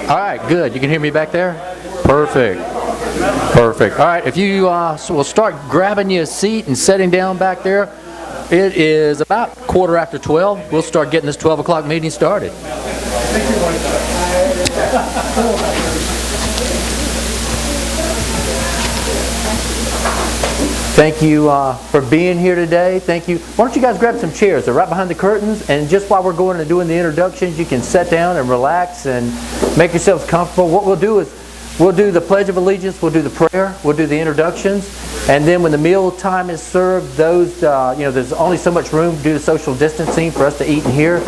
All right, good. You can hear me back there? Perfect. Perfect. All right, if you will start grabbing you a seat and sitting down back there. It is about 12:15. We'll start getting this 12 o'clock meeting started. Thank you for being here today. Thank you. Why don't you guys grab some chairs? They're right behind the curtains. And just while we're going and doing the introductions, you can sit down and relax and make yourselves comfortable. What we'll do is we'll do the Pledge of Allegiance, we'll do the prayer, we'll do the introductions, and then when the meal time is served, those, there's only so much room due to social distancing for us to eat in here.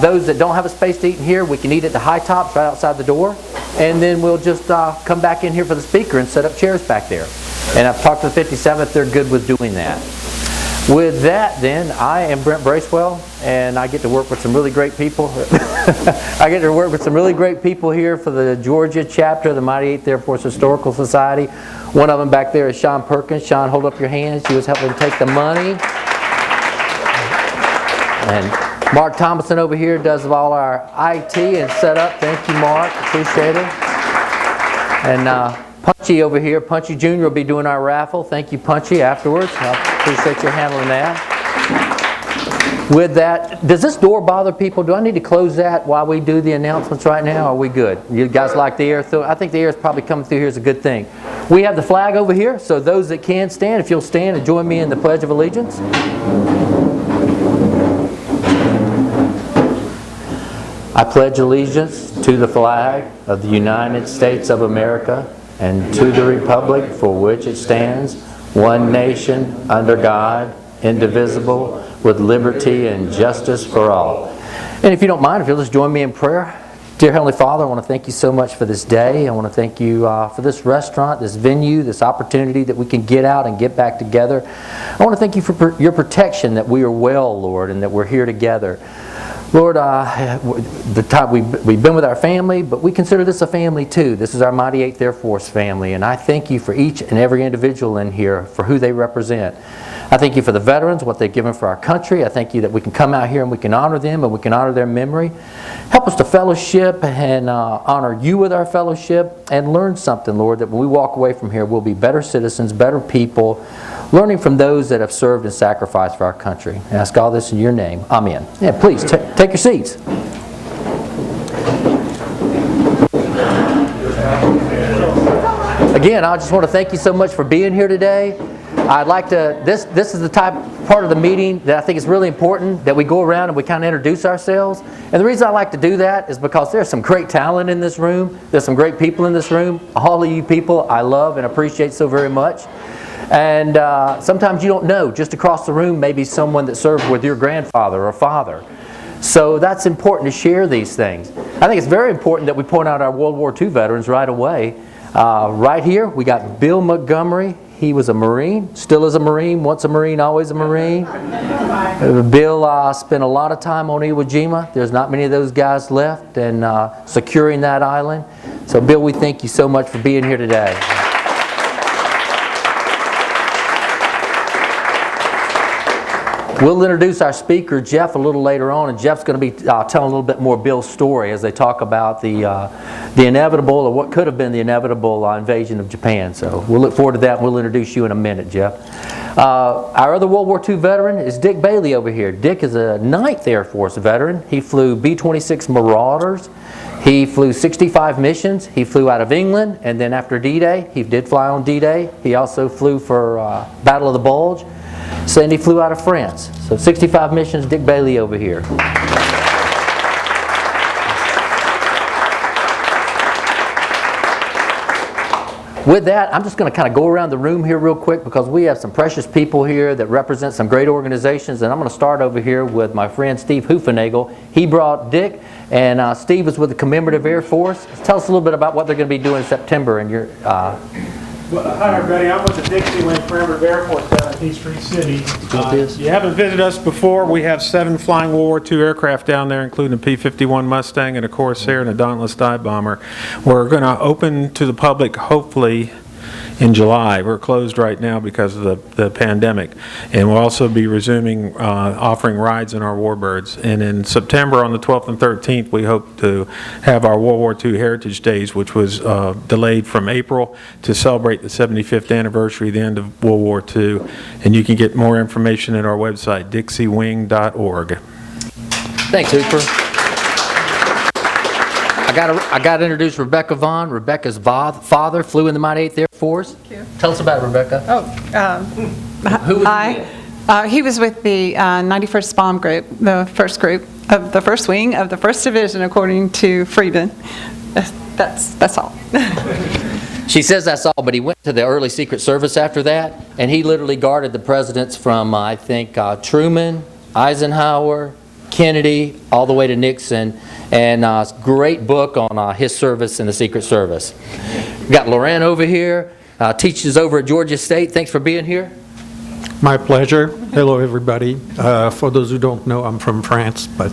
Those that don't have a space to eat in here, we can eat at the high tops right outside the door, and then we'll just come back in here for the speaker and set up chairs back there. And I've talked to the 57th, they're good with doing that. With that, then, I am Brent Bracewell, and I get to work with some really great people. I get to work with some really great people here for the Georgia chapter of the Mighty 8th Air Force Historical Society. One of them back there is Sean Perkins. Sean, hold up your hands. She was helping take the money. And Mark Thomason over here does all our IT and setup. Thank you, Mark. Appreciate it. And Punchy over here, Punchy Jr. will be doing our raffle. Thank you, Punchy, afterwards. I appreciate you handling that. With that, does this door bother people? Do I need to close that while we do the announcements right now? Or are we good? You guys like the air? I think the air is probably coming through here is a good thing. We have the flag over here, so those that can stand, if you'll stand and join me in the Pledge of Allegiance. I pledge allegiance to the flag of the United States of America and to the republic for which it stands, one nation, under God, indivisible, with liberty and justice for all. And if you don't mind, if you'll just join me in prayer. Dear Heavenly Father, I want to thank you so much for this day. I want to thank you for this restaurant, this venue, this opportunity that we can get out and get back together. I want to thank you for your protection, that we are well, Lord, and that we're here together. Lord, the time we've been with our family, but we consider this a family too. This is our Mighty 8th Air Force family, and I thank you for each and every individual in here for who they represent. I thank you for the veterans, what they've given for our country. I thank you that we can come out here and we can honor them and we can honor their memory. Help us to fellowship and honor you with our fellowship and learn something, Lord, that when we walk away from here, we'll be better citizens, better people, learning from those that have served and sacrificed for our country. I ask all this in your name. Amen. Yeah, please, take your seats. Again, I just want to thank you so much for being here today. I'd like to, this is the part of the meeting that I think is really important, that we go around and we kind of introduce ourselves. And the reason I like to do that is because there's some great talent in this room. There's some great people in this room. All of you people I love and appreciate so very much. And sometimes you don't know, just across the room may be someone that served with your grandfather or father. So that's important to share these things. I think it's very important that we point out our World War II veterans right away. Right here, we got Bill Montgomery. He was a Marine, still is a Marine, once a Marine, always a Marine. Bill spent a lot of time on Iwo Jima. There's not many of those guys left, and securing that island. So Bill, we thank you so much for being here today. We'll introduce our speaker, Jeff, a little later on, and Jeff's going to be telling a little bit more Bill's story as they talk about the inevitable, or what could have been the inevitable invasion of Japan. So we'll look forward to that, and we'll introduce you in a minute, Jeff. Our other World War II veteran is Dick Bailey over here. Dick is a 9th Air Force veteran. He flew B-26 Marauders. He flew 65 missions. He flew out of England, and then after D-Day, he did fly on D-Day. He also flew for Battle of the Bulge. Sandy flew out of France. So 65 missions, Dick Bailey over here. With that, I'm just going to kind of go around the room here real quick because we have some precious people here that represent some great organizations. And I'm going to start over here with my friend Steve Hoofenagel. He brought Dick, and Steve is with the Commemorative Air Force. Tell us a little bit about what they're going to be doing in September. And your Well, hi everybody, I'm with the Dixieland Commemorative Air Force down in Peachtree City. You haven't visited us before. We have 7 flying World War II aircraft down there, including a P-51 Mustang and a Corsair and a Dauntless dive bomber. We're going to open to the public, hopefully, in July. We're closed right now because of the pandemic. And we'll also be resuming offering rides in our Warbirds. And in September, on the 12th and 13th, we hope to have our World War II Heritage Days, which was delayed from April to celebrate the 75th anniversary of the end of World War II. And you can get more information at our website, dixiewing.org. Thanks, Hooper. I got to introduce Rebecca Vaughn. Rebecca's father flew in the Mighty 8th Air Force. Thank you. Tell us about Rebecca. Who was Hi. He was with the 91st Bomb Group, the first group of the first wing of the 1st Division, according to Friedman. That's all. She says that's all, but he went to the early Secret Service after that, and he literally guarded the presidents from, I think, Truman, Eisenhower, Kennedy, all the way to Nixon, and great book on his service in the Secret Service. We've got Loren over here, teaches over at Georgia State. Thanks for being here. My pleasure. Hello, everybody. For those who don't know, I'm from France, but,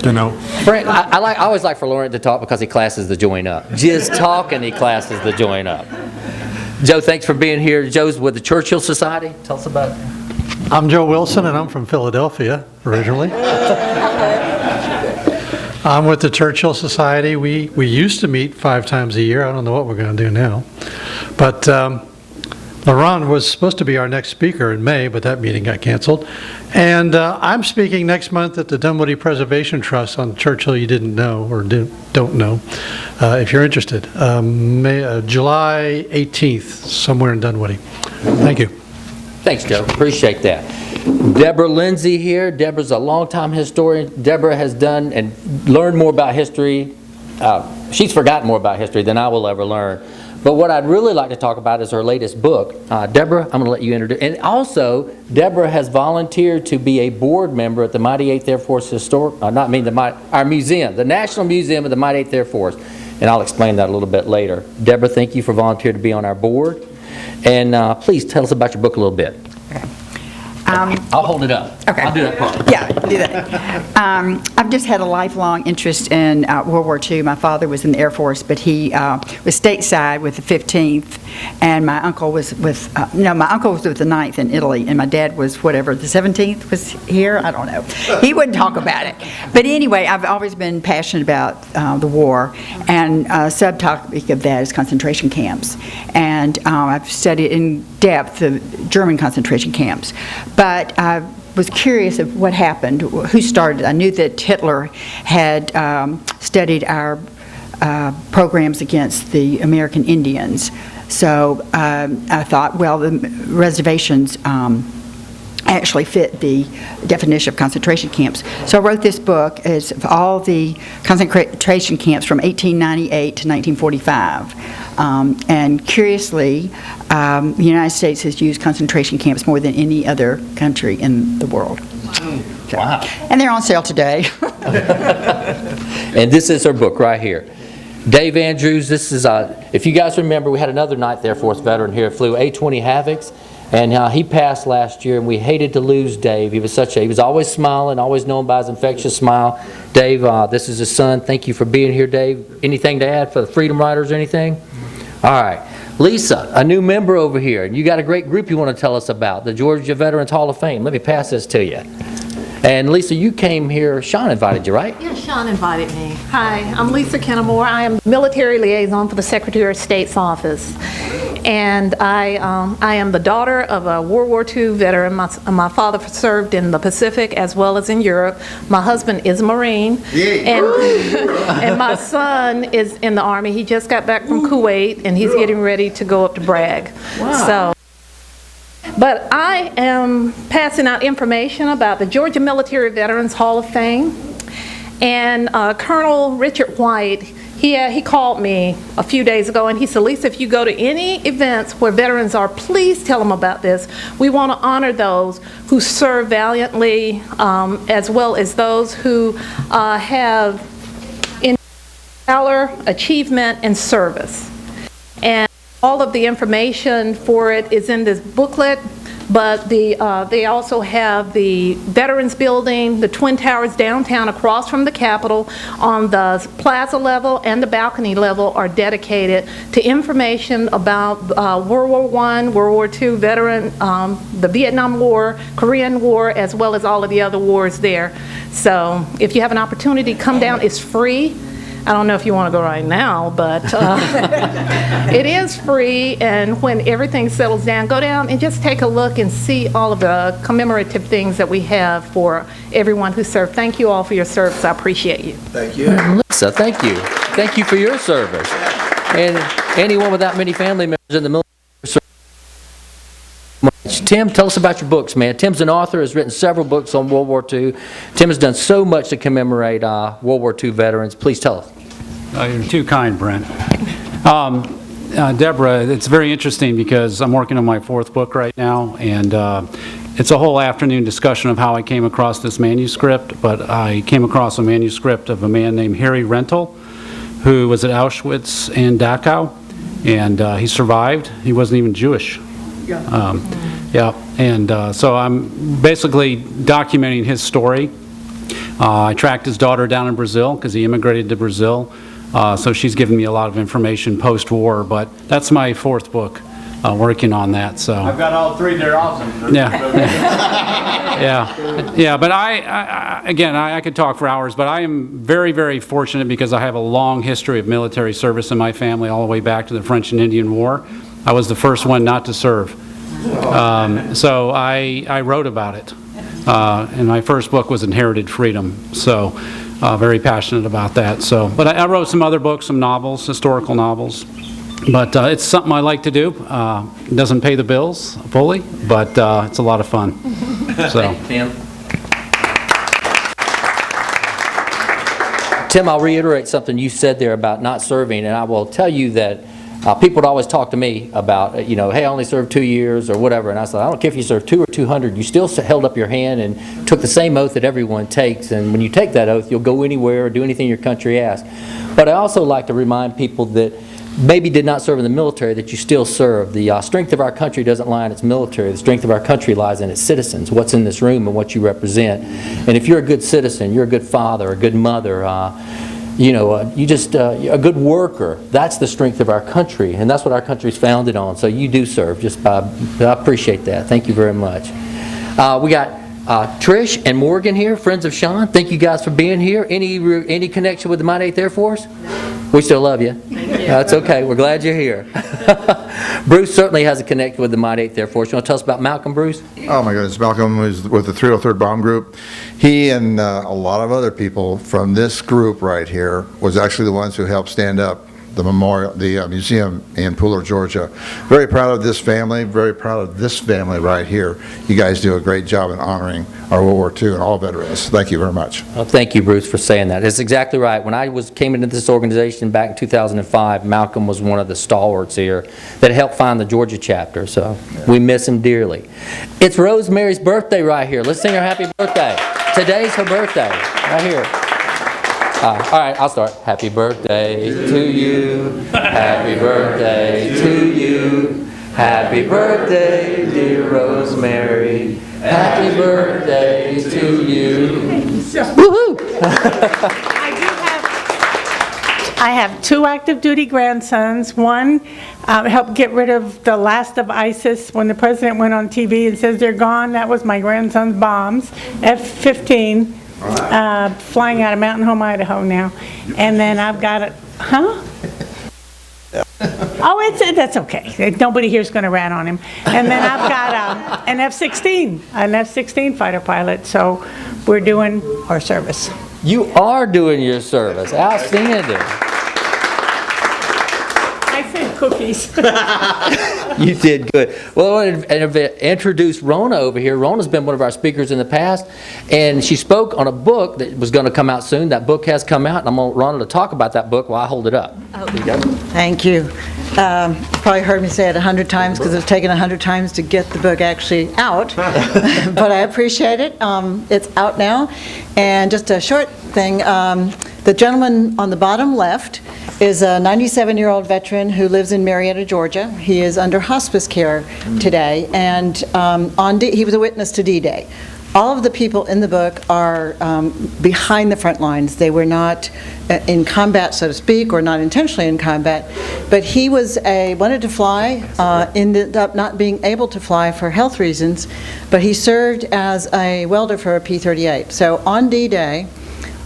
you know. Brent, I always like for Laurent to talk because he classes the joint up. Just talking, he classes the joint up. Joe, thanks for being here. Joe's with the Churchill Society. Tell us about it. I'm Joe Wilson, and I'm from Philadelphia, originally. I'm with the Churchill Society. We used to meet 5 times a year. I don't know what we're going to do now. But Laurent was supposed to be our next speaker in May, but that meeting got canceled. And I'm speaking next month at the Dunwoody Preservation Trust on Churchill you didn't know or don't know, if you're interested. July 18th, somewhere in Dunwoody. Thank you. Thanks, Joe. Appreciate that. Deborah Lindsay here. Deborah's a longtime historian. Deborah has done and learned more about history. She's forgotten more about history than I will ever learn. But what I'd really like to talk about is her latest book. Deborah, I'm going to let you introduce. And also, Deborah has volunteered to be a board member at the Mighty 8th Air Force our museum, the National Museum of the Mighty 8th Air Force. And I'll explain that a little bit later. Deborah, thank you for volunteering to be on our board. And please tell us about your book a little bit. I'll hold it up. Okay. I'll do that part. Yeah, do that. I've just had a lifelong interest in World War II. My father was in the Air Force, but he was stateside with the 15th, and my uncle was with, my uncle was with the 9th in Italy, and my dad was whatever, the 17th was here? I don't know. He wouldn't talk about it. But anyway, I've always been passionate about the war, and a subtopic of that is concentration camps. And I've studied in depth the German concentration camps. But I was curious of what happened, who started. I knew that Hitler had studied our programs against the American Indians. So I thought, well, the reservations actually fit the definition of concentration camps. So I wrote this book as of all the concentration camps from 1898 to 1945. And curiously, the United States has used concentration camps more than any other country in the world. So, Wow. and they're on sale today. And this is her book right here. Dave Andrews, this is, if you guys remember, we had another 9th Air Force veteran here, flew A-20 Havocs, and he passed last year, and we hated to lose Dave. He was always smiling, always known by his infectious smile. Dave, this is his son. Thank you for being here, Dave. Anything to add for the Freedom Riders or anything? All right. Lisa, a new member over here, and you got a great group you want to tell us about, the Georgia Veterans Hall of Fame. Let me pass this to you. And Lisa, you came here, Sean invited you, right? Yeah, Sean invited me. Hi, I'm Lisa Kennemore. I am military liaison for the Secretary of State's office. And I am the daughter of a World War II veteran. My father served in the Pacific as well as in Europe. My husband is a Marine. And my son is in the Army. He just got back from Kuwait, and he's getting ready to go up to Bragg. Wow. But I am passing out information about the Georgia Military Veterans Hall of Fame. And Colonel Richard White, he called me a few days ago, and he said, Lisa, if you go to any events where veterans are, please tell them about this. We want to honor those who serve valiantly, as well as those who have in valor, achievement, and service. And all of the information for it is in this booklet but they also have the Veterans Building, the Twin Towers downtown across from the Capitol on the plaza level and the balcony level are dedicated to information about World War I, World War II veteran, the Vietnam War, Korean War, as well as all of the other wars there. So if you have an opportunity, come down. It's free. I don't know if you want to go right now, but it is free, and when everything settles down, go down and just take a look and see all of the commemorative things that we have for everyone who served. Thank you all for your service. I appreciate you. Thank you. Lisa, thank you. Thank you for your service. And anyone without many family members in the military. Tim, tell us about your books, man. Tim's an author, has written several books on World War II. Tim has done so much to commemorate World War II veterans. Please tell us. You're too kind, Brent. Deborah, it's very interesting because I'm working on my 4th book right now, and it's a whole afternoon discussion of how I came across this manuscript, but I came across a manuscript of a man named Harry Rental, who was at Auschwitz and Dachau, and he survived. He wasn't even Jewish. So I'm basically documenting his story. I tracked his daughter down in Brazil because he immigrated to Brazil, so she's given me a lot of information post-war, but that's my 4th book, working on that, so. I've got all 3, they're awesome. Yeah, but I could talk for hours, but I am very, very fortunate because I have a long history of military service in my family all the way back to the French and Indian War. I was the first one not to serve. So I wrote about it. And my first book was Inherited Freedom, so very passionate about that. So, but I wrote some other books, some novels, historical novels. But it's something I like to do. It doesn't pay the bills fully, but it's a lot of fun. So. Tim, I'll reiterate something you said there about not serving, and I will tell you that people would always talk to me about, hey, I only served 2 years or whatever, and I said, I don't care if you served 2 or 200, you still held up your hand and took the same oath that everyone takes, and when you take that oath, you'll go anywhere or do anything your country asks. But I also like to remind people that maybe did not serve in the military that you still serve. The strength of our country doesn't lie in its military. The strength of our country lies in its citizens, what's in this room and what you represent. And if you're a good citizen, you're a good father, a good mother, a good worker, that's the strength of our country, and that's what our country's founded on. So you do serve. I appreciate that. Thank you very much. We got Trish and Morgan here, friends of Sean. Thank you guys for being here. Any connection with the Mighty 8th Air Force? We still love you. That's okay. We're glad you're here. Bruce certainly has a connection with the Mighty 8th Air Force. You want to tell us about Malcolm, Bruce? Oh my goodness, Malcolm was with the 303rd Bomb Group. He and a lot of other people from this group right here was actually the ones who helped stand up the memorial, the museum in Pooler, Georgia. Very proud of this family, very proud of this family right here. You guys do a great job in honoring our World War II and all veterans. Thank you very much. Well, thank you, Bruce, for saying that. It's exactly right. When I came into this organization back in 2005, Malcolm was one of the stalwarts here that helped find the Georgia chapter, so we miss him dearly. It's Rosemary's birthday right here. Let's sing her happy birthday. Today's her birthday, right here. All right, I'll start. Happy birthday to you. Happy birthday to you. Happy birthday, dear Rosemary. Happy birthday to you. Woohoo! I have 2 active duty grandsons. One helped get rid of the last of ISIS when the president went on TV and says they're gone. That was my grandson's bombs, F-15. Flying out of Mountain Home, Idaho now. And then I've got a, Oh, that's okay. Nobody here's going to rat on him. And then I've got an F-16 fighter pilot. So we're doing our service. You are doing your service. Outstanding. I said cookies. You did good. Well, I want to introduce Rona over here. Rona's been one of our speakers in the past, and she spoke on a book that was going to come out soon. That book has come out, and I'm going to Rona to talk about that book while I hold it up. There you go. Thank you. You probably heard me say it 100 times because it's taken 100 times to get the book actually out, but I appreciate it. It's out now, and just a short thing. The gentleman on the bottom left is a 97-year-old veteran who lives in Marietta, Georgia. He is under hospice care today, and he was a witness to D-Day. All of the people in the book are behind the front lines. They were not in combat, so to speak, or not intentionally in combat, but he wanted to fly, ended up not being able to fly for health reasons, but he served as a welder for a P-38. So on D-Day,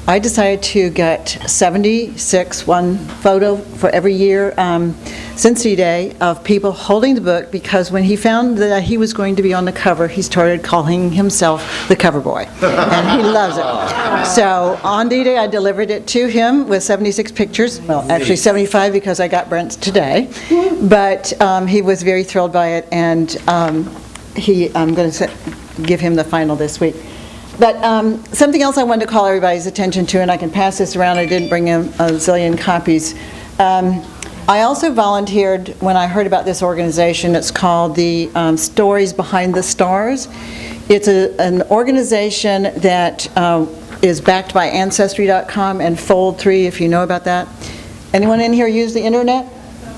I decided to get 76, one photo for every year since D-Day, of people holding the book, because when he found that he was going to be on the cover, he started calling himself the cover boy, and he loves it. So on D-Day, I delivered it to him with 76 pictures, well, actually 75 because I got Brent's today, but he was very thrilled by it, and I'm going to give him the final this week. But something else I wanted to call everybody's attention to, and I can pass this around, I didn't bring in a zillion copies. I also volunteered when I heard about this organization. It's called the Stories Behind the Stars. It's an organization that is backed by Ancestry.com and Fold3, if you know about that. Anyone in here use the internet?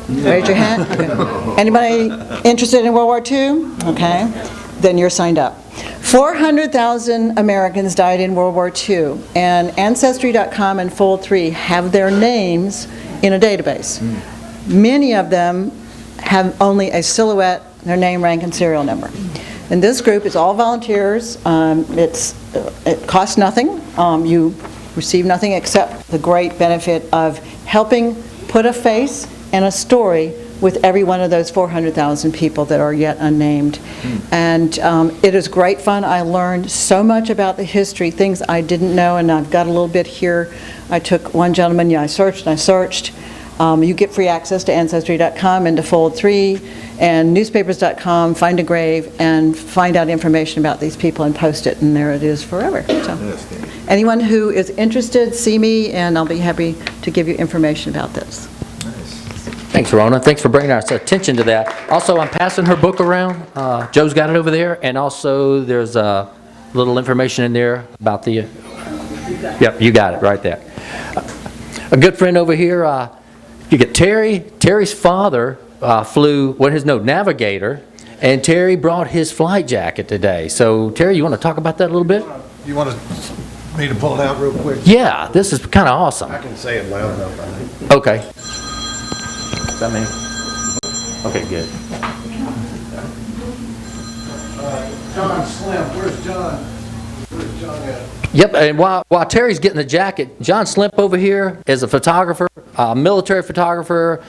Raise your hand. Okay. Anybody interested in World War II? Okay, then you're signed up. 400,000 Americans died in World War II, and Ancestry.com and Fold3 have their names in a database. Many of them have only a silhouette, their name, rank, and serial number. And this group is all volunteers. It costs nothing. You receive nothing except the great benefit of helping put a face and a story with every one of those 400,000 people that are yet unnamed. And it is great fun. I learned so much about the history, things I didn't know, and I've got a little bit here. I took one gentleman, I searched. You get free access to Ancestry.com and to Fold3 and newspapers.com, find a grave, and find out information about these people and post it, and there it is forever. So, anyone who is interested, see me, and I'll be happy to give you information about this. Thanks, Rona. Thanks for bringing our attention to that. Also, I'm passing her book around. Joe's got it over there, and also there's a little information in there about the... Yep, you got it right there. A good friend over here, you get Terry. Terry's father flew, Navigator, and Terry brought his flight jacket today. So, Terry, you want to talk about that a little bit? You want me to pull it out real quick? Yeah, this is kind of awesome. I can say it loud enough, I think. Okay. Is that me? Okay, good. John Slim, where's John? Where's John at? Yep, and while Terry's getting the jacket, John Slimp over here is a photographer, military photographer,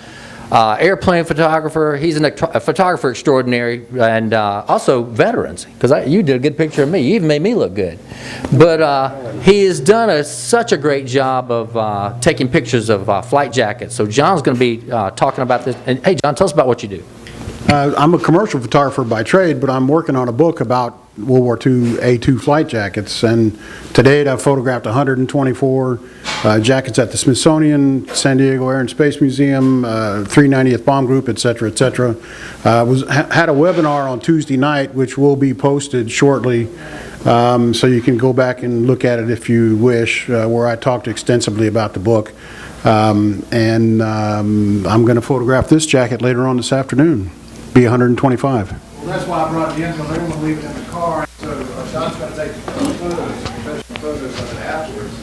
airplane photographer. He's a photographer extraordinary, and also veterans, because you did a good picture of me. You even made me look good. But he has done such a great job of taking pictures of flight jackets. So John's going to be talking about this. And hey, John, tell us about what you do. I'm a commercial photographer by trade, but I'm working on a book about World War II A2 flight jackets, and to date I've photographed 124 jackets at the Smithsonian, San Diego Air and Space Museum, 390th Bomb Group, etc., etc. Had a webinar on Tuesday night, which will be posted shortly, so you can go back and look at it if you wish, where I talked extensively about the book. I'm going to photograph this jacket later on this afternoon. Be 125. Well, that's why I brought it in, because I didn't want to leave it in the car. So John's going to take photos, professional photos of it afterwards.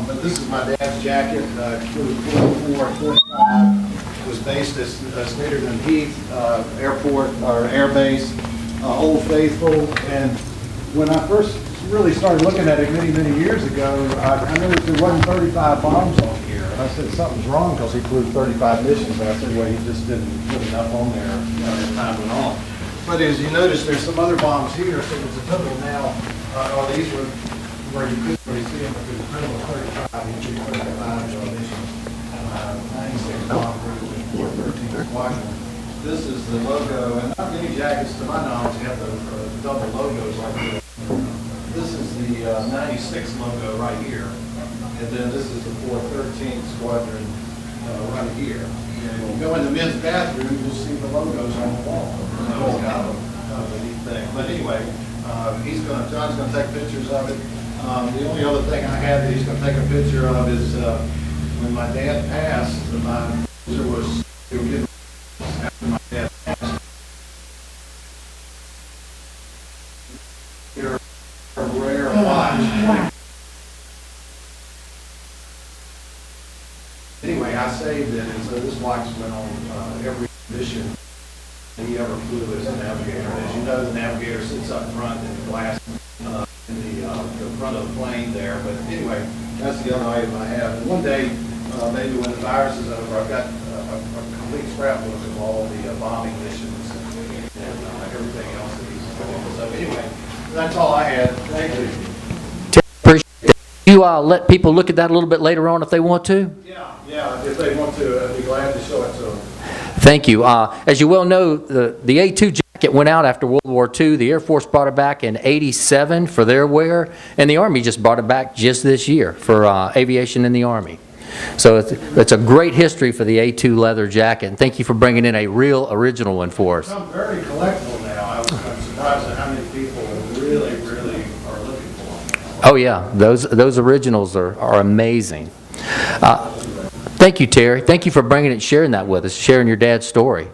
But this is my dad's jacket. Flew 44 and 45. Was based at Smitterton Heath Airport, or Air Base, Old Faithful. And when I first really started looking at it many, many years ago, I noticed there wasn't 35 bombs on here. And I said, something's wrong, because he flew 35 missions. And I said, well, he just didn't put enough on there as time went on. But as you notice, there's some other bombs here, so there's a total now, these were where you couldn't really see them, but there's a total of 35, each 35 missions, 96 bomb groups, and 413 squadron. This is the logo, and not many jackets, to my knowledge, have the double logos like this. This is the 96 logo right here, and then this is the 413 squadron right here. And when you go in the men's bathroom, you'll see the logos on the wall. It's kind of a neat thing. But anyway, John's going to take pictures of it. The only other thing I had that he's going to take a picture of is when my dad passed, my sister was getting after my dad passed. Your rare watch. Anyway, I saved it, and so this watch went on every mission he ever flew as a navigator. As you know, the navigator sits up front in the glass in the front of the plane there. But anyway, that's the other item I have. And one day, maybe when the virus is over, I've got a complete scrapbook of all the bombing missions and everything else that he's doing. So anyway, that's all I had. Thank you. Appreciate that. You let people look at that a little bit later on if they want to? Yeah, if they want to, I'd be glad to show it to them. Thank you. As you well know, the A2 jacket went out after World War II. The Air Force brought it back in '87 for their wear, and the Army just brought it back just this year for aviation in the Army. So it's a great history for the A2 leather jacket, and thank you for bringing in a real original one for us. It's become very collectible now. I'm surprised at how many people really are looking for them. Oh yeah, those originals are amazing. Thank you, Terry. Thank you for bringing it and sharing that with us, sharing your dad's story.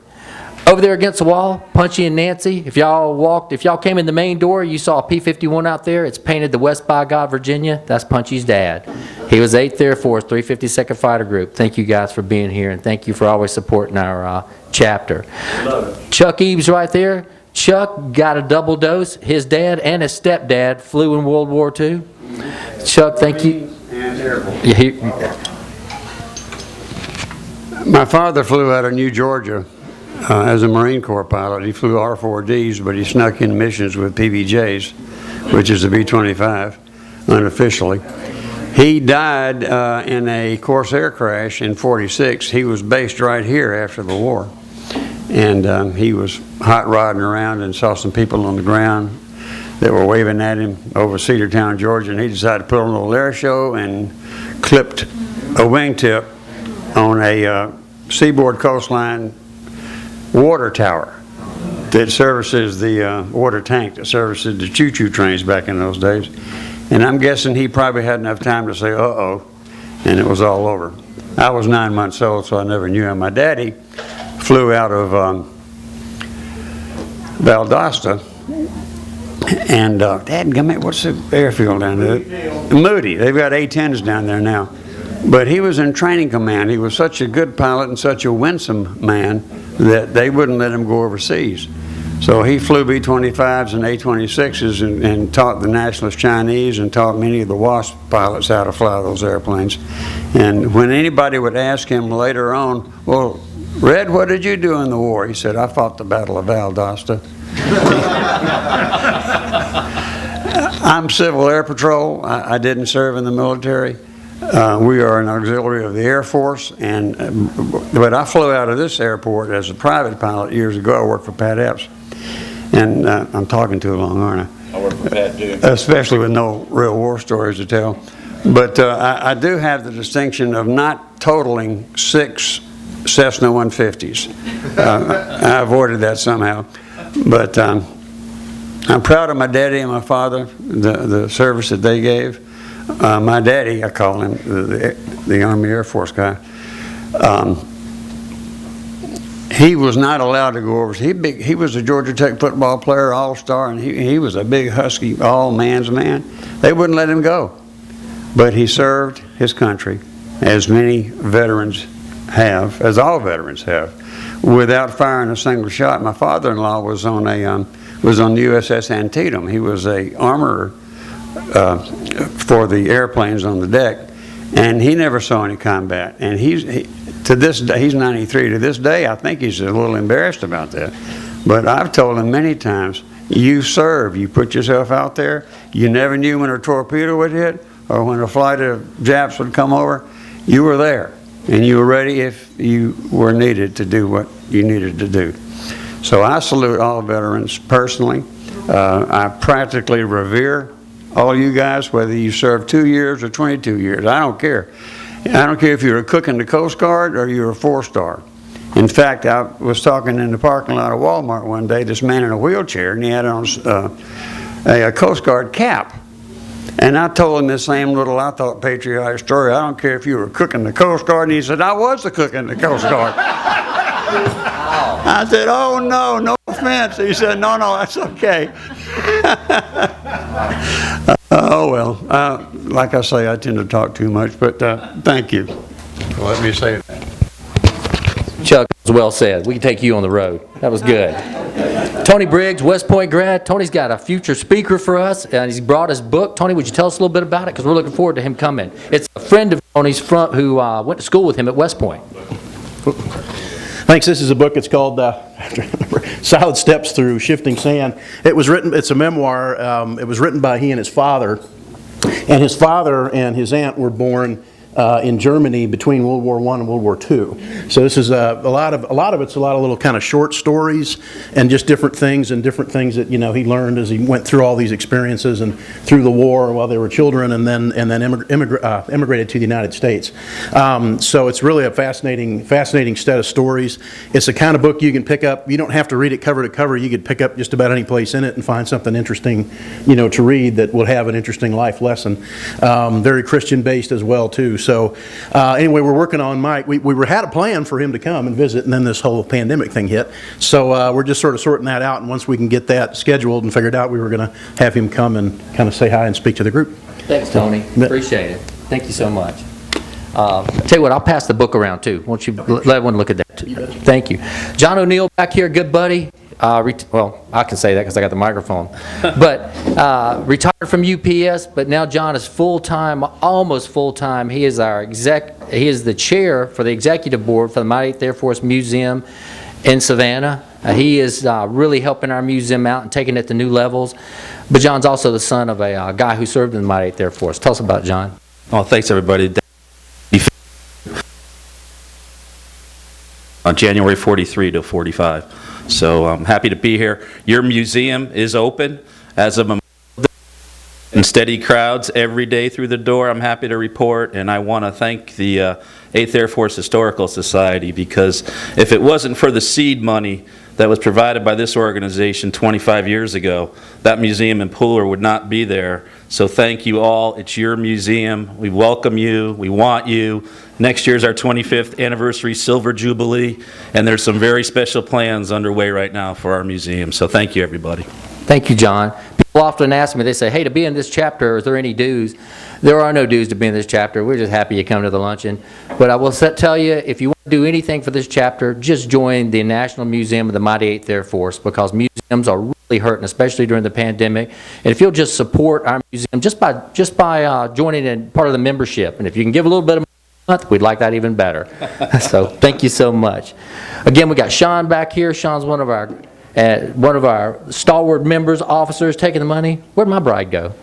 Over there against the wall, Punchy and Nancy, if y'all came in the main door, you saw a P-51 out there. It's painted the West by God, Virginia. That's Punchy's dad. He was 8th Air Force, 352nd Fighter Group. Thank you guys for being here, and thank you for always supporting our chapter. Love it. Chuck Eves right there. Chuck got a double dose. His dad and his stepdad flew in World War II. Chuck, thank you. And airborne. Yeah, My father flew out of New Georgia as a Marine Corps pilot. He flew R-4Ds, but he snuck in missions with PBJs, which is a B-25, unofficially. He died in a Corsair crash in '46. He was based right here after the war. And he was hot rodding around and saw some people on the ground that were waving at him over Cedartown, Georgia, and he decided to put on a little air show and clipped a wingtip on a Seaboard Coastline water tower that services the water tank that services the choo-choo trains back in those days. And I'm guessing he probably had enough time to say, uh-oh, and it was all over. I was 9 months old, so I never knew him. My daddy flew out of Valdosta, and dadgummit, what's the airfield down there? Moody. They've got A-10s down there now. But he was in training command. He was such a good pilot and such a winsome man that they wouldn't let him go overseas. So he flew B-25s and A-26s and taught the nationalist Chinese and taught many of the WASP pilots how to fly those airplanes. And when anybody would ask him later on, well, Red, what did you do in the war? He said, I fought the Battle of Valdosta. I'm Civil Air Patrol. I didn't serve in the military. We are an auxiliary of the Air Force, but I flew out of this airport as a private pilot years ago. I worked for Pat Epps, and I'm talking too long, aren't I? I work for Pat too. Especially with no real war stories to tell. But I do have the distinction of not totaling 6 Cessna 150s. I avoided that somehow. But I'm proud of my daddy and my father, the service that they gave. My daddy, I call him, the Army Air Force guy, he was not allowed to go overseas. He was a Georgia Tech football player, all-star, and he was a big, husky, all-man's man. They wouldn't let him go. But he served his country, as many veterans have, as all veterans have, without firing a single shot. My father-in-law was on the USS Antietam. He was a armorer for the airplanes on the deck, and he never saw any combat. And to this day, he's 93. To this day, I think he's a little embarrassed about that. But I've told him many times, you serve, you put yourself out there. You never knew when a torpedo would hit or when a flight of Japs would come over. You were there, and you were ready if you were needed to do what you needed to do. So I salute all veterans personally. I practically revere all you guys, whether you serve 2 years or 22 years. I don't care. I don't care if you're a cook in the Coast Guard or you're a 4-star. In fact, I was talking in the parking lot of Walmart one day, this man in a wheelchair, and he had on a Coast Guard cap. And I told him this same little, I thought, patriotic story. I don't care if you were cooking the Coast Guard. And he said, I was the cook in the Coast Guard. I said, oh, no offense. He said, no, that's okay. Oh, well, like I say, I tend to talk too much, but thank you. Let me say that. Chuck, that was well said. We can take you on the road. That was good. Tony Briggs, West Point grad. Tony's got a future speaker for us, and he's brought his book. Tony, would you tell us a little bit about it? Because we're looking forward to him coming. It's a friend of Tony's who went to school with him at West Point. Thanks. This is a book. It's called Solid Steps Through Shifting Sand. It's a memoir. It was written by he and his father. And his father and his aunt were born in Germany between World War I and World War II. So this is a lot of it's a lot of little kind of short stories and just different things that he learned as he went through all these experiences and through the war while they were children and then immigrated to the United States. So it's really a fascinating set of stories. It's the kind of book you can pick up. You don't have to read it cover to cover. You could pick up just about any place in it and find something interesting, to read that will have an interesting life lesson. Very Christian based as well too. So anyway, we're working on Mike. We had a plan for him to come and visit, and then this whole pandemic thing hit. So we're just sort of sorting that out, and once we can get that scheduled and figured out, we were going to have him come and kind of say hi and speak to the group. Thanks, Tony. Appreciate it. Thank you so much. Tell you what, I'll pass the book around too. Won't you let everyone look at that too? Thank you. John O'Neill back here, good buddy. Well, I can say that because I got the microphone. But retired from UPS, but now John is full-time, almost full-time. He is he is the chair for the executive board for the Mighty 8th Air Force Museum in Savannah. He is really helping our museum out and taking it to new levels. But John's also the son of a guy who served in the Mighty 8th Air Force. Tell us about John. Oh, thanks everybody. On January 43 to 45. So I'm happy to be here. Your museum is open as a memorial and steady crowds every day through the door. I'm happy to report, and I want to thank the 8th Air Force Historical Society, because if it wasn't for the seed money that was provided by this organization 25 years ago, that museum in Pooler would not be there. So thank you all. It's your museum. We welcome you. We want you. Next year's our 25th anniversary Silver Jubilee, and there's some very special plans underway right now for our museum. So thank you, everybody. Thank you, John. People often ask me, they say, hey, to be in this chapter, is there any dues? There are no dues to be in this chapter. We're just happy you come to the luncheon. But I will tell you, if you want to do anything for this chapter, just join the National Museum of the Mighty 8th Air Force, because museums are really hurting, especially during the pandemic. And if you'll just support our museum just by joining in part of the membership, and if you can give a little bit of money, we'd like that even better. So thank you so much. Again, we got Sean back here. Sean's one of our stalwart members, officers, taking the money. Where'd my bride go?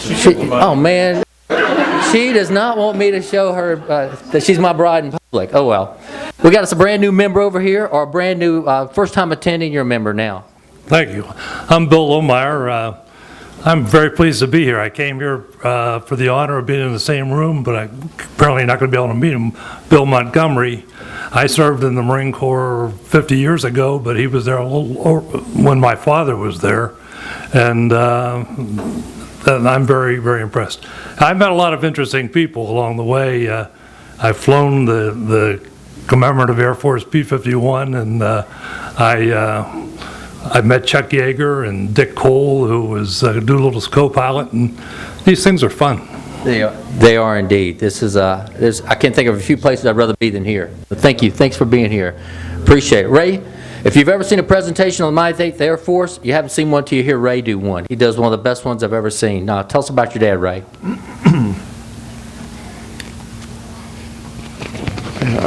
Oh man, she does not want me to show her that she's my bride in public. Oh well. We got us a brand new member over here, or a brand new first time attending. You're a member now. Thank you. I'm Bill Lohmeyer. I'm very pleased to be here. I came here for the honor of being in the same room, but I'm apparently not going to be able to meet him. Bill Montgomery. I served in the Marine Corps 50 years ago, but he was there when my father was there, and I'm very, very impressed. I've met a lot of interesting people along the way. I've flown the commemorative Air Force P-51, and I met Chuck Yeager and Dick Cole, who was Doolittle's co-pilot, and these things are fun. They are indeed. This is I can't think of a few places I'd rather be than here. But thank you. Thanks for being here. Appreciate it. Ray, if you've ever seen a presentation on the Mighty 8th Air Force, you haven't seen one till you hear Ray do one. He does one of the best ones I've ever seen. Now, tell us about your dad, Ray.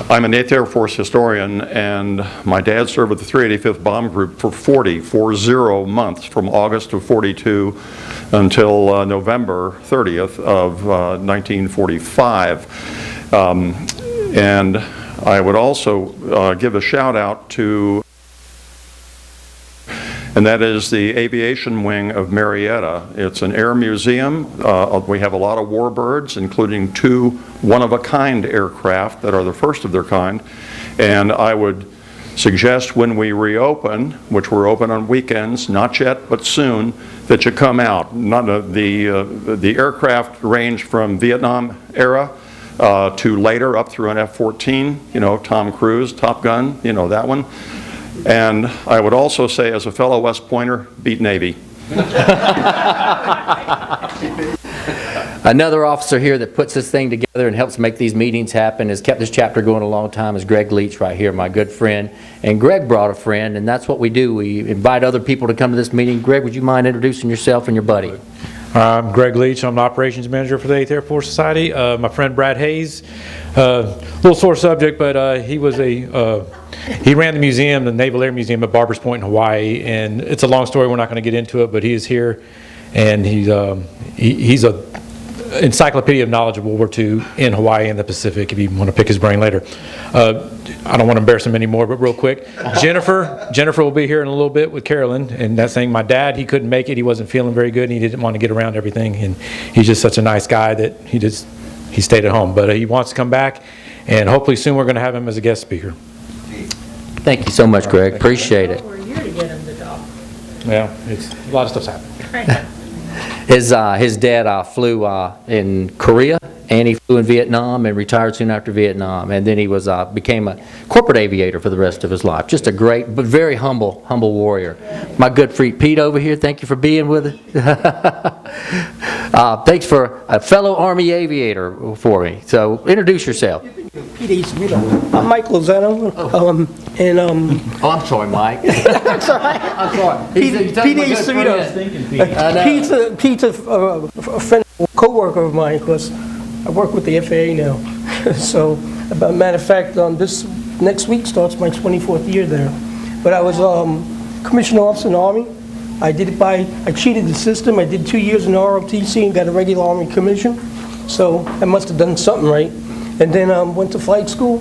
I'm an 8th Air Force historian, and my dad served with the 385th Bomb Group for 40 months, from August of 42 until November 30th of 1945. And I would also give a shout out to, and that is the aviation wing of Marietta. It's an air museum. We have a lot of warbirds, including 2 one-of-a-kind aircraft that are the first of their kind. And I would suggest when we reopen, which we're open on weekends, not yet, but soon, that you come out. The aircraft range from Vietnam era to later, up through an F-14, Tom Cruise, Top Gun, that one. And I would also say, as a fellow West Pointer, beat Navy. Another officer here that puts this thing together and helps make these meetings happen, has kept this chapter going a long time, is Greg Leach right here, my good friend. And Greg brought a friend, and that's what we do. We invite other people to come to this meeting. Greg, would you mind introducing yourself and your buddy? I'm Greg Leach. I'm the operations manager for the 8th Air Force Society. My friend Brad Hayes, little sore subject, but he ran the museum, the Naval Air Museum at Barbers Point in Hawaii, and it's a long story. We're not going to get into it, but he is here, and he's a encyclopedia of knowledge of World War II in Hawaii and the Pacific, if you want to pick his brain later. I don't want to embarrass him anymore, but real quick, Jennifer will be here in a little bit with Carolyn, and that's saying my dad, he couldn't make it, he wasn't feeling very good, and he didn't want to get around everything, and he's just such a nice guy that he stayed at home, but he wants to come back, and hopefully soon we're going to have him as a guest speaker. Thank you so much, Greg. Appreciate it. We're here to get him the dog. Yeah, a lot of stuff's happening. His dad flew in Korea, and he flew in Vietnam and retired soon after Vietnam. And then he became a corporate aviator for the rest of his life. Just a great, but very humble warrior. My good friend Pete over here, thank you for being with us. Thanks for a fellow Army aviator for me. So introduce yourself. I'm Mike Lozano, Oh, I'm sorry, Mike. That's all right. I'm sorry. P.D. Cerrito. Pete's a friend, co-worker of mine, because I work with the FAA now. So, as a matter of fact, this next week starts my 24th year there. But I was commissioned officer in the Army. I cheated the system. I did 2 years in ROTC and got a regular Army commission. So I must have done something right. And then went to flight school.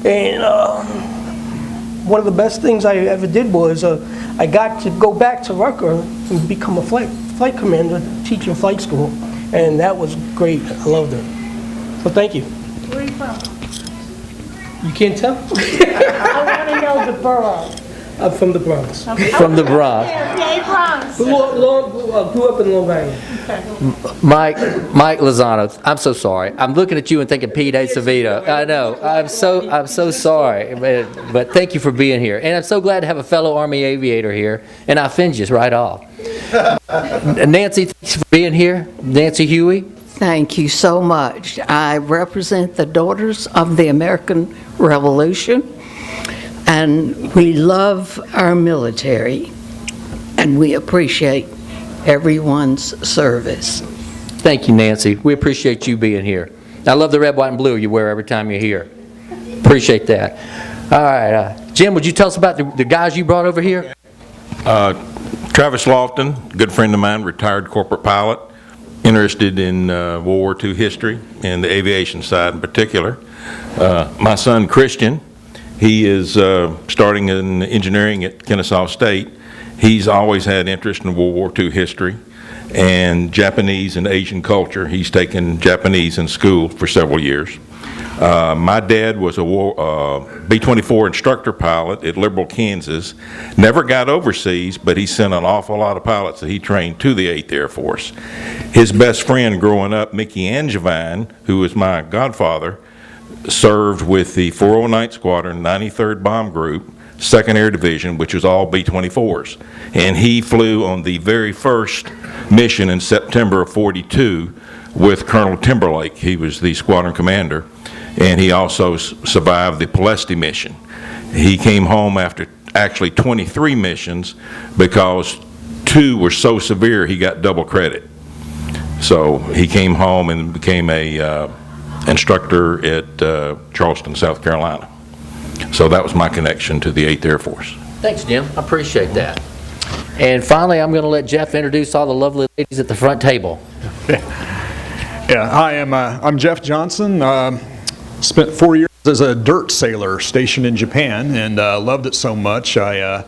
And one of the best things I ever did was I got to go back to Rucker and become a flight commander teaching flight school. And that was great. I loved it. So thank you. Where are you from? You can't tell? I want to know the borough. I'm from the Bronx. From the Bronx. Okay, Bronx. Grew up in Long Island. Mike Lozano, I'm so sorry. I'm looking at you and thinking Pete Acevedo. I know. I'm so sorry. But thank you for being here. And I'm so glad to have a fellow Army aviator here. And I offend you right off. Nancy, thanks for being here. Nancy Huey. Thank you so much. I represent the Daughters of the American Revolution. And we love our military, and we appreciate everyone's service. Thank you, Nancy. We appreciate you being here. I love the red, white, and blue you wear every time you're here. Appreciate that. All right, Jim, would you tell us about the guys you brought over here? Travis Lofton, good friend of mine, retired corporate pilot, interested in World War II history and the aviation side in particular. My son, Christian, he is starting in engineering at Kennesaw State. He's always had interest in World War II history and Japanese and Asian culture. He's taken Japanese in school for several years. My dad was a B-24 instructor pilot at Liberal, Kansas. Never got overseas, but he sent an awful lot of pilots that he trained to the 8th Air Force. His best friend growing up, Mickey Angevine, who was my godfather, served with the 409th Squadron, 93rd Bomb Group, 2nd Air Division, which was all B-24s. And he flew on the very first mission in September of '42 with Colonel Timberlake. He was the squadron commander, and he also survived the Palesti mission. He came home after actually 23 missions because 2 were so severe he got double credit. So he came home and became a instructor at Charleston, South Carolina. So that was my connection to the 8th Air Force. Thanks, Jim. I appreciate that. And finally, I'm going to let Jeff introduce all the lovely ladies at the front table. Yeah, hi, I'm Jeff Johnson. Spent 4 years as a dirt sailor stationed in Japan and loved it so much. I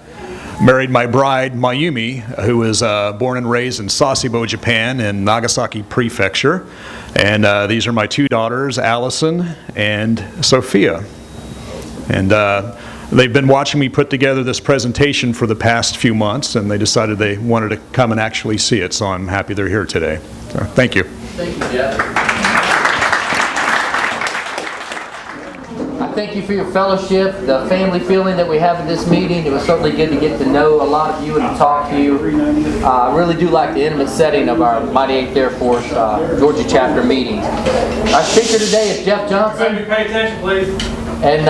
married my bride, Mayumi, who was born and raised in Sasebo, Japan, in Nagasaki Prefecture. And these are my 2 daughters, Allison and Sophia. And they've been watching me put together this presentation for the past few months, and they decided they wanted to come and actually see it, so I'm happy they're here today. So, thank you. Thank you, Jeff. I thank you for your fellowship, the family feeling that we have at this meeting. It was certainly good to get to know a lot of you and to talk to you. I really do like the intimate setting of our Mighty 8th Air Force Georgia chapter meetings. Our speaker today is Jeff Johnson. Pay attention, please. And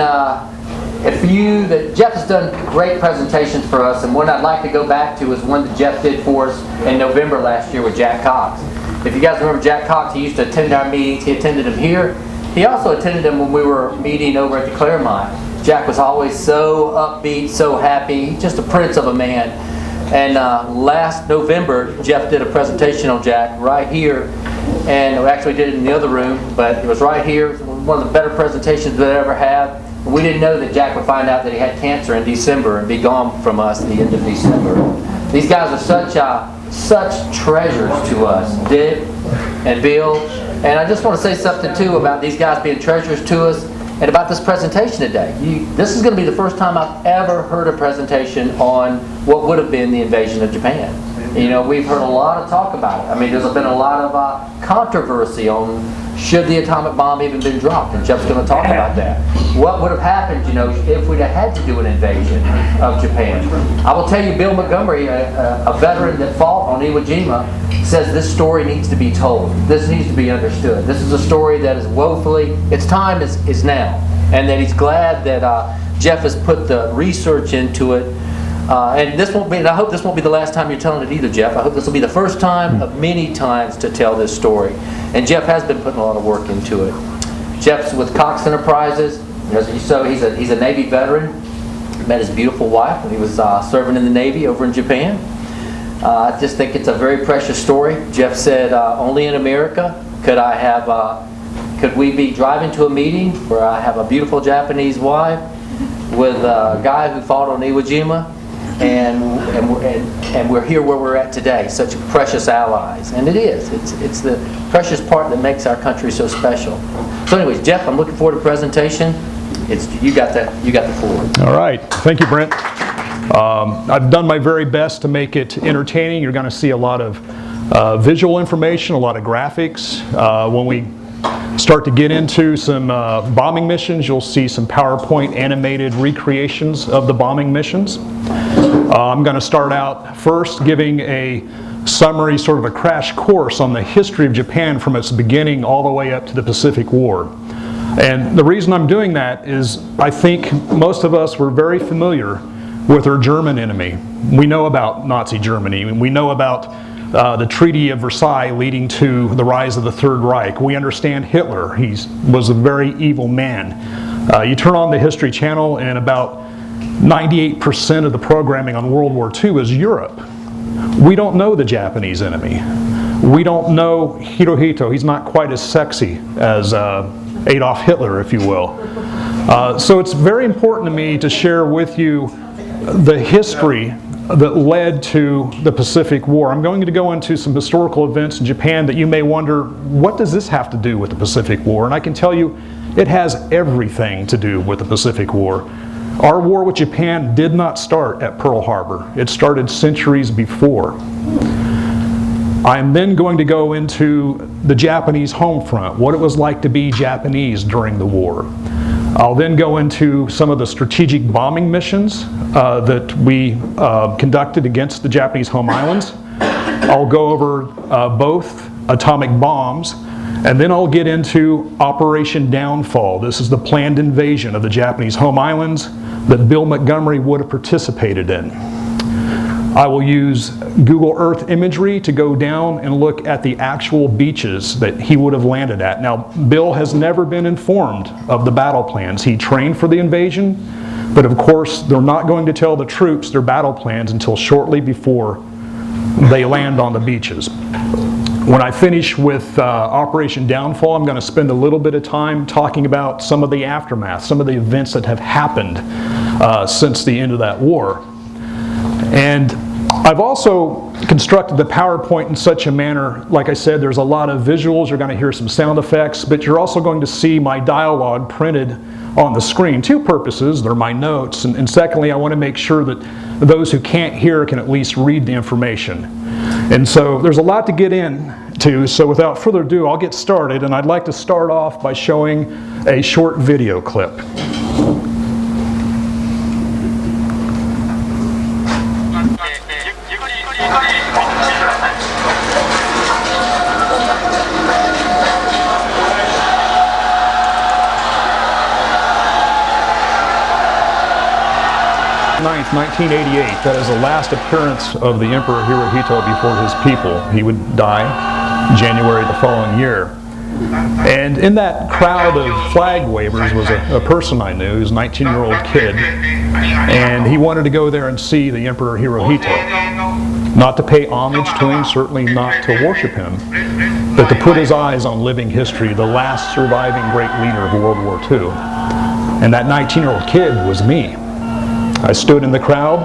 Jeff has done great presentations for us, and one I'd like to go back to is one that Jeff did for us in November last year with Jack Cox. If you guys remember Jack Cox, he used to attend our meetings. He attended them here. He also attended them when we were meeting over at the Claremont. Jack was always so upbeat, so happy, just a prince of a man. And last November, Jeff did a presentation on Jack right here, and we actually did it in the other room, but it was right here. It was one of the better presentations that I ever had. We didn't know that Jack would find out that he had cancer in December and be gone from us at the end of December. These guys are such treasures to us, Dick and Bill. And I just want to say something too about these guys being treasures to us and about this presentation today. This is going to be the first time I've ever heard a presentation on what would have been the invasion of Japan. You know, we've heard a lot of talk about it. I mean, there's been a lot of controversy on should the atomic bomb even been dropped, and Jeff's going to talk about that. What would have happened, you know, if we'd have had to do an invasion of Japan? I will tell you, Bill Montgomery, a veteran that fought on Iwo Jima, says this story needs to be told. This needs to be understood. This is a story that is woefully, its time is now, and that he's glad that Jeff has put the research into it. And this won't be, and I hope this won't be the last time you're telling it either, Jeff. I hope this will be the first time of many times to tell this story. And Jeff has been putting a lot of work into it. Jeff's with Cox Enterprises. As you saw, he's a Navy veteran. Met his beautiful wife when he was serving in the Navy over in Japan. I just think it's a very precious story. Jeff said, only in America could we be driving to a meeting where I have a beautiful Japanese wife with a guy who fought on Iwo Jima, and we're here where we're at today, such precious allies. And it is. It's the precious part that makes our country so special. So anyways, Jeff, I'm looking forward to the presentation. You got the floor. All right. Thank you, Brent. I've done my very best to make it entertaining. You're going to see a lot of visual information, a lot of graphics. When we start to get into some bombing missions, you'll see some PowerPoint animated recreations of the bombing missions. I'm going to start out first giving a summary, sort of a crash course on the history of Japan from its beginning all the way up to the Pacific War. And the reason I'm doing that is I think most of us were very familiar with our German enemy. We know about Nazi Germany. We know about the Treaty of Versailles leading to the rise of the Third Reich. We understand Hitler. He was a very evil man. You turn on the History Channel and about 98% of the programming on World War II is Europe. We don't know the Japanese enemy. We don't know Hirohito. He's not quite as sexy as Adolf Hitler, if you will. So it's very important to me to share with you the history that led to the Pacific War. I'm going to go into some historical events in Japan that you may wonder, what does this have to do with the Pacific War? And I can tell you, it has everything to do with the Pacific War. Our war with Japan did not start at Pearl Harbor. It started centuries before. I'm then going to go into the Japanese home front, what it was like to be Japanese during the war. I'll then go into some of the strategic bombing missions that we conducted against the Japanese home islands. I'll go over both atomic bombs, and then I'll get into Operation Downfall. This is the planned invasion of the Japanese home islands that Bill Montgomery would have participated in. I will use Google Earth imagery to go down and look at the actual beaches that he would have landed at. Now, Bill has never been informed of the battle plans. He trained for the invasion, but of course, they're not going to tell the troops their battle plans until shortly before they land on the beaches. When I finish with Operation Downfall, I'm going to spend a little bit of time talking about some of the aftermath, some of the events that have happened since the end of that war. And I've also constructed the PowerPoint in such a manner, like I said, there's a lot of visuals, you're going to hear some sound effects, but you're also going to see my dialogue printed on the screen. Two purposes, they're my notes, and secondly, I want to make sure that those who can't hear can at least read the information. And so there's a lot to get into, so without further ado, I'll get started, and I'd like to start off by showing a short video clip. 1988, that is the last appearance of the Emperor Hirohito before his people. He would die January the following year. And in that crowd of flag wavers was a person I knew, he was a 19-year-old kid, and he wanted to go there and see the Emperor Hirohito. Not to pay homage to him, certainly not to worship him, but to put his eyes on living history, the last surviving great leader of World War II. And that 19-year-old kid was me. I stood in the crowd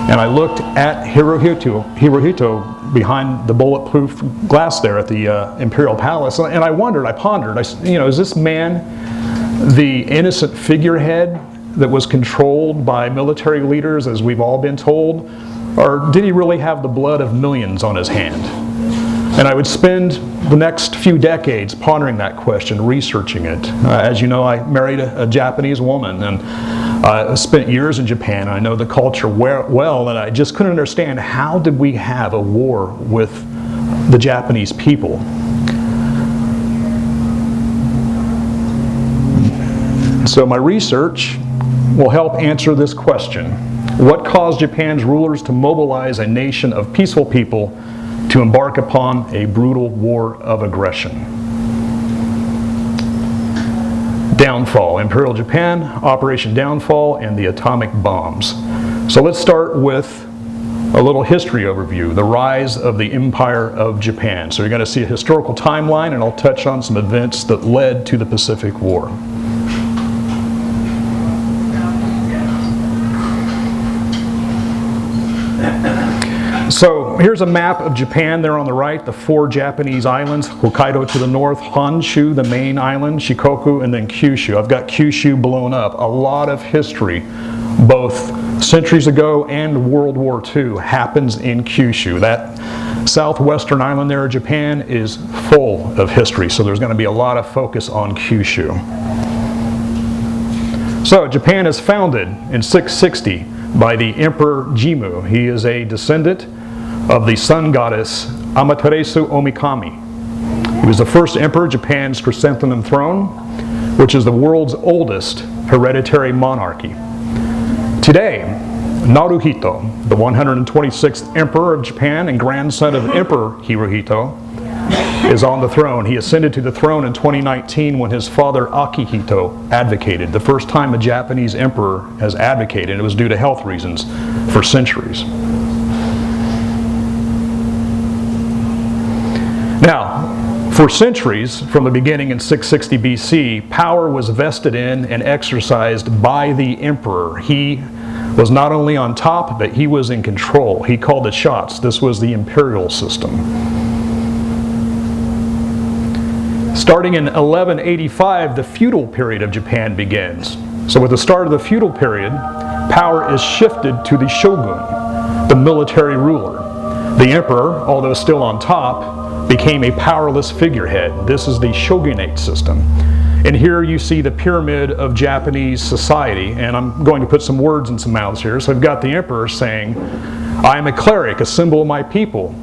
and I looked at Hirohito behind the bulletproof glass there at the Imperial Palace, and I wondered, I pondered, is this man the innocent figurehead that was controlled by military leaders, as we've all been told, or did he really have the blood of millions on his hand? And I would spend the next few decades pondering that question, researching it. As you know, I married a Japanese woman, and I spent years in Japan. I know the culture well, and I just couldn't understand, how did we have a war with the Japanese people? So my research will help answer this question. What caused Japan's rulers to mobilize a nation of peaceful people to embark upon a brutal war of aggression? Downfall, Imperial Japan, Operation Downfall, and the atomic bombs. So let's start with a little history overview, the rise of the Empire of Japan. So you're going to see a historical timeline, and I'll touch on some events that led to the Pacific War. So here's a map of Japan there on the right, the 4 Japanese islands, Hokkaido to the north, Honshu, the main island, Shikoku, and then Kyushu. I've got Kyushu blown up. A lot of history, both centuries ago and World War II, happens in Kyushu. That southwestern island there of Japan is full of history, so there's going to be a lot of focus on Kyushu. So Japan is founded in 660 by the Emperor Jimmu. He is a descendant of the sun goddess Amaterasu Omikami. He was the first emperor of Japan's chrysanthemum throne, which is the world's oldest hereditary monarchy. Today, Naruhito, the 126th emperor of Japan and grandson of Emperor Hirohito, is on the throne. He ascended to the throne in 2019 when his father Akihito advocated. The first time a Japanese emperor has advocated, it was due to health reasons for centuries. Now, for centuries, from the beginning in 660 BC, power was vested in and exercised by the emperor. He was not only on top, but he was in control. He called the shots. This was the imperial system. Starting in 1185, the feudal period of Japan begins. So with the start of the feudal period, power is shifted to the shogun, the military ruler. The emperor, although still on top, became a powerless figurehead. This is the shogunate system. And here you see the pyramid of Japanese society, and I'm going to put some words in some mouths here. So I've got the emperor saying, I am a cleric, a symbol of my people.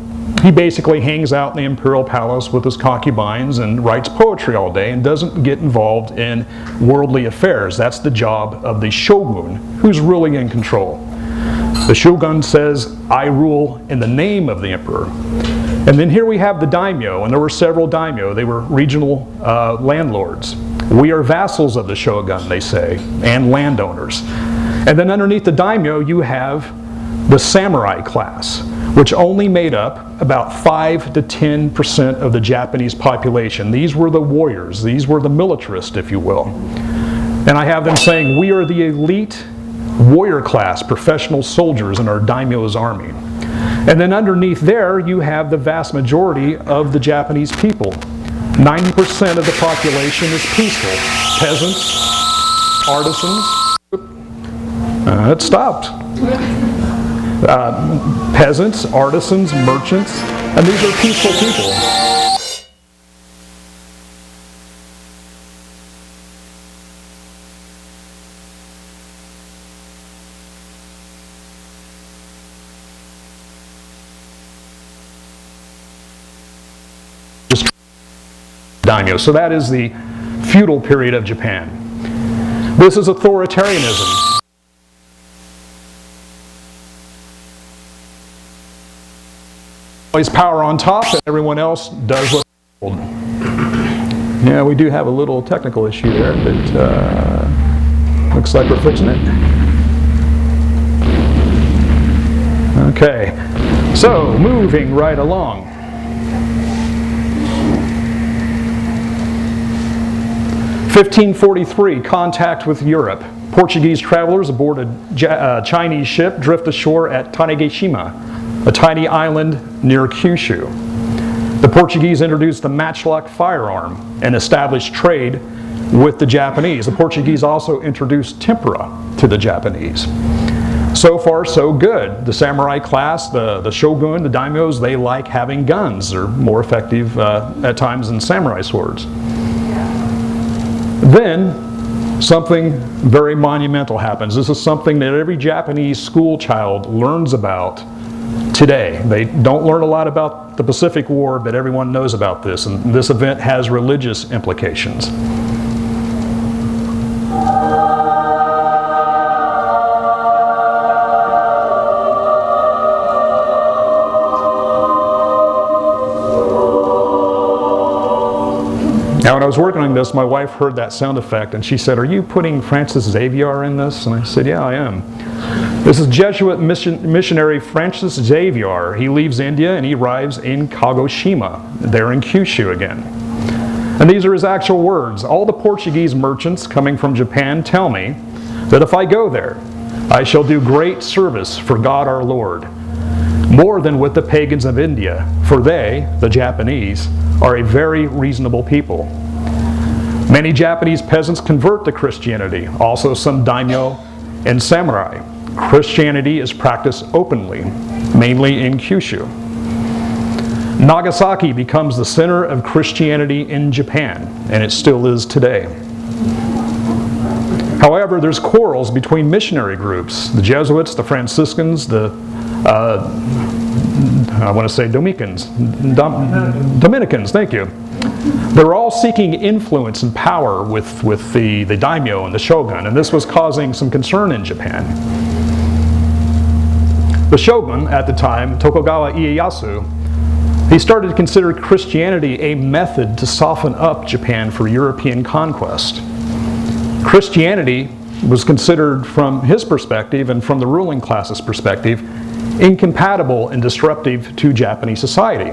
He basically hangs out in the imperial palace with his concubines and writes poetry all day and doesn't get involved in worldly affairs. That's the job of the shogun, who's really in control. The shogun says, I rule in the name of the emperor. And then here we have the daimyo, and there were several daimyo. They were regional landlords. We are vassals of the shogun, they say, and landowners. And then underneath the daimyo, you have the samurai class, which only made up about 5 to 10% of the Japanese population. These were the warriors. These were the militarists, if you will. And I have them saying, we are the elite warrior class, professional soldiers in our daimyo's army. And then underneath there, you have the vast majority of the Japanese people. 90% of the population is peaceful. Peasants, artisans. It stopped. Peasants, artisans, merchants, and these are peaceful people. Daimyo. So that is the feudal period of Japan. This is authoritarianism. Always power on top, and everyone else does what's told. Yeah, we do have a little technical issue there, but looks like we're fixing it. Okay, so moving right along. 1543, contact with Europe. Portuguese travelers aboard a Chinese ship drift ashore at Tanegashima, a tiny island near Kyushu. The Portuguese introduced the matchlock firearm and established trade with the Japanese. The Portuguese also introduced tempura to the Japanese. So far, so good. The samurai class, the shogun, the daimyos, they like having guns. They're more effective at times than samurai swords. Then, something very monumental happens. This is something that every Japanese school child learns about today. They don't learn a lot about the Pacific War, but everyone knows about this, and this event has religious implications. Now, when I was working on this, my wife heard that sound effect and she said, "Are you putting Francis Xavier in this?" And I said, "Yeah, I am." This is Jesuit missionary Francis Xavier. He leaves India and he arrives in Kagoshima. They're in Kyushu again. And these are his actual words. "All the Portuguese merchants coming from Japan tell me that if I go there, I shall do great service for God our Lord, more than with the pagans of India, for they, the Japanese, are a very reasonable people. Many Japanese peasants convert to Christianity, also some daimyo and samurai. Christianity is practiced openly, mainly in Kyushu. Nagasaki becomes the center of Christianity in Japan, and it still is today. However, there's quarrels between missionary groups, the Jesuits, the Franciscans, the Dominicans, thank you. They're all seeking influence and power with the daimyo and the shogun, and this was causing some concern in Japan. The shogun at the time, Tokugawa Ieyasu, he started to consider Christianity a method to soften up Japan for European conquest. Christianity was considered, from his perspective and from the ruling class's perspective, incompatible and disruptive to Japanese society.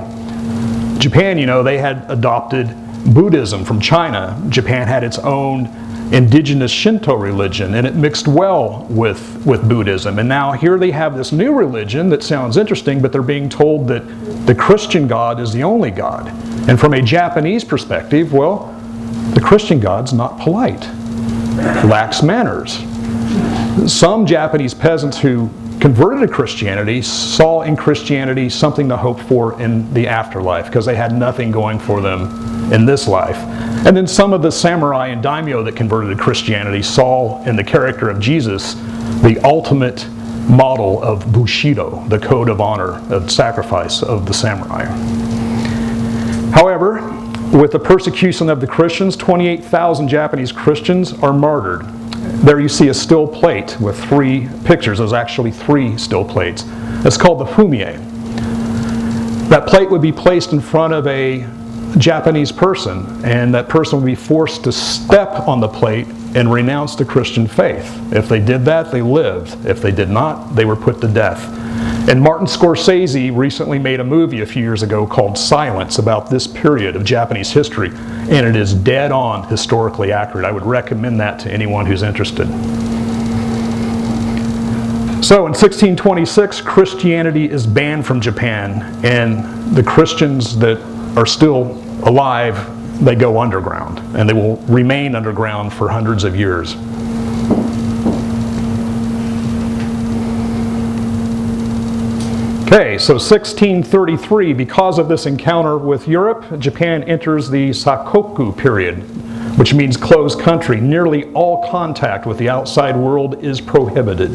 Japan, you know, they had adopted Buddhism from China. Japan had its own indigenous Shinto religion, and it mixed well with Buddhism. And now here they have this new religion that sounds interesting, but they're being told that the Christian God is the only God. And from a Japanese perspective, well, the Christian God's not polite, lacks manners. Some Japanese peasants who converted to Christianity saw in Christianity something to hope for in the afterlife because they had nothing going for them in this life. And then some of the samurai and daimyo that converted to Christianity saw in the character of Jesus the ultimate model of Bushido, the code of honor, of sacrifice of the samurai. However, with the persecution of the Christians, 28,000 Japanese Christians are martyred. There you see a still plate with 3 pictures. There's actually 3 still plates. It's called the fumie. That plate would be placed in front of a Japanese person, and that person would be forced to step on the plate and renounce the Christian faith. If they did that, they lived. If they did not, they were put to death. And Martin Scorsese recently made a movie a few years ago called Silence about this period of Japanese history, and it is dead on historically accurate. I would recommend that to anyone who's interested. So in 1626, Christianity is banned from Japan, and the Christians that are still alive, they go underground, and they will remain underground for hundreds of years. Okay, so 1633, because of this encounter with Europe, Japan enters the Sakoku period, which means closed country. Nearly all contact with the outside world is prohibited.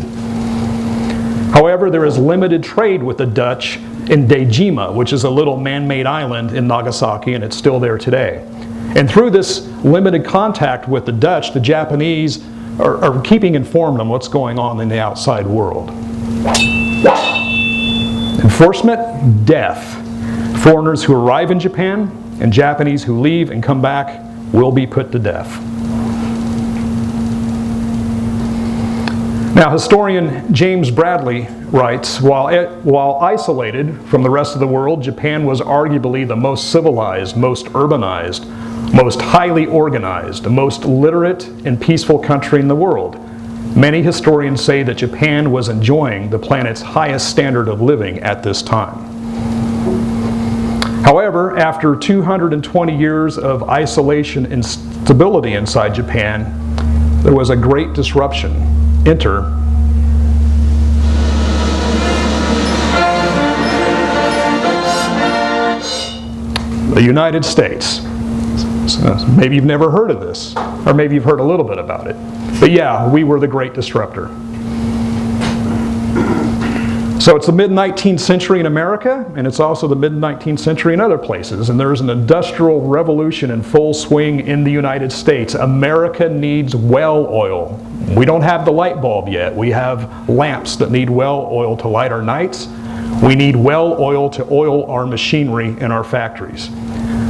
However, there is limited trade with the Dutch in Dejima, which is a little man-made island in Nagasaki, and it's still there today. And through this limited contact with the Dutch, the Japanese are keeping informed on what's going on in the outside world. Enforcement, death. Foreigners who arrive in Japan and Japanese who leave and come back will be put to death. Now, historian James Bradley writes, while isolated from the rest of the world, Japan was arguably the most civilized, most urbanized, most highly organized, most literate and peaceful country in the world. Many historians say that Japan was enjoying the planet's highest standard of living at this time. However, after 220 years of isolation and stability inside Japan, there was a great disruption. Enter the United States. So maybe you've never heard of this, or maybe you've heard a little bit about it. But yeah, we were the great disruptor. So it's the mid-19th century in America, and it's also the mid-19th century in other places, and there's an industrial revolution in full swing in the United States. America needs well oil. We don't have the light bulb yet. We have lamps that need well oil to light our nights. We need well oil to oil our machinery in our factories.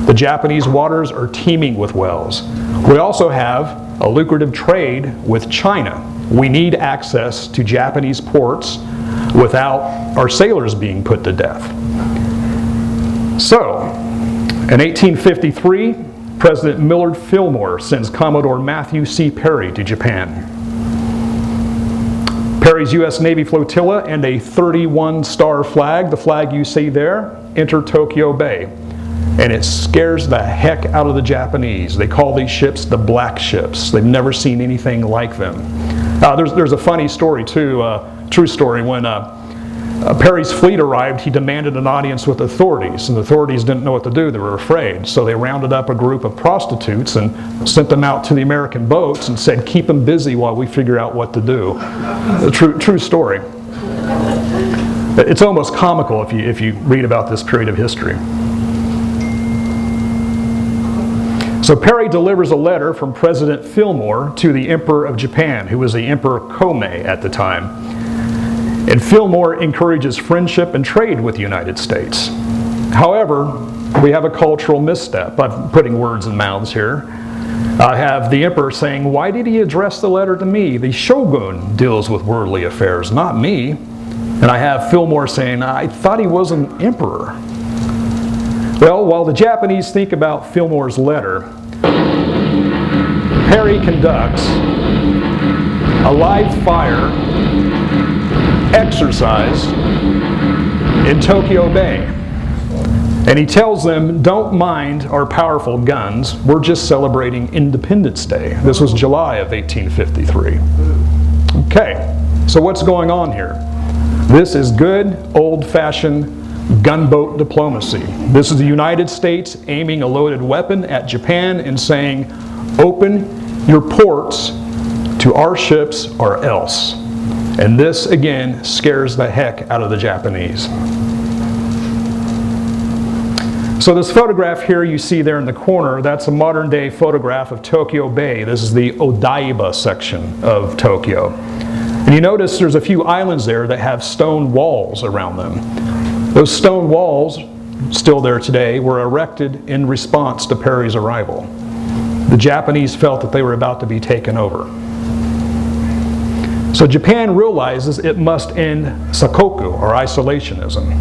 The Japanese waters are teeming with wells. We also have a lucrative trade with China. We need access to Japanese ports without our sailors being put to death. So, in 1853, President Millard Fillmore sends Commodore Matthew C. Perry to Japan. Perry's U.S. Navy flotilla and a 31-star flag, the flag you see there, enter Tokyo Bay. And it scares the heck out of the Japanese. They call these ships the black ships. They've never seen anything like them. There's a funny story too, true story. When Perry's fleet arrived, he demanded an audience with authorities, and the authorities didn't know what to do. They were afraid. So they rounded up a group of prostitutes and sent them out to the American boats and said, keep them busy while we figure out what to do. A true story. It's almost comical if you read about this period of history. So Perry delivers a letter from President Fillmore to the Emperor of Japan, who was the Emperor Komei at the time. And Fillmore encourages friendship and trade with the United States. However, we have a cultural misstep. I'm putting words in mouths here. I have the Emperor saying, why did he address the letter to me? The Shogun deals with worldly affairs, not me. And I have Fillmore saying, I thought he was an emperor. Well, while the Japanese think about Fillmore's letter, Perry conducts a live fire exercise in Tokyo Bay. And he tells them, don't mind our powerful guns, we're just celebrating Independence Day. This was July of 1853. Okay, so what's going on here? This is good, old-fashioned gunboat diplomacy. This is the United States aiming a loaded weapon at Japan and saying, open your ports to our ships or else. And this, again, scares the heck out of the Japanese. So this photograph here you see there in the corner, that's a modern-day photograph of Tokyo Bay. This is the Odaiba section of Tokyo. And you notice there's a few islands there that have stone walls around them. Those stone walls, still there today, were erected in response to Perry's arrival. The Japanese felt that they were about to be taken over. So Japan realizes it must end sakoku, or isolationism.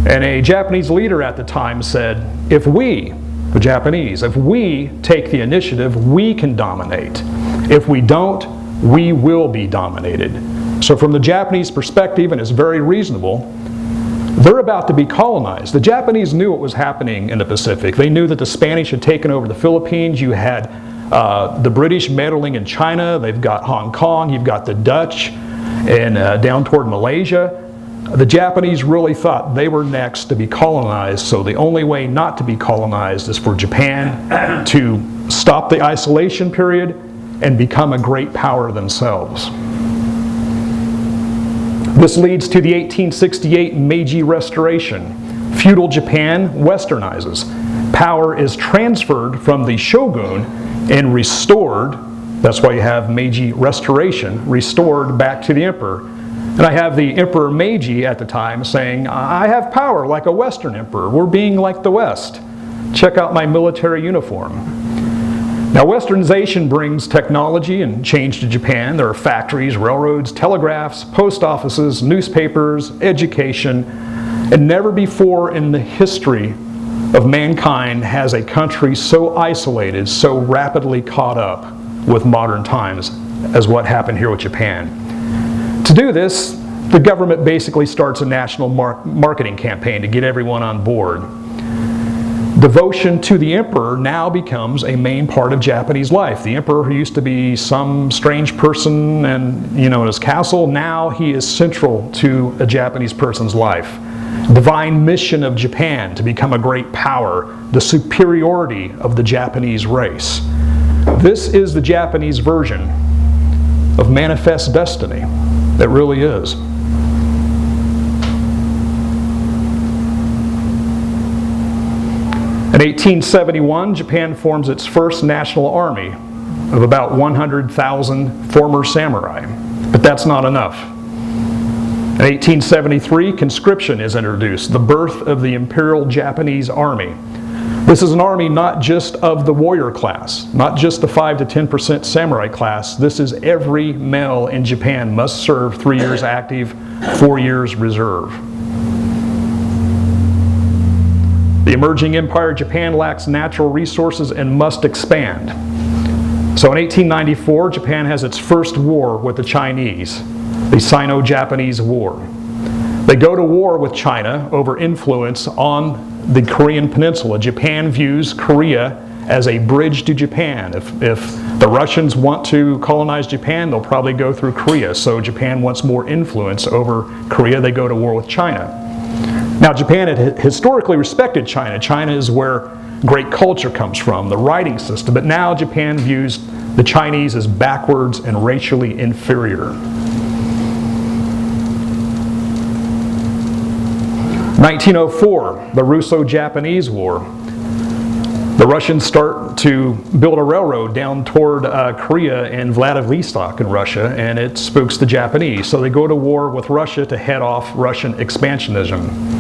And a Japanese leader at the time said, if we, the Japanese, if we take the initiative, we can dominate. If we don't, we will be dominated. So from the Japanese perspective, and it's very reasonable, they're about to be colonized. The Japanese knew what was happening in the Pacific. They knew that the Spanish had taken over the Philippines. You had the British meddling in China. They've got Hong Kong. You've got the Dutch and down toward Malaysia. The Japanese really thought they were next to be colonized, so the only way not to be colonized is for Japan to stop the isolation period and become a great power themselves. This leads to the 1868 Meiji Restoration. Feudal Japan westernizes. Power is transferred from the shogun and restored, that's why you have Meiji Restoration, restored back to the emperor. And I have the Emperor Meiji at the time saying, I have power like a Western emperor. We're being like the West. Check out my military uniform. Now, Westernization brings technology and change to Japan. There are factories, railroads, telegraphs, post offices, newspapers, education, and never before in the history of mankind has a country so isolated, so rapidly caught up with modern times as what happened here with Japan. To do this, the government basically starts a national marketing campaign to get everyone on board. Devotion to the emperor now becomes a main part of Japanese life. The emperor, who used to be some strange person and, in his castle, now he is central to a Japanese person's life. Divine mission of Japan to become a great power, the superiority of the Japanese race. This is the Japanese version of manifest destiny. It really is. In 1871, Japan forms its first national army of about 100,000 former samurai. But that's not enough. In 1873, conscription is introduced, the birth of the Imperial Japanese Army. This is an army not just of the warrior class, not just the 5 to 10% samurai class. This is every male in Japan must serve 3 years active, 4 years reserve. The emerging empire Japan lacks natural resources and must expand. So in 1894, Japan has its first war with the Chinese, the Sino-Japanese War. They go to war with China over influence on the Korean Peninsula. Japan views Korea as a bridge to Japan. If the Russians want to colonize Japan, they'll probably go through Korea. So Japan wants more influence over Korea. They go to war with China. Now, Japan had historically respected China. China is where great culture comes from, the writing system. But now Japan views the Chinese as backwards and racially inferior. 1904, the Russo-Japanese War. The Russians start to build a railroad down toward Korea and Vladivostok in Russia, and it spooks the Japanese. So they go to war with Russia to head off Russian expansionism.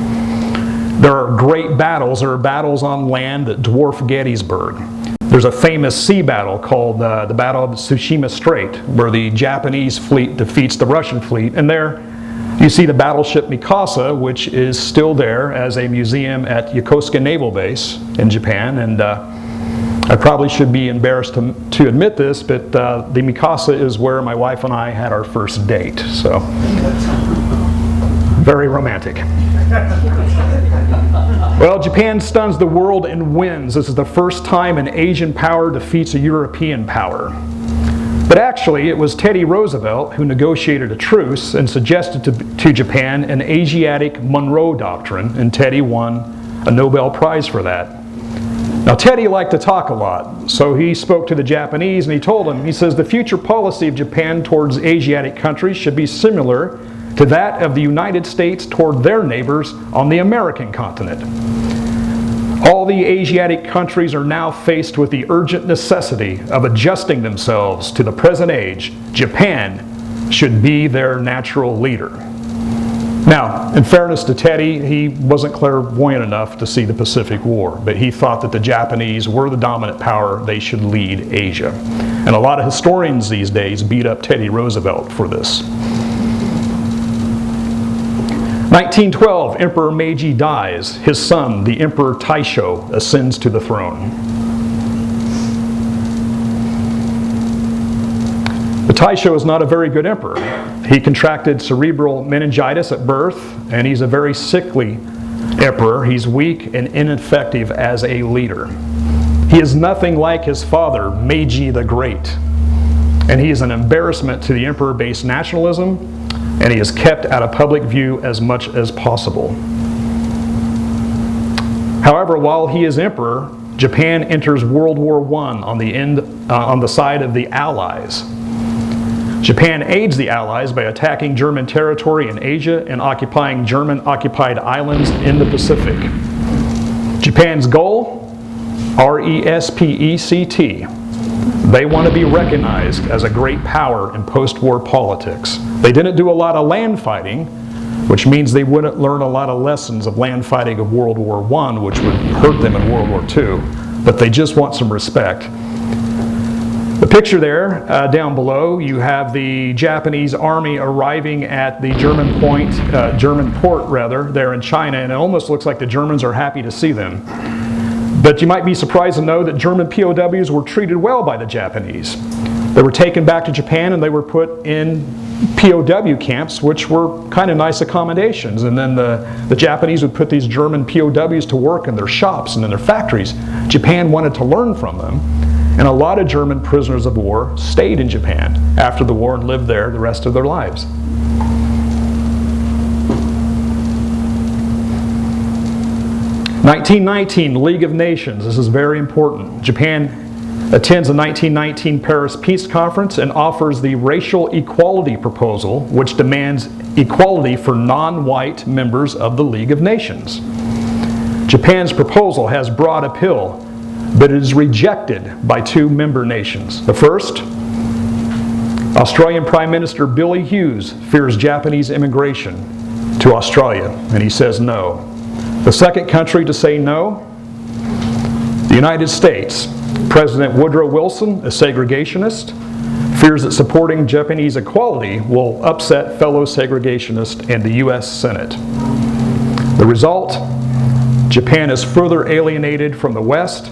There are great battles. There are battles on land that dwarf Gettysburg. There's a famous sea battle called the Battle of Tsushima Strait, where the Japanese fleet defeats the Russian fleet. And there you see the battleship Mikasa, which is still there as a museum at Yokosuka Naval Base in Japan. And I probably should be embarrassed to admit this, but the Mikasa is where my wife and I had our first date. So, very romantic. Well, Japan stuns the world and wins. This is the first time an Asian power defeats a European power. But actually, it was Teddy Roosevelt who negotiated a truce and suggested to Japan an Asiatic Monroe Doctrine, and Teddy won a Nobel Prize for that. Now, Teddy liked to talk a lot, so he spoke to the Japanese and he told them, he says, the future policy of Japan towards Asiatic countries should be similar to that of the United States toward their neighbors on the American continent. All the Asiatic countries are now faced with the urgent necessity of adjusting themselves to the present age. Japan should be their natural leader. Now, in fairness to Teddy, he wasn't clairvoyant enough to see the Pacific War, but he thought that the Japanese were the dominant power, they should lead Asia. And a lot of historians these days beat up Teddy Roosevelt for this. 1912, Emperor Meiji dies. His son, the Emperor Taisho, ascends to the throne. The Taisho is not a very good emperor. He contracted cerebral meningitis at birth, and he's a very sickly emperor. He's weak and ineffective as a leader. He is nothing like his father, Meiji the Great. And he is an embarrassment to the emperor-based nationalism, and he is kept out of public view as much as possible. However, while he is emperor, Japan enters World War I on the side of the Allies. Japan aids the Allies by attacking German territory in Asia and occupying German-occupied islands in the Pacific. Japan's goal? R-E-S-P-E-C-T. They want to be recognized as a great power in post-war politics. They didn't do a lot of land fighting, which means they wouldn't learn a lot of lessons of land fighting of World War I, which would hurt them in World War II, but they just want some respect. The picture there, down below, you have the Japanese army arriving at the German port there in China, and it almost looks like the Germans are happy to see them. But you might be surprised to know that German POWs were treated well by the Japanese. They were taken back to Japan and they were put in POW camps, which were kind of nice accommodations. And then the Japanese would put these German POWs to work in their shops and in their factories. Japan wanted to learn from them. And a lot of German prisoners of war stayed in Japan after the war and lived there the rest of their lives. (1919) League of Nations. This is very important. Japan attends the 1919 Paris Peace Conference and offers the racial equality proposal, which demands equality for non-white members of the League of Nations. Japan's proposal has broad appeal, but it is rejected by two member nations. The first, Australian Prime Minister Billy Hughes fears Japanese immigration to Australia, and he says no. The second country to say no, the United States. President Woodrow Wilson, a segregationist, fears that supporting Japanese equality will upset fellow segregationists and the U.S. Senate. The result, Japan is further alienated from the West,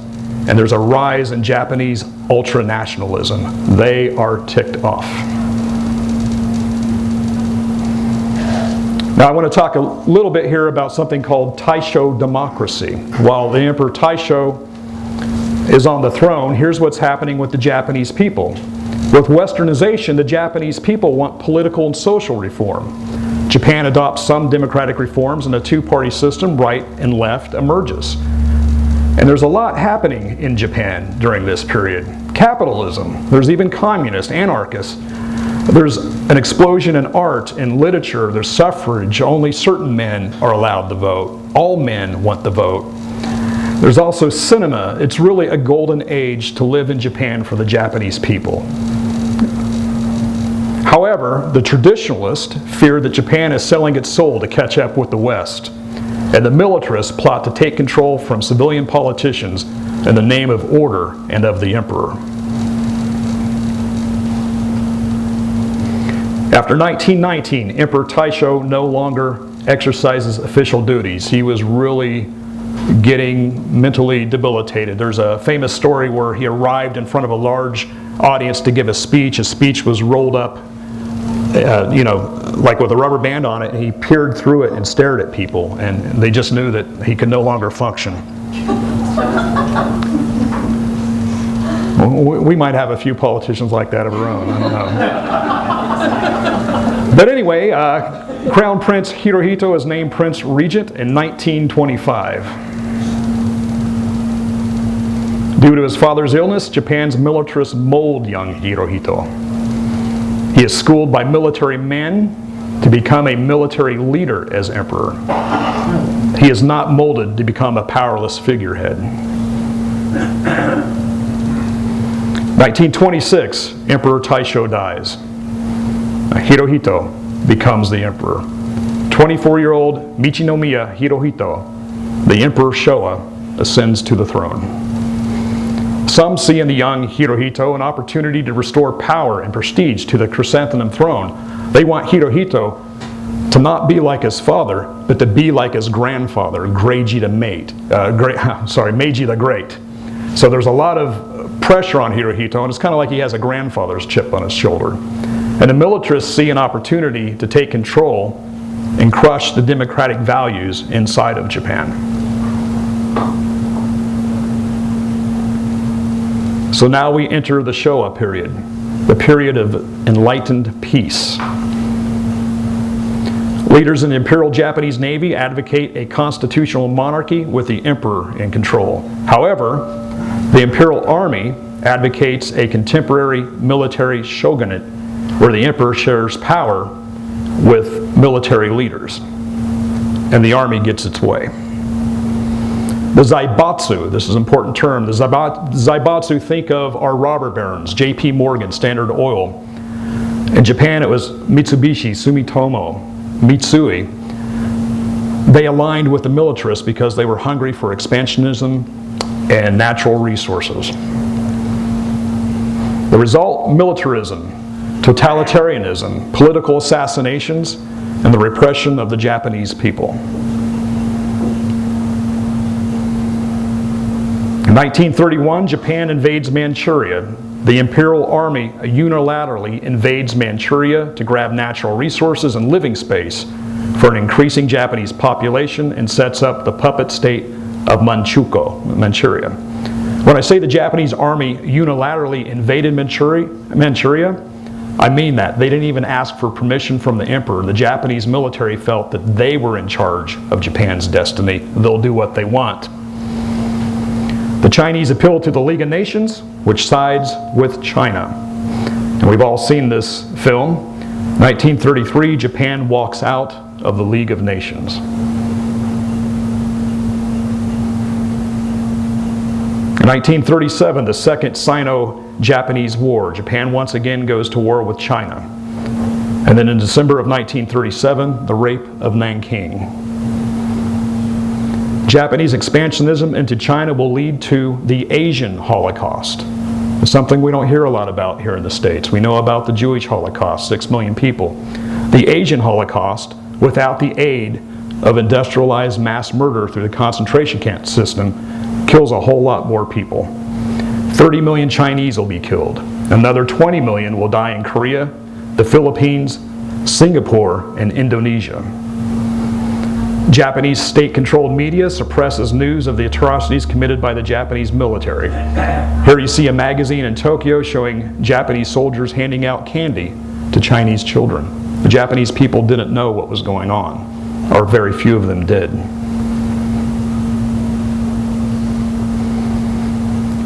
and there's a rise in Japanese ultranationalism. They are ticked off. Now I want to talk a little bit here about something called Taisho democracy. While the Emperor Taisho is on the throne, here's what's happening with the Japanese people. With westernization, the Japanese people want political and social reform. Japan adopts some democratic reforms and a two-party system, right and left, emerges. And there's a lot happening in Japan during this period. Capitalism, there's even communists, anarchists. There's an explosion in art and literature, there's suffrage, only certain men are allowed to vote. All men want the vote. There's also cinema. It's really a golden age to live in Japan for the Japanese people. However, the traditionalists fear that Japan is selling its soul to catch up with the West, and the militarists plot to take control from civilian politicians in the name of order and of the emperor. After 1919, Emperor Taisho no longer exercises official duties. He was really getting mentally debilitated. There's a famous story where he arrived in front of a large audience to give a speech. His speech was rolled up, like with a rubber band on it, and he peered through it and stared at people, and they just knew that he could no longer function. We might have a few politicians like that of our own, I don't know. But anyway, Crown Prince Hirohito is named Prince Regent in 1925. Due to his father's illness, Japan's militarists mold young Hirohito. He is schooled by military men to become a military leader as emperor. He is not molded to become a powerless figurehead. 1926, Emperor Taisho dies. Hirohito becomes the emperor. 24-year-old Michinomiya Hirohito, the Emperor Showa, ascends to the throne. Some see in the young Hirohito an opportunity to restore power and prestige to the chrysanthemum throne. They want Hirohito to not be like his father, but to be like his grandfather, Meiji the Great. So there's a lot of pressure on Hirohito, and it's kind of like he has a grandfather's chip on his shoulder. And the militarists see an opportunity to take control and crush the democratic values inside of Japan. So now we enter the Showa period, the period of enlightened peace. Leaders in the Imperial Japanese Navy advocate a constitutional monarchy with the emperor in control. However, the Imperial Army advocates a contemporary military shogunate where the emperor shares power with military leaders, and the army gets its way. The Zaibatsu, this is an important term, the Zaibatsu, think of our robber barons, J.P. Morgan, Standard Oil. In Japan it was Mitsubishi, Sumitomo, Mitsui. They aligned with the militarists because they were hungry for expansionism and natural resources. The result, militarism, totalitarianism, political assassinations, and the repression of the Japanese people. In 1931, Japan invades Manchuria. The Imperial Army unilaterally invades Manchuria to grab natural resources and living space for an increasing Japanese population and sets up the puppet state of Manchuria. When I say the Japanese army unilaterally invaded Manchuria, I mean that. They didn't even ask for permission from the emperor. The Japanese military felt that they were in charge of Japan's destiny. They'll do what they want. The Chinese appealed to the League of Nations, which sides with China. And we've all seen this film. 1933, Japan walks out of the League of Nations. In 1937, the Second Sino-Japanese War. Japan once again goes to war with China. And then in December of 1937, the rape of Nanking. Japanese expansionism into China will lead to the Asian Holocaust. It's something we don't hear a lot about here in the States. We know about the Jewish Holocaust, 6 million people. The Asian Holocaust, without the aid of industrialized mass murder through the concentration camp system, kills a whole lot more people. 30 million Chinese will be killed. Another 20 million will die in Korea, the Philippines, Singapore, and Indonesia. Japanese state-controlled media suppresses news of the atrocities committed by the Japanese military. Here you see a magazine in Tokyo showing Japanese soldiers handing out candy to Chinese children. The Japanese people didn't know what was going on, or very few of them did.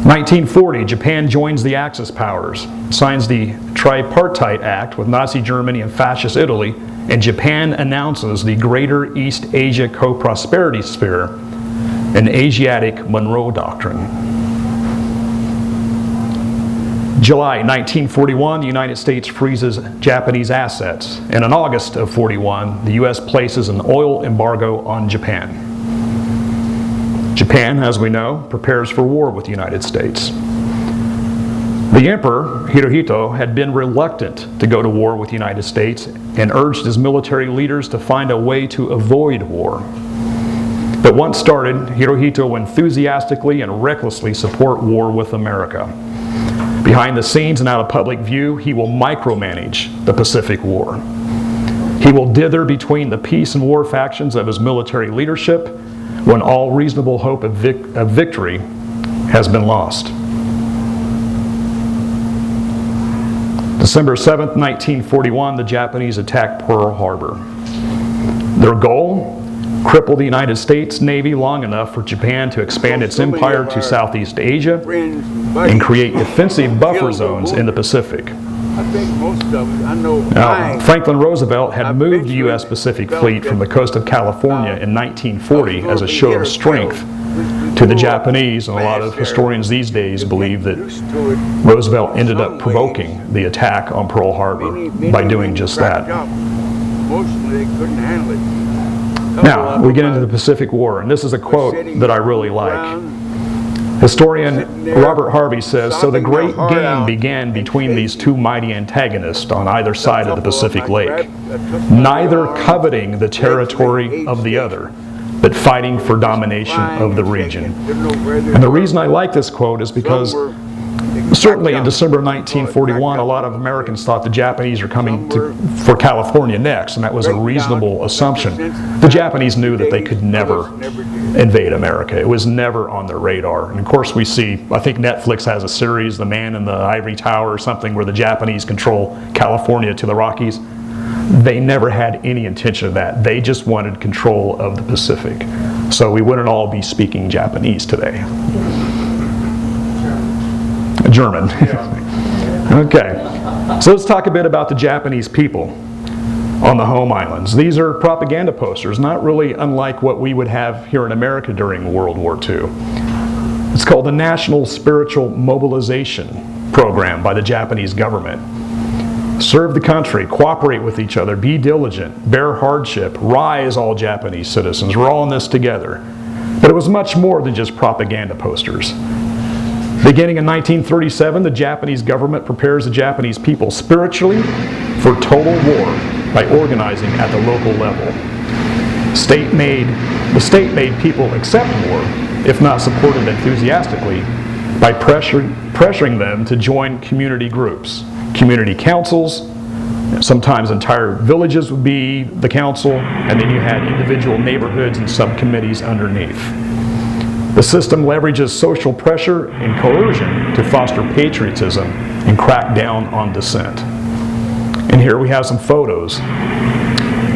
1940, Japan joins the Axis powers, signs the Tripartite Act with Nazi Germany and Fascist Italy, and Japan announces the Greater East Asia Co-Prosperity Sphere, an Asiatic Monroe Doctrine. July 1941, the United States freezes Japanese assets, and in August of 41, the U.S. places an oil embargo on Japan. Japan, as we know, prepares for war with the United States. The Emperor, Hirohito, had been reluctant to go to war with the United States and urged his military leaders to find a way to avoid war. But once started, Hirohito will enthusiastically and recklessly support war with America. Behind the scenes and out of public view, he will micromanage the Pacific War. He will dither between the peace and war factions of his military leadership when all reasonable hope of victory has been lost. December 7th, 1941, the Japanese attacked Pearl Harbor. Their goal? Cripple the United States Navy long enough for Japan to expand its empire to Southeast Asia and create defensive buffer zones in the Pacific. Now, Franklin Roosevelt had moved the U.S. Pacific Fleet from the coast of California in 1940 as a show of strength to the Japanese, and a lot of historians these days believe that Roosevelt ended up provoking the attack on Pearl Harbor by doing just that. Now, we get into the Pacific War, and this is a quote that I really like. Historian Robert Harvey says, "So the great game began between these two mighty antagonists on either side of the Pacific Lake, neither coveting the territory of the other, but fighting for domination of the region." And the reason I like this quote is because certainly in December of 1941, a lot of Americans thought the Japanese are coming for California next, and that was a reasonable assumption. The Japanese knew that they could never invade America. It was never on their radar. And of course we see, I think Netflix has a series, The Man in the Ivory Tower or something, where the Japanese control California to the Rockies. they never had any intention of that. They just wanted control of the Pacific. So we wouldn't all be speaking Japanese today. German. Okay, so let's talk a bit about the Japanese people on the home islands. These are propaganda posters, not really unlike what we would have here in America during World War II. It's called the National Spiritual Mobilization Program by the Japanese government. Serve the country, cooperate with each other, be diligent, bear hardship, rise all Japanese citizens, we're all in this together. But it was much more than just propaganda posters. Beginning in 1937, the Japanese government prepares the Japanese people spiritually for total war by organizing at the local level. The state made people accept war, if not supported enthusiastically, by pressuring them to join community groups, community councils. Sometimes entire villages would be the council, and then you had individual neighborhoods and subcommittees underneath. The system leverages social pressure and coercion to foster patriotism and crack down on dissent. And here we have some photos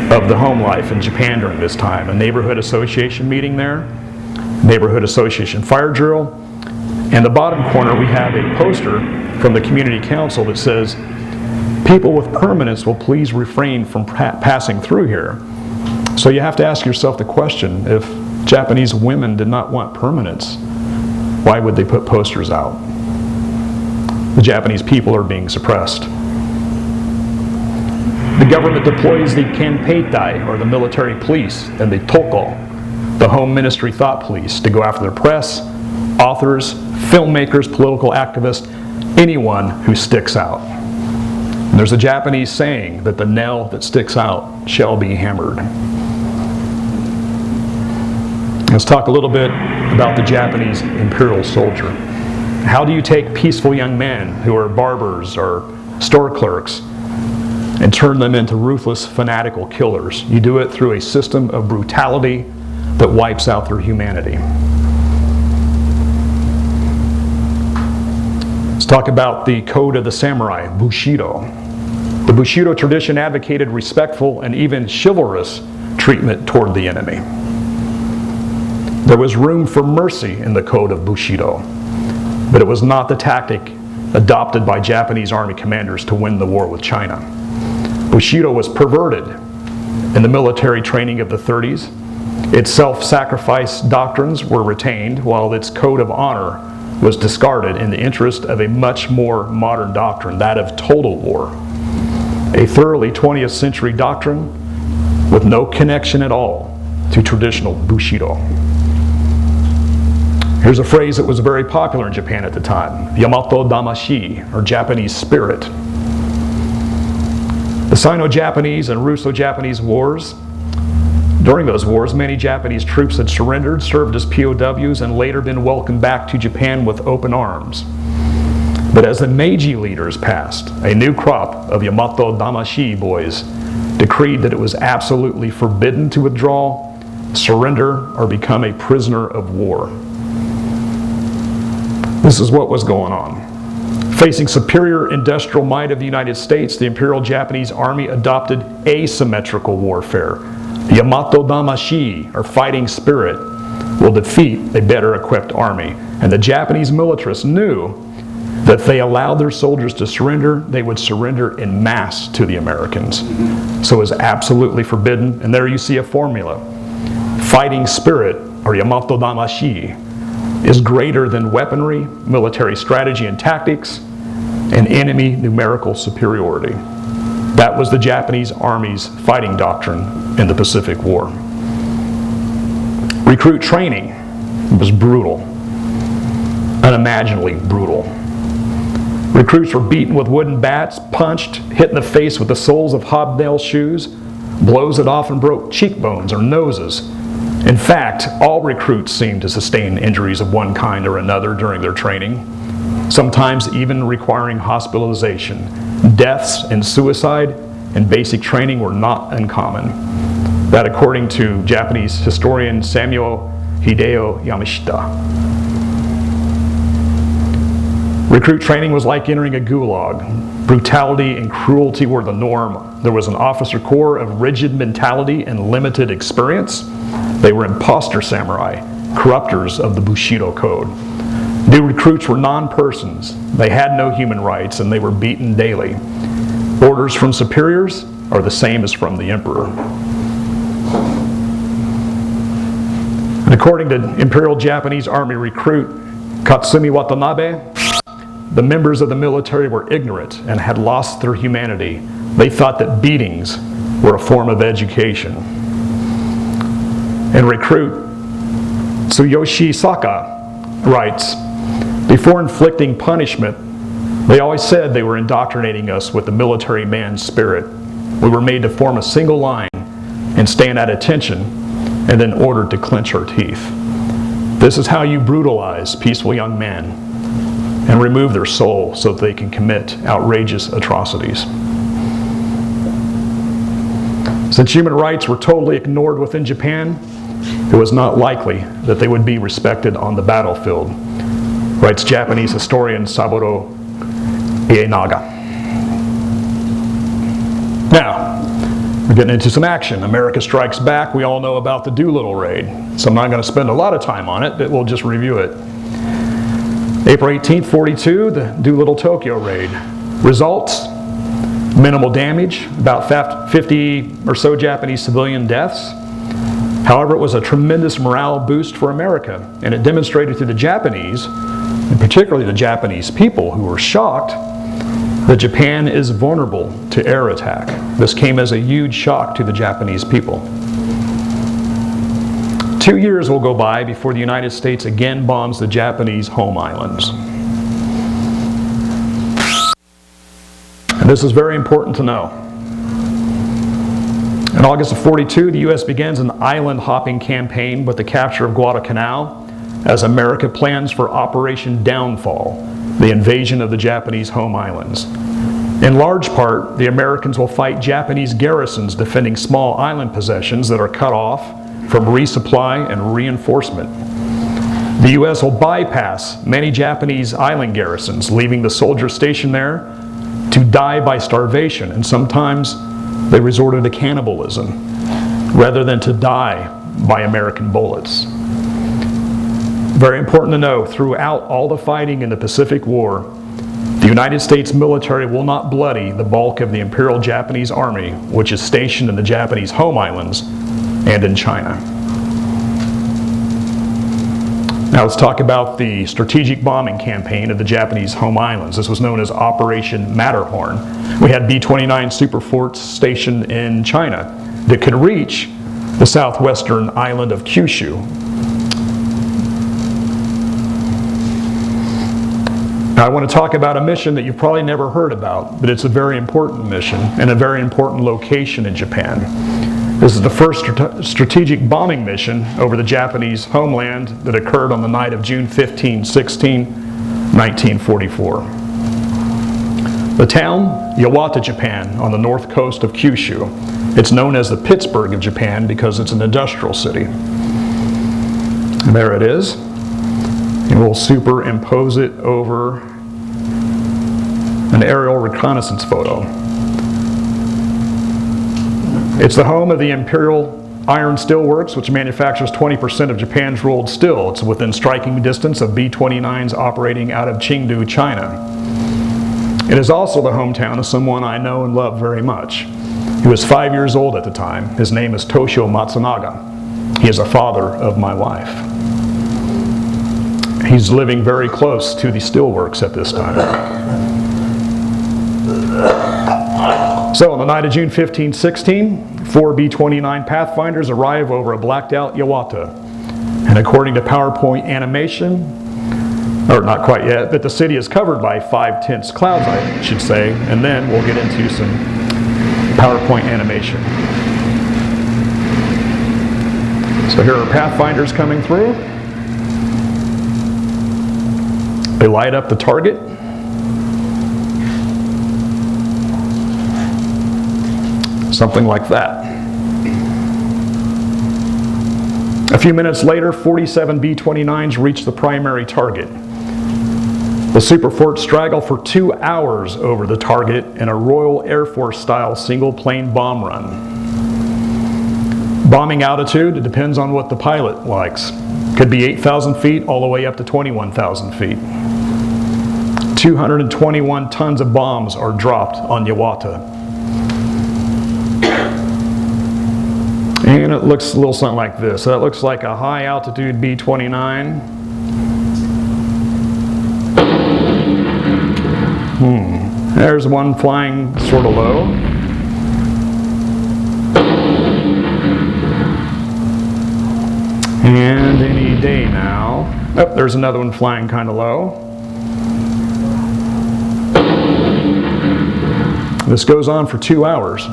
of the home life in Japan during this time. A neighborhood association meeting there, neighborhood association fire drill. In the bottom corner we have a poster from the community council that says, "People with permanence will please refrain from passing through here." So you have to ask yourself the question, if Japanese women did not want permanence, why would they put posters out? The Japanese people are being suppressed. The government deploys the Kanpeitai, or the military police, and the Toko, the home ministry thought police, to go after the press, authors, filmmakers, political activists, anyone who sticks out. And there's a Japanese saying that the nail that sticks out shall be hammered. Let's talk a little bit about the Japanese imperial soldier. How do you take peaceful young men who are barbers or store clerks and turn them into ruthless, fanatical killers? You do it through a system of brutality that wipes out their humanity. Let's talk about the code of the samurai, Bushido. The Bushido tradition advocated respectful and even chivalrous treatment toward the enemy. There was room for mercy in the code of Bushido, but it was not the tactic adopted by Japanese army commanders to win the war with China. Bushido was perverted in the military training of the 30s. Its self-sacrifice doctrines were retained, while its code of honor was discarded in the interest of a much more modern doctrine, that of total war. A thoroughly 20th century doctrine with no connection at all to traditional Bushido. Here's a phrase that was very popular in Japan at the time, Yamato Damashi, or Japanese spirit. The Sino-Japanese and Russo-Japanese wars, during those wars, many Japanese troops had surrendered, served as POWs, and later been welcomed back to Japan with open arms. But as the Meiji leaders passed, a new crop of Yamato Damashi boys decreed that it was absolutely forbidden to withdraw, surrender, or become a prisoner of war. This is what was going on. Facing superior industrial might of the United States, the Imperial Japanese Army adopted asymmetrical warfare. The Yamato Damashi, or fighting spirit, will defeat a better equipped army. And the Japanese militarists knew that if they allowed their soldiers to surrender, they would surrender en masse to the Americans. So it was absolutely forbidden. And there you see a formula. Fighting spirit, or Yamato Damashi, is greater than weaponry, military strategy and tactics, and enemy numerical superiority. That was the Japanese Army's fighting doctrine in the Pacific War. Recruit training was brutal, unimaginably brutal. Recruits were beaten with wooden bats, punched, hit in the face with the soles of hobnail shoes, blows that often broke cheekbones or noses. In fact, all recruits seemed to sustain injuries of one kind or another during their training, sometimes even requiring hospitalization. Deaths and suicide in basic training were not uncommon. That according to Japanese historian Samuel Hideo Yamashita. Recruit training was like entering a gulag. Brutality and cruelty were the norm. There was an officer corps of rigid mentality and limited experience. They were imposter samurai, corruptors of the Bushido Code. New recruits were non-persons. They had no human rights and they were beaten daily. Orders from superiors are the same as from the emperor. And according to Imperial Japanese Army recruit Katsumi Watanabe, the members of the military were ignorant and had lost their humanity. They thought that beatings were a form of education. And recruit Tsuyoshi Saka writes, before inflicting punishment, they always said they were indoctrinating us with the military man's spirit. We were made to form a single line and stand at attention and then ordered to clench our teeth. This is how you brutalize peaceful young men and remove their soul so that they can commit outrageous atrocities. Since human rights were totally ignored within Japan, it was not likely that they would be respected on the battlefield, writes Japanese historian Saburo Ienaga. Now, we're getting into some action. America Strikes Back. We all know about the Doolittle raid, so I'm not going to spend a lot of time on it, but we'll just review it. April 18th, 42, the Doolittle Tokyo raid. Results, minimal damage, about 50 or so Japanese civilian deaths. However, it was a tremendous morale boost for America, and it demonstrated to the Japanese, and particularly the Japanese people who were shocked, that Japan is vulnerable to air attack. This came as a huge shock to the Japanese people. 2 years will go by before the United States again bombs the Japanese home islands. And this is very important to know. In August of 42, the U.S. begins an island hopping campaign with the capture of Guadalcanal as America plans for Operation Downfall, the invasion of the Japanese home islands. In large part, the Americans will fight Japanese garrisons defending small island possessions that are cut off from resupply and reinforcement. The U.S. will bypass many Japanese island garrisons, leaving the soldiers stationed there to die by starvation, and sometimes they resorted to cannibalism rather than to die by American bullets. Very important to know, throughout all the fighting in the Pacific War, the United States military will not bloody the bulk of the Imperial Japanese Army, which is stationed in the Japanese home islands and in China. Now let's talk about the strategic bombing campaign of the Japanese home islands. This was known as Operation Matterhorn. We had B-29 super forts stationed in China that could reach the southwestern island of Kyushu. Now I want to talk about a mission that you've probably never heard about, but it's a very important mission and a very important location in Japan. This is the first strategic bombing mission over the Japanese homeland that occurred on the night of June 15, 16, 1944. The town, Yawata, Japan, on the north coast of Kyushu. It's known as the Pittsburgh of Japan because it's an industrial city. And there it is. And we'll superimpose it over an aerial reconnaissance photo. It's the home of the Imperial Iron Steel Works, which manufactures 20% of Japan's rolled steel. It's within striking distance of B-29s operating out of Chengdu, China. It is also the hometown of someone I know and love very much. He was 5 years old at the time. His name is Toshio Matsunaga. He is the father of my wife. He's living very close to the steelworks at this time. So on the night of June 15, 16, 4 B-29 Pathfinders arrive over a blacked out Yawata. And according to PowerPoint animation, or not quite yet, but the city is covered by 5 dense clouds, I should say, and then we'll get into some PowerPoint animation. So here are Pathfinders coming through. They light up the target. Something like that. A few minutes later, 47 B-29s reach the primary target. The Superforts straggle for 2 hours over the target in a Royal Air Force-style single-plane bomb run. Bombing altitude, it depends on what the pilot likes. Could be 8,000 feet all the way up to 21,000 feet. 221 tons of bombs are dropped on Yawata. And it looks a little something like this. So that looks like a high-altitude B-29. There's one flying sort of low. And any day now. Oh, there's another one flying kind of low. This goes on for 2 hours.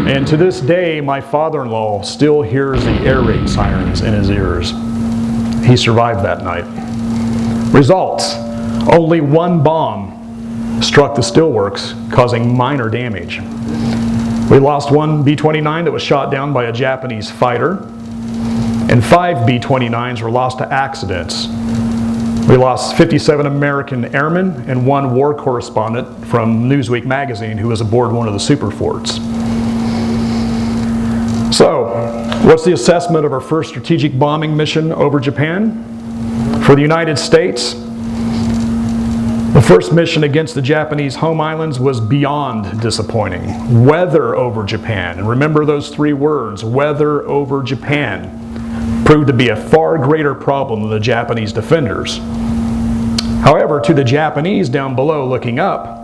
And to this day, my father-in-law still hears the air raid sirens in his ears. He survived that night. Results: only one bomb struck the steelworks, causing minor damage. We lost one B-29 that was shot down by a Japanese fighter, and 5 B-29s were lost to accidents. We lost 57 American airmen and 1 war correspondent from Newsweek magazine who was aboard one of the Superforts. So, what's the assessment of our first strategic bombing mission over Japan? For the United States, the first mission against the Japanese home islands was beyond disappointing. Weather over Japan, and remember those 3 words, weather over Japan, proved to be a far greater problem than the Japanese defenders. However, to the Japanese down below looking up,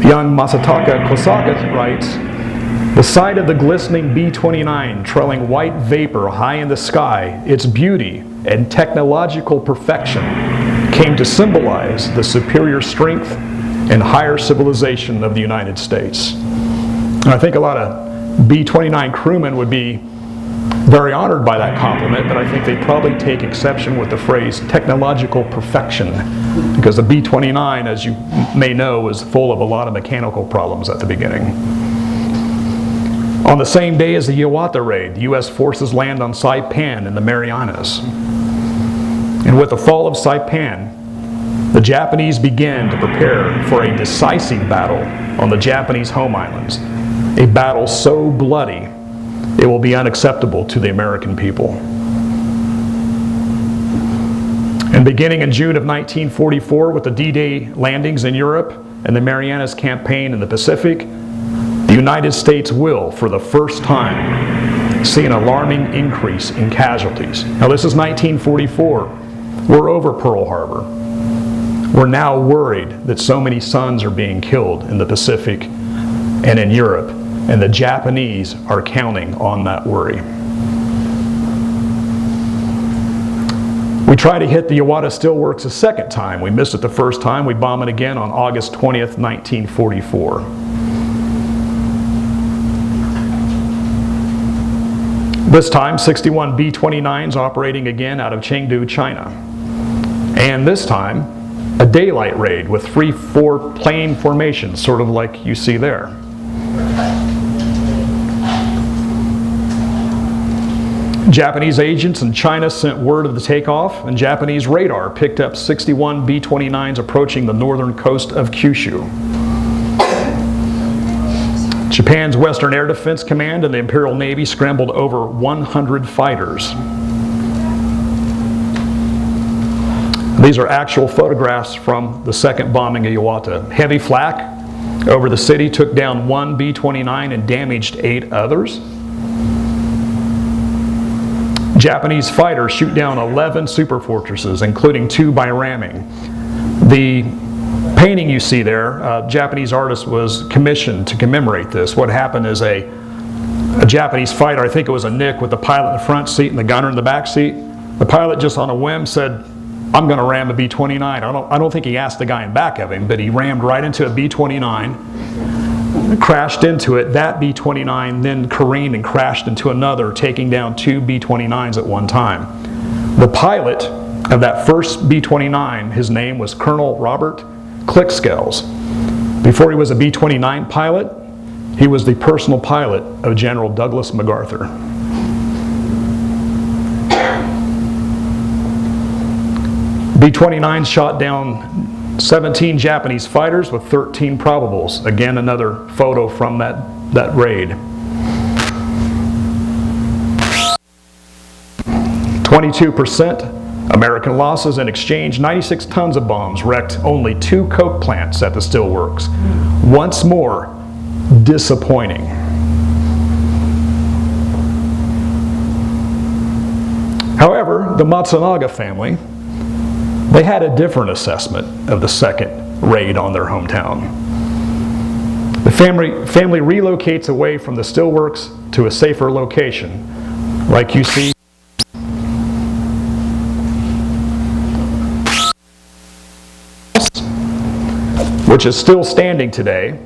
young Masataka Kosaka writes, "The sight of the glistening B-29 trailing white vapor high in the sky, its beauty and technological perfection came to symbolize the superior strength and higher civilization of the United States." And I think a lot of B-29 crewmen would be very honored by that compliment, but I think they'd probably take exception with the phrase technological perfection, because the B-29, as you may know, was full of a lot of mechanical problems at the beginning. On the same day as the Yawata raid, U.S. forces land on Saipan in the Marianas. And with the fall of Saipan, the Japanese began to prepare for a decisive battle on the Japanese home islands, a battle so bloody it will be unacceptable to the American people. And beginning in June of 1944 with the D-Day landings in Europe and the Marianas Campaign in the Pacific, the United States will, for the first time, see an alarming increase in casualties. Now this is 1944. We're over Pearl Harbor. We're now worried that so many sons are being killed in the Pacific and in Europe, and the Japanese are counting on that worry. We try to hit the Yawata Steelworks a second time. We missed it the first time. We bomb it again on August 20th, 1944. This time, 61 B-29s operating again out of Chengdu, China. And this time, a daylight raid with 3-4 plane formations, sort of like you see there. Japanese agents in China sent word of the takeoff, and Japanese radar picked up 61 B-29s approaching the northern coast of Kyushu. Japan's Western Air Defense Command and the Imperial Navy scrambled over 100 fighters. These are actual photographs from the second bombing of Yawata. Heavy flak over the city took down 1 B-29 and damaged 8 others. Japanese fighters shoot down 11 superfortresses, including 2 by ramming. The painting you see there, a Japanese artist was commissioned to commemorate this. What happened is a Japanese fighter, I think it was a Nick, with the pilot in the front seat and the gunner in the back seat. The pilot just on a whim said, "I'm going to ram a B-29. I don't think he asked the guy in back of him, but he rammed right into a B-29, crashed into it. That B-29 then careened and crashed into another, taking down 2 B-29s at one time. The pilot of that first B-29, his name was Colonel Robert Klickskels. Before he was a B-29 pilot, He was the personal pilot of General Douglas MacArthur. B-29 shot down 17 Japanese fighters with 13 probables. Again, another photo from that raid. 22% American losses. In exchange, 96 tons of bombs wrecked only 2 coke plants at the steelworks. Once more, disappointing. However, the Matsunaga family, they had a different assessment of the second raid on their hometown. The family relocates away from the steelworks to a safer location, like you see which is still standing today,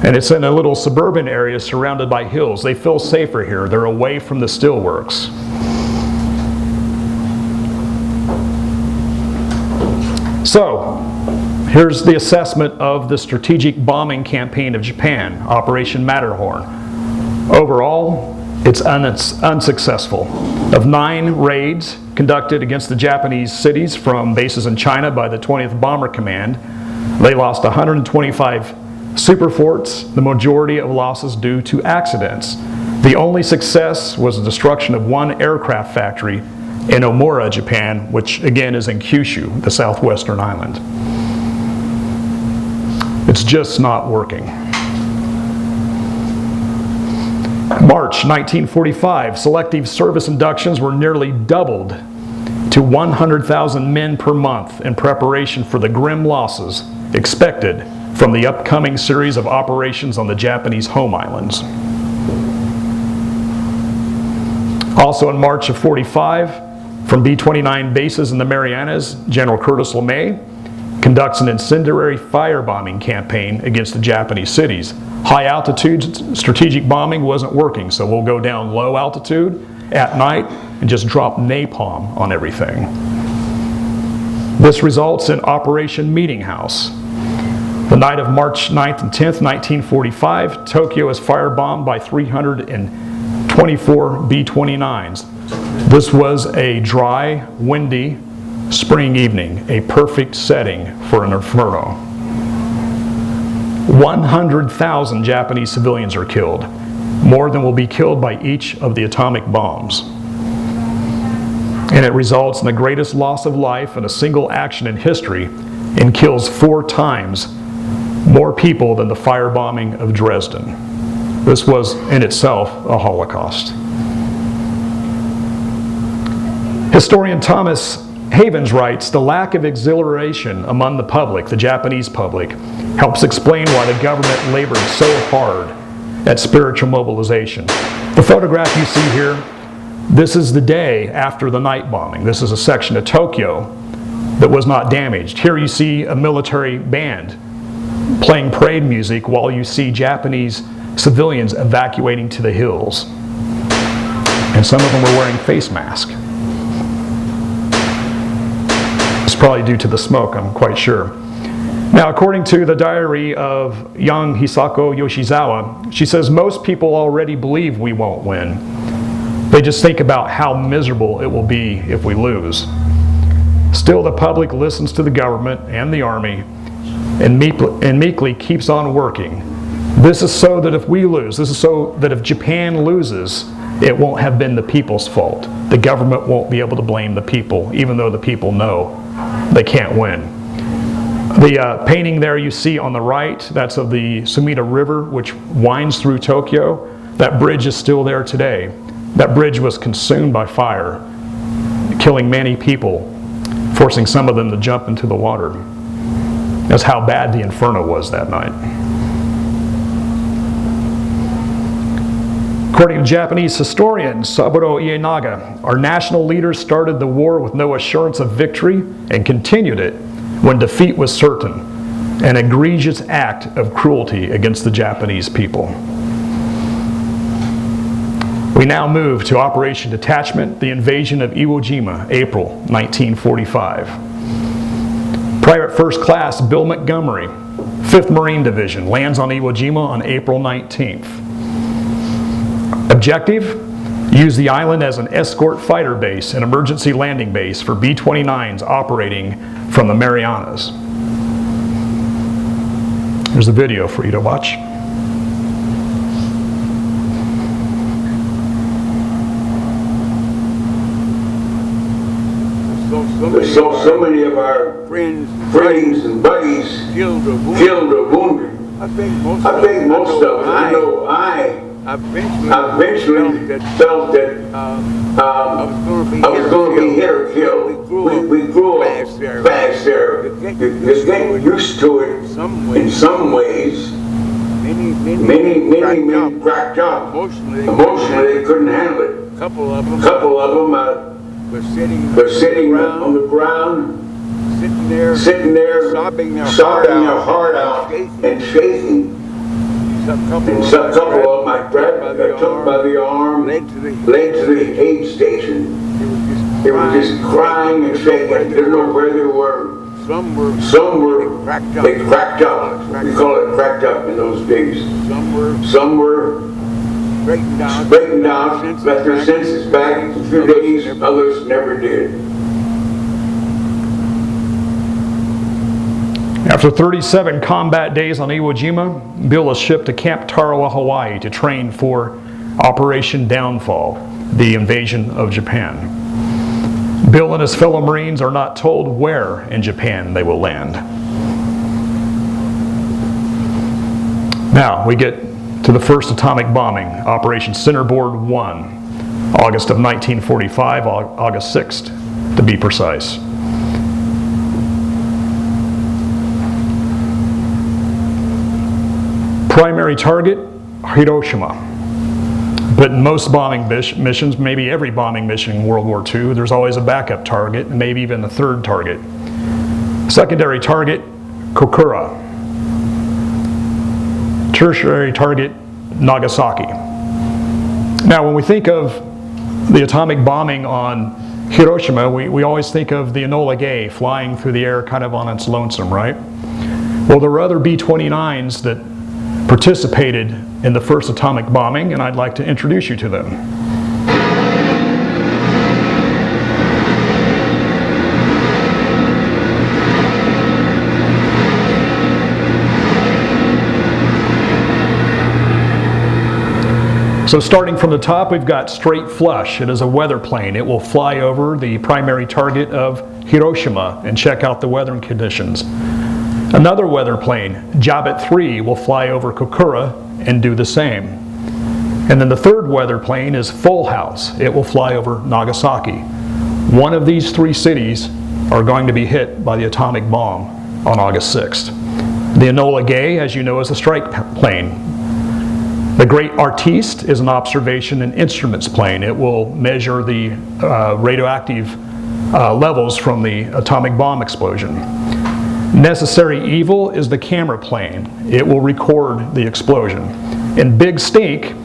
and it's in a little suburban area surrounded by hills. They feel safer here. They're away from the steelworks. So, here's the assessment of the strategic bombing campaign of Japan, Operation Matterhorn. Overall, it's unsuccessful. Of 9 raids conducted against the Japanese cities from bases in China by the 20th Bomber Command, they lost 125 super forts, the majority of losses due to accidents. The only success was the destruction of 1 aircraft factory in Omura, Japan, which again is in Kyushu, the southwestern island. It's just not working. March 1945, selective service inductions were nearly doubled to 100,000 men per month in preparation for the grim losses expected from the upcoming series of operations on the Japanese home islands. Also in March of 45, from B-29 bases in the Marianas, General Curtis LeMay conducts an incendiary firebombing campaign against the Japanese cities. High altitude strategic bombing wasn't working, so we'll go down low altitude at night and just drop napalm on everything. This results in Operation Meeting House. The night of March 9th and 10th, 1945, Tokyo is firebombed by 324 B-29s. This was a dry, windy spring evening, a perfect setting for an inferno. 100,000 Japanese civilians are killed, more than will be killed by each of the atomic bombs. And it results in the greatest loss of life in a single action in history and kills 4 times more people than the firebombing of Dresden. This was in itself a Holocaust. Historian Thomas Havens writes, "The lack of exhilaration among the public, the Japanese public, helps explain why the government labored so hard at spiritual mobilization." The photograph you see here, this is the day after the night bombing. This is a section of Tokyo that was not damaged. Here you see a military band playing parade music while you see Japanese civilians evacuating to the hills. And some of them were wearing face masks. It's probably due to the smoke, I'm quite sure. Now, according to the diary of young Hisako Yoshizawa, she says, "Most people already believe we won't win. They just think about how miserable it will be if we lose. Still, the public listens to the government and the army and meekly keeps on working. This is so that if we lose, this is so that if Japan loses, it won't have been the people's fault. The government won't be able to blame the people, even though the people know they can't win." The painting there you see on the right, that's of the Sumida River, which winds through Tokyo. That bridge is still there today. That bridge was consumed by fire, killing many people, forcing some of them to jump into the water. That's how bad the inferno was that night. According to Japanese historian Saburo Ienaga, our national leaders started the war with no assurance of victory and continued it when defeat was certain, an egregious act of cruelty against the Japanese people. We now move to Operation Detachment, the invasion of Iwo Jima, April 1945. Private First Class Bill Montgomery, 5th Marine Division, lands on Iwo Jima on April 19th. Objective: use the island as an escort fighter base and emergency landing base for B-29s operating from the Marianas. There's a video for you to watch. So many of our friends and buddies killed or wounded. I think most of them. I know I eventually felt that I was going to be hit or killed. We grew up fast there. You get used to it in some ways. Many men cracked up. Emotionally, they couldn't handle it. A couple of them were sitting on the ground, sitting there, sobbing their heart out and shaking. And so a couple of them I took by the arm, led to the aid station. They were just crying and shaking. I didn't know where they were. Some were they cracked up. We call it cracked up in those days. Some were straightened out, got their senses back in a few days, others never did. After 37 combat days on Iwo Jima, Bill was shipped to Camp Tarawa, Hawaii to train for Operation Downfall, the invasion of Japan. Bill and his fellow Marines are not told where in Japan they will land. Now we get to the first atomic bombing, Operation Centerboard 1, August of 1945, August 6th to be precise. Primary target, Hiroshima. But in most bombing missions, maybe every bombing mission in World War II, there's always a backup target, and maybe even a third target. Secondary target, Kokura. Tertiary target, Nagasaki. Now, when we think of the atomic bombing on Hiroshima, we always think of the Enola Gay flying through the air kind of on its lonesome, right? Well, there were other B-29s that participated in the first atomic bombing, and I'd like to introduce you to them. So starting from the top, we've got Straight Flush. It is a weather plane. It will fly over the primary target of Hiroshima and check out the weather conditions. Another weather plane, Jabet 3, will fly over Kokura and do the same. And then the third weather plane is Full House. It will fly over Nagasaki. One of these three cities are going to be hit by the atomic bomb on August 6th. The Enola Gay, as you know, is a strike plane. The Great Artiste is an observation and instruments plane. It will measure the radioactive levels from the atomic bomb explosion. Necessary Evil is the camera plane. It will record the explosion. And Big Stink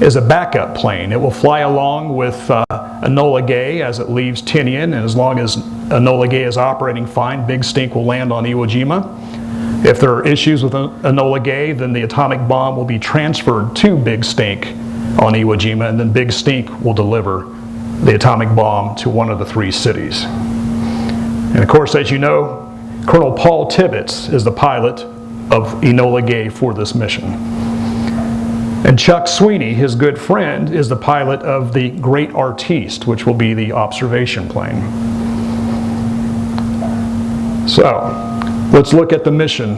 is a backup plane. It will fly along with Enola Gay as it leaves Tinian, and as long as Enola Gay is operating fine, Big Stink will land on Iwo Jima. If there are issues with Enola Gay, then the atomic bomb will be transferred to Big Stink on Iwo Jima, and then Big Stink will deliver the atomic bomb to one of the three cities. And of course, as you know, Colonel Paul Tibbets is the pilot of Enola Gay for this mission. And Chuck Sweeney, his good friend, is the pilot of the Great Artiste, which will be the observation plane. So, let's look at the mission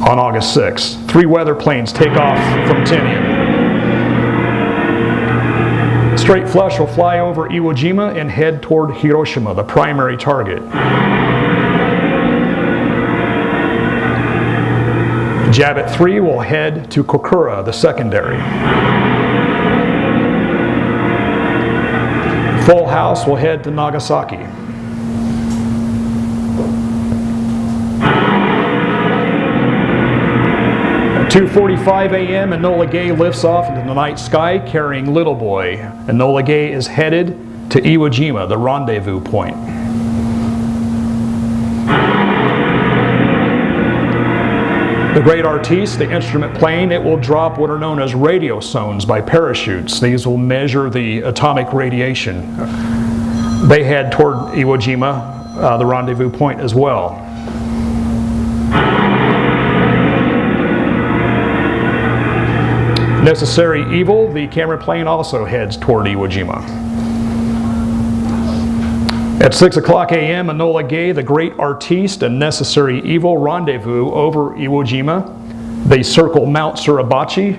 on August 6th. 3 weather planes take off from Tinian. Straight Flush will fly over Iwo Jima and head toward Hiroshima, the primary target. Jabet 3 will head to Kokura, the secondary. Full House will head to Nagasaki. At 2:45 a.m., Enola Gay lifts off into the night sky carrying Little Boy. Enola Gay is headed to Iwo Jima, the rendezvous point. The Great Artiste, the instrument plane, it will drop what are known as radiosones by parachutes. These will measure the atomic radiation. They head toward Iwo Jima, the rendezvous point as well. Necessary Evil, the Cameron plane also heads toward Iwo Jima. At 6 o'clock a.m., Enola Gay, the Great Artiste, and Necessary Evil rendezvous over Iwo Jima. They circle Mount Suribachi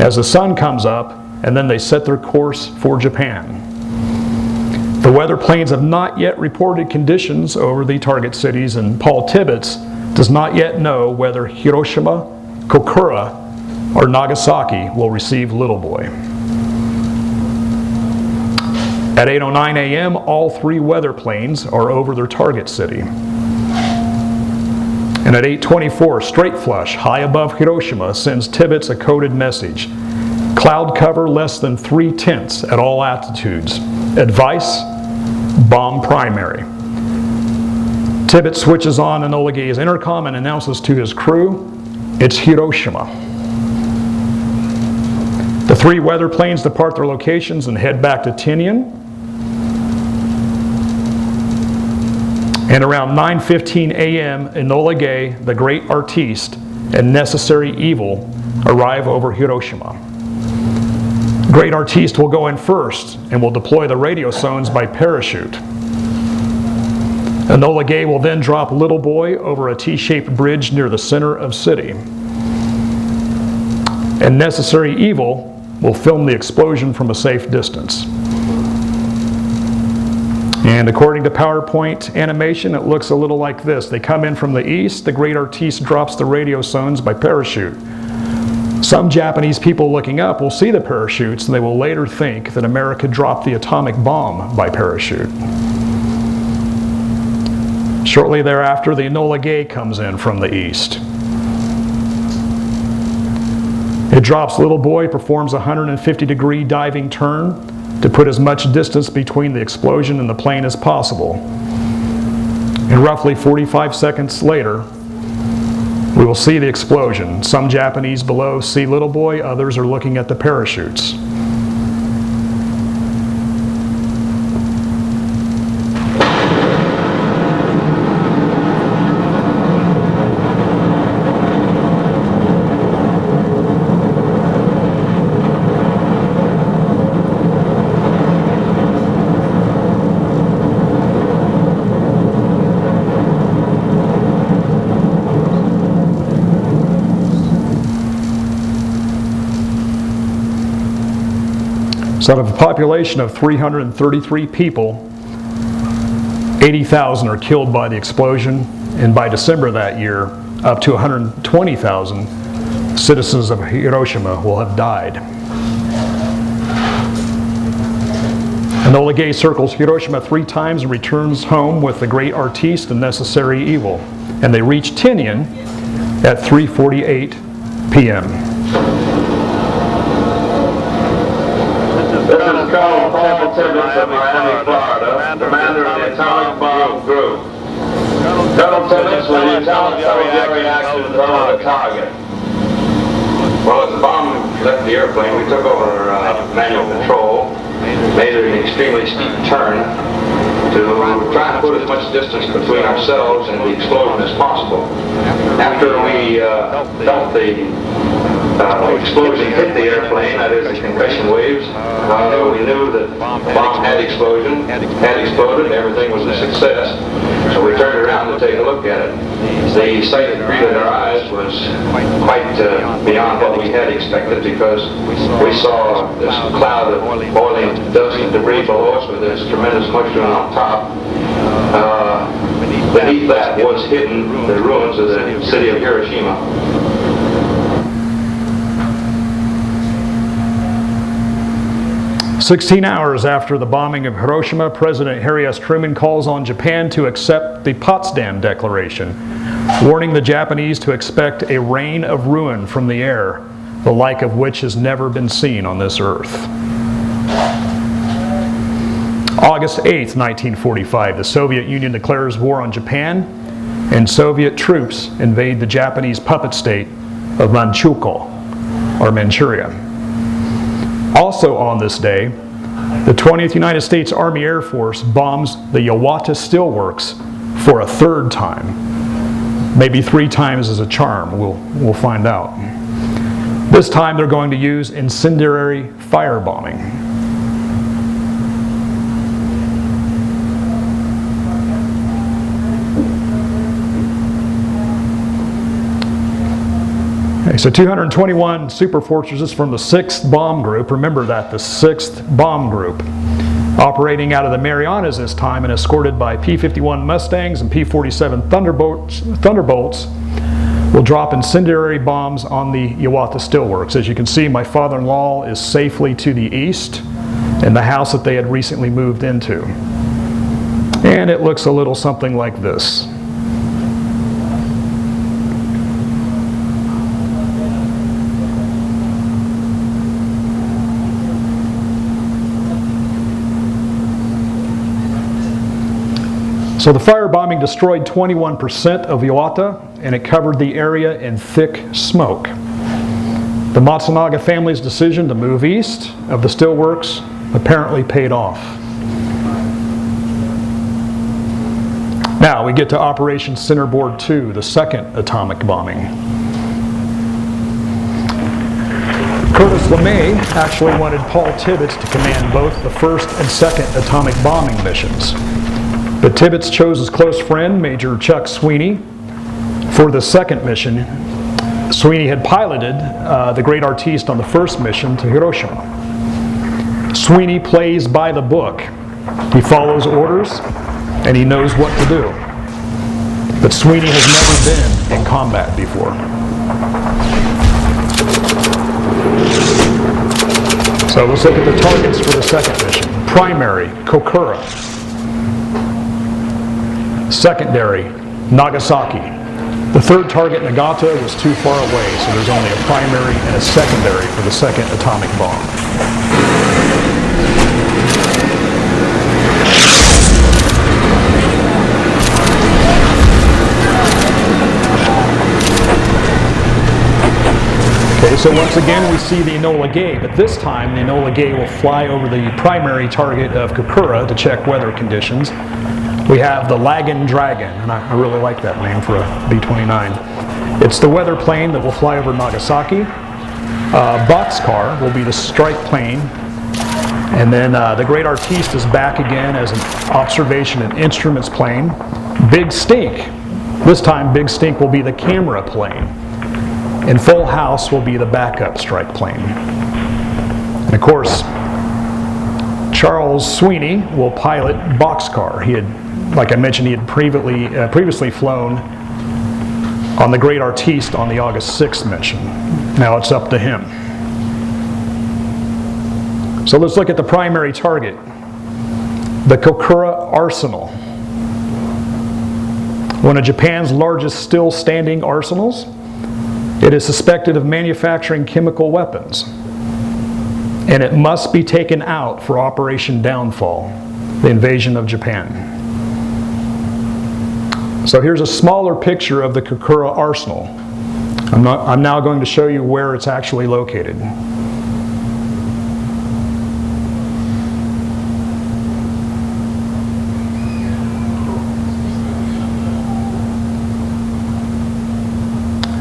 as the sun comes up, and then they set their course for Japan. The weather planes have not yet reported conditions over the target cities, and Paul Tibbets does not yet know whether Hiroshima, Kokura, or Nagasaki will receive Little Boy. At 8:09 a.m., all 3 weather planes are over their target city. And at 8:24, Straight Flush, high above Hiroshima, sends Tibbets a coded message. Cloud cover less than 3/10 at all altitudes. Advice, bomb primary. Tibbets switches on Enola Gay's intercom and announces to his crew, it's Hiroshima. The 3 weather planes depart their locations and head back to Tinian. And around 9:15 a.m., Enola Gay, the Great Artiste, and Necessary Evil arrive over Hiroshima. Great Artiste will go in first and will deploy the radiosones by parachute. Enola Gay will then drop Little Boy over a T-shaped bridge near the center of city. And Necessary Evil will film the explosion from a safe distance. And according to PowerPoint animation, it looks a little like this. They come in from the east, the Great Artiste drops the radiosones by parachute. Some Japanese people looking up will see the parachutes and they will later think that America dropped the atomic bomb by parachute. Shortly thereafter, the Enola Gay comes in from the east. It drops Little Boy, performs a 150-degree diving turn to put as much distance between the explosion and the plane as possible. And roughly 45 seconds later, we will see the explosion. Some Japanese below see Little Boy, others are looking at the parachutes. So out of a population of 333 people, 80,000 are killed by the explosion, and by December that year, up to 120,000 citizens of Hiroshima will have died. Enola Gay circles Hiroshima 3 times and returns home with the Great Artiste and Necessary Evil, and they reach Tinian at 3:48 p.m. This is Colonel Paul Tibbets of Miami, Florida, commander of the Atomic Bomb Group. Colonel Tibbets, will you tell us how the reaction on the target? Well, as the bomb left the airplane, we took over manual control, made it an extremely steep turn to try and put as much distance between ourselves and the explosion as possible. After we felt the explosion hit the airplane, that is the concussion waves, we knew that the bomb had exploded, everything was a success. So we turned around to take a look at it. The sight that greeted our eyes was quite beyond what we had expected, because we saw this cloud of boiling dust and debris below us with this tremendous mushroom on top. Beneath that was hidden the ruins of the city of Hiroshima. 16 hours after the bombing of Hiroshima, President Harry S. Truman calls on Japan to accept the Potsdam Declaration, warning the Japanese to expect a rain of ruin from the air, the like of which has never been seen on this earth. August 8, 1945, the Soviet Union declares war on Japan. and Soviet troops invade the Japanese puppet state of Manchukuo, or Manchuria. Also on this day, the 20th United States Army Air Force bombs the Yawata Steelworks for a third time. Maybe 3 times as a charm, we'll find out. This time they're going to use incendiary firebombing. Okay, so 221 super fortresses from the 6th Bomb Group. Remember that, the 6th Bomb Group. Operating out of the Marianas this time and escorted by P-51 Mustangs and P-47 Thunderbolts will drop incendiary bombs on the Yawata Steelworks. As you can see, my father-in-law is safely to the east in the house that they had recently moved into. And it looks a little something like this. So the firebombing destroyed 21% of Yawata, and it covered the area in thick smoke. The Matsunaga family's decision to move east of the steelworks apparently paid off. Now we get to Operation Centerboard 2, the 2nd atomic bombing. Curtis LeMay actually wanted Paul Tibbets to command both the 1st and 2nd atomic bombing missions. But Tibbets chose his close friend, Major Chuck Sweeney, for the 2nd mission. Sweeney had piloted the Great Artiste on the 1st mission to Hiroshima. Sweeney plays by the book. He follows orders, and he knows what to do. But Sweeney has never been in combat before. So let's look at the targets for the 2nd mission. Primary, Kokura. Secondary, Nagasaki. The 3rd target, Nagata, was too far away, so there's only a primary and a secondary for the 2nd atomic bomb. Okay, so once again we see the Enola Gay, but this time the Enola Gay will fly over the primary target of Kokura to check weather conditions. We have the Lagan Dragon, and I really like that name for a B-29. It's the weather plane that will fly over Nagasaki. Boxcar will be the strike plane. And then the Great Artiste is back again as an observation and instruments plane. Big Stink. This time Big Stink will be the camera plane. And Full House will be the backup strike plane. And of course, Charles Sweeney will pilot Boxcar. He had, like I mentioned, he had previously flown on the Great Artiste on the August 6th mission. Now it's up to him. So let's look at the primary target, the Kokura Arsenal. One of Japan's largest still standing arsenals. It is suspected of manufacturing chemical weapons, and it must be taken out for Operation Downfall, the invasion of Japan. So here's a smaller picture of the Kokura Arsenal. I'm now going to show you where it's actually located.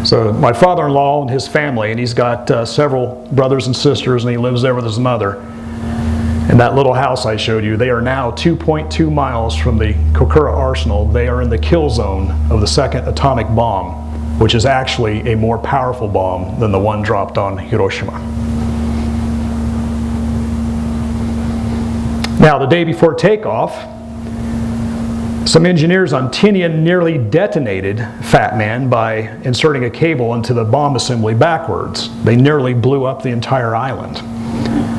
So my father-in-law and his family, and he's got several brothers and sisters, and he lives there with his mother. And that little house I showed you, they are now 2.2 miles from the Kokura Arsenal. They are in the kill zone of the 2nd atomic bomb, which is actually a more powerful bomb than the one dropped on Hiroshima. Now, the day before takeoff, some engineers on Tinian nearly detonated Fat Man by inserting a cable into the bomb assembly backwards. They nearly blew up the entire island.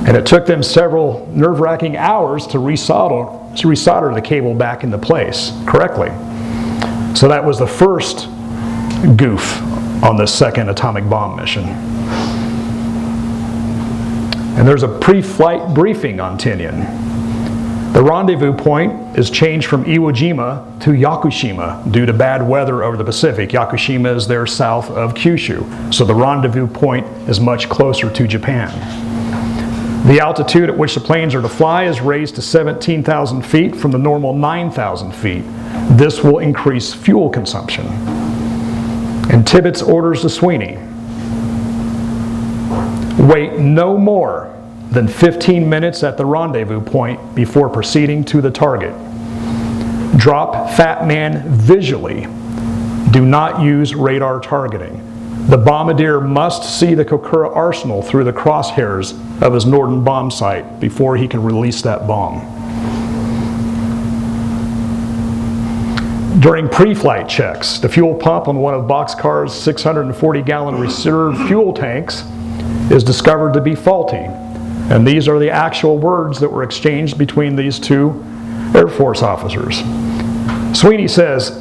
And it took them several nerve-wracking hours to resolder the cable back into place correctly. So that was the first goof on the 2nd atomic bomb mission. And there's a pre-flight briefing on Tinian. The rendezvous point is changed from Iwo Jima to Yakushima due to bad weather over the Pacific. Yakushima is there south of Kyushu, so the rendezvous point is much closer to Japan. The altitude at which the planes are to fly is raised to 17,000 feet from the normal 9,000 feet. This will increase fuel consumption. And Tibbets orders to Sweeney, wait no more than 15 minutes at the rendezvous point before proceeding to the target. Drop Fat Man visually. Do not use radar targeting. The bombardier must see the Kokura arsenal through the crosshairs of his Norden bomb sight before he can release that bomb. During pre-flight checks, the fuel pump on one of Boxcar's 640-gallon reserve fuel tanks is discovered to be faulty. And these are the actual words that were exchanged between these two Air Force officers. Sweeney says,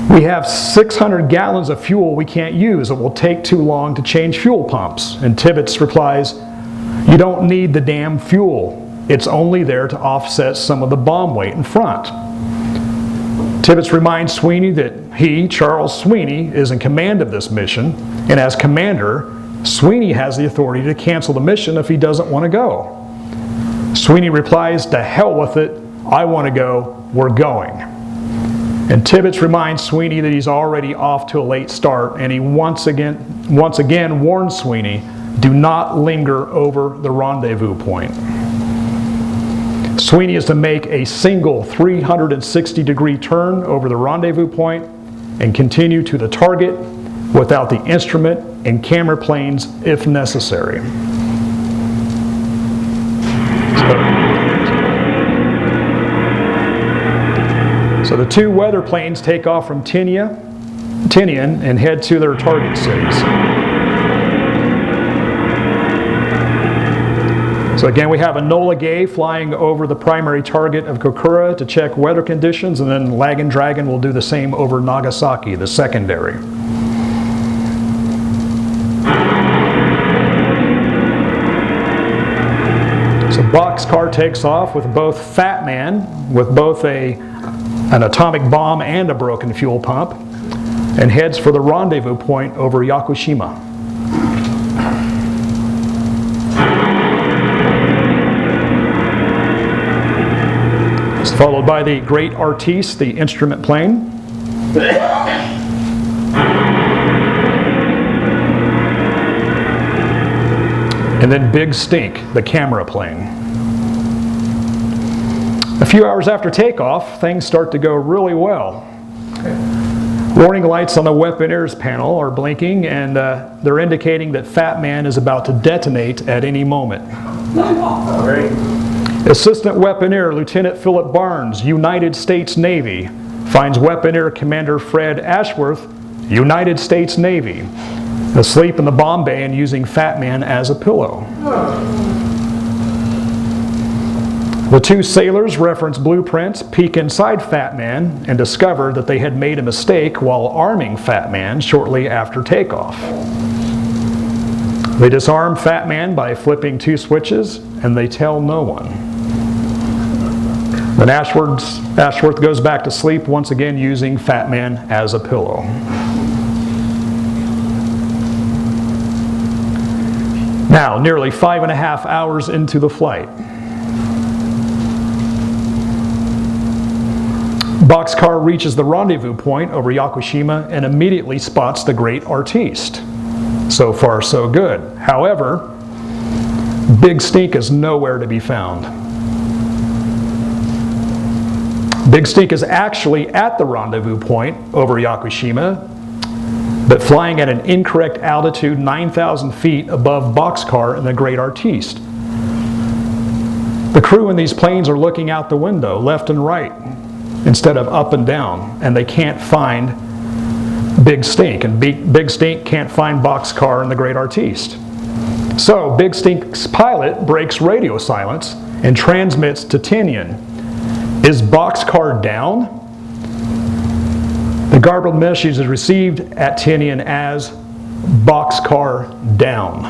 "We have 600 gallons of fuel we can't use. It will take too long to change fuel pumps." And Tibbets replies, "You don't need the damn fuel. It's only there to offset some of the bomb weight in front." Tibbets reminds Sweeney that he, Charles Sweeney, is in command of this mission, and as commander, Sweeney has the authority to cancel the mission if he doesn't want to go. Sweeney replies, "To hell with it, I want to go, we're going." And Tibbets reminds Sweeney that he's already off to a late start, and he once again warns Sweeney, do not linger over the rendezvous point. Sweeney is to make a single 360-degree turn over the rendezvous point and continue to the target without the instrument and camera planes if necessary. So the two weather planes take off from Tinian and head to their target cities. So again, we have Enola Gay flying over the primary target of Kokura to check weather conditions, and then Lagan Dragon will do the same over Nagasaki, the secondary. So Boxcar takes off with both Fat Man, with both an atomic bomb and a broken fuel pump, and heads for the rendezvous point over Yakushima. It's followed by the Great Artiste, the instrument plane. And then Big Stink, the camera plane. A few hours after takeoff, things start to go really well. Warning lights on the weaponeers panel are blinking, and they're indicating that Fat Man is about to detonate at any moment. Assistant Weaponeer Lieutenant Philip Barnes, United States Navy, finds Weaponeer Commander Fred Ashworth, United States Navy, asleep in the bomb bay and using Fat Man as a pillow. The two sailors reference blueprints, peek inside Fat Man, and discover that they had made a mistake while arming Fat Man shortly after takeoff. They disarm Fat Man by flipping two switches, and they tell no one. Then Ashworth goes back to sleep, once again using Fat Man as a pillow. Now, nearly 5.5 hours into the flight, Boxcar reaches the rendezvous point over Yakushima and immediately spots the Great Artiste. So far, so good. However, Big Stink is nowhere to be found. Big Stink is actually at the rendezvous point over Yakushima, but flying at an incorrect altitude 9,000 feet above Boxcar and the Great Artiste. The crew in these planes are looking out the window, left and right, instead of up and down, and they can't find Big Stink, and Big Stink can't find Boxcar and the Great Artiste. So Big Stink's pilot breaks radio silence and transmits to Tinian. Is Boxcar down? The garbled message is received at Tinian as Boxcar down.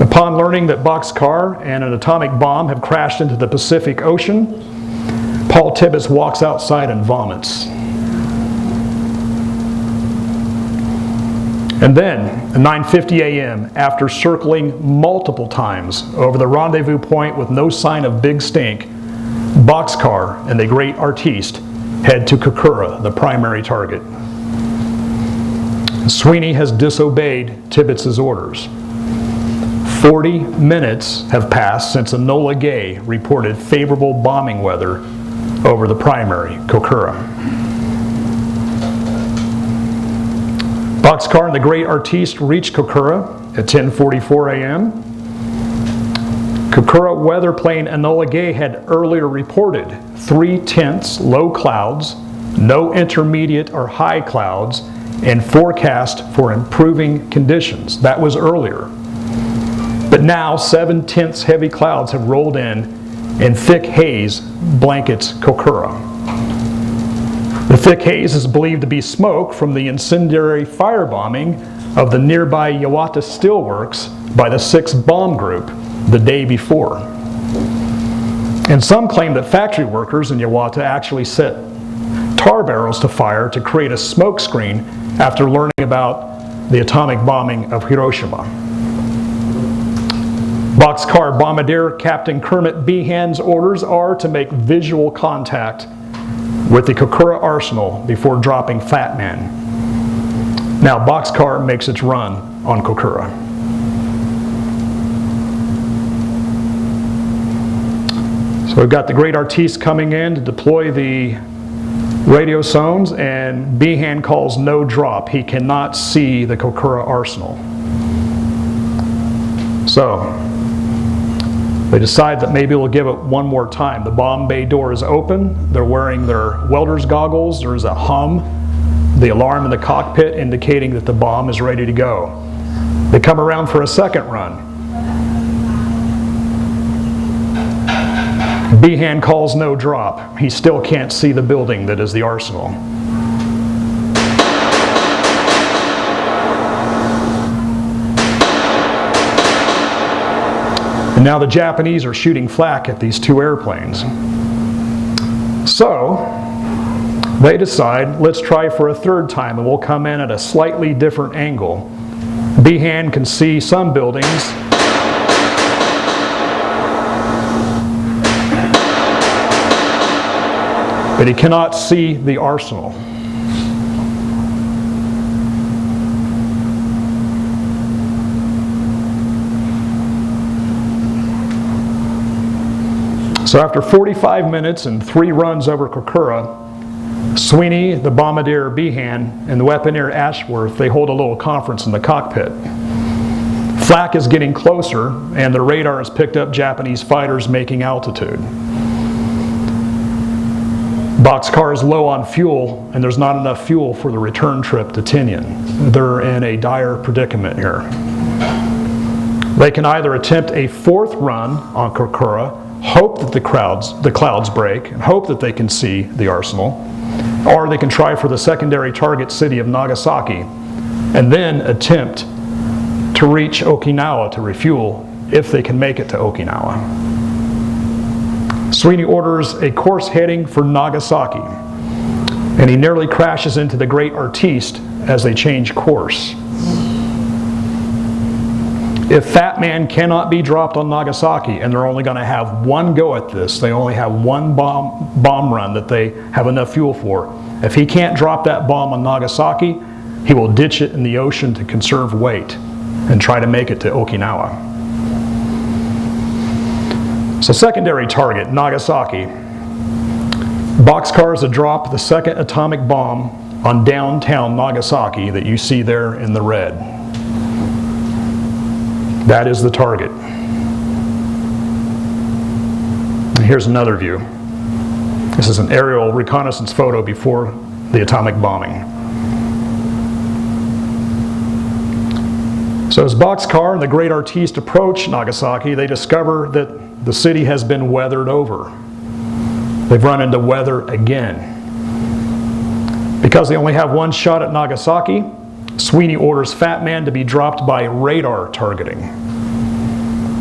Upon learning that Boxcar and an atomic bomb have crashed into the Pacific Ocean, Paul Tibbets walks outside and vomits. And then, at 9:50 a.m., after circling multiple times over the rendezvous point with no sign of Big Stink, Boxcar and the great artiste head to Kokura, the primary target. Sweeney has disobeyed Tibbets' orders. 40 minutes have passed since Enola Gay reported favorable bombing weather over the primary, Kokura. Boxcar and the great artiste reach Kokura at 10:44 a.m. Kokura weather plane Enola Gay had earlier reported 3/10 low clouds, no intermediate or high clouds, and forecast for improving conditions. That was earlier. But now 7/10 heavy clouds have rolled in and thick haze blankets Kokura. The thick haze is believed to be smoke from the incendiary firebombing of the nearby Yawata Steelworks by the 6th Bomb Group the day before. And some claim that factory workers in Yawata actually set tar barrels to fire to create a smoke screen after learning about the atomic bombing of Hiroshima. Boxcar Bombardier Captain Kermit Behan's orders are to make visual contact with the Kokura arsenal before dropping Fat Man. Now Boxcar makes its run on Kokura. So we've got the great artiste coming in to deploy the radio sones, and Behan calls no drop. He cannot see the Kokura arsenal. So they decide that maybe we'll give it one more time. The bomb bay door is open. They're wearing their welder's goggles. There's a hum. The alarm in the cockpit indicating that the bomb is ready to go. They come around for a second run. Behan calls no drop. He still can't see the building that is the arsenal. And now the Japanese are shooting flak at these two airplanes. So they decide, let's try for a third time, and we'll come in at a slightly different angle. Behan can see some buildings. But he cannot see the arsenal. So after 45 minutes and 3 runs over Kokura, Sweeney, the bombardier Behan, and the weaponeer Ashworth, they hold a little conference in the cockpit. Flak is getting closer, and the radar has picked up Japanese fighters making altitude. Boxcar is low on fuel, and there's not enough fuel for the return trip to Tinian. They're in a dire predicament here. They can either attempt a 4th run on Kokura, hope that the clouds break, and hope that they can see the arsenal, or they can try for the secondary target city of Nagasaki, and then attempt to reach Okinawa to refuel if they can make it to Okinawa. Sweeney orders a course heading for Nagasaki, and he nearly crashes into the great artiste as they change course. If Fat Man cannot be dropped on Nagasaki, and they're only going to have one go at this, they only have one bomb run that they have enough fuel for. If he can't drop that bomb on Nagasaki, he will ditch it in the ocean to conserve weight and try to make it to Okinawa. So secondary target, Nagasaki. Boxcar is to drop the 2nd atomic bomb on downtown Nagasaki that you see there in the red. That is the target. And here's another view. This is an aerial reconnaissance photo before the atomic bombing. So as Boxcar and the great artiste approach Nagasaki, they discover that the city has been weathered over. They've run into weather again. Because they only have one shot at Nagasaki, Sweeney orders Fat Man to be dropped by radar targeting.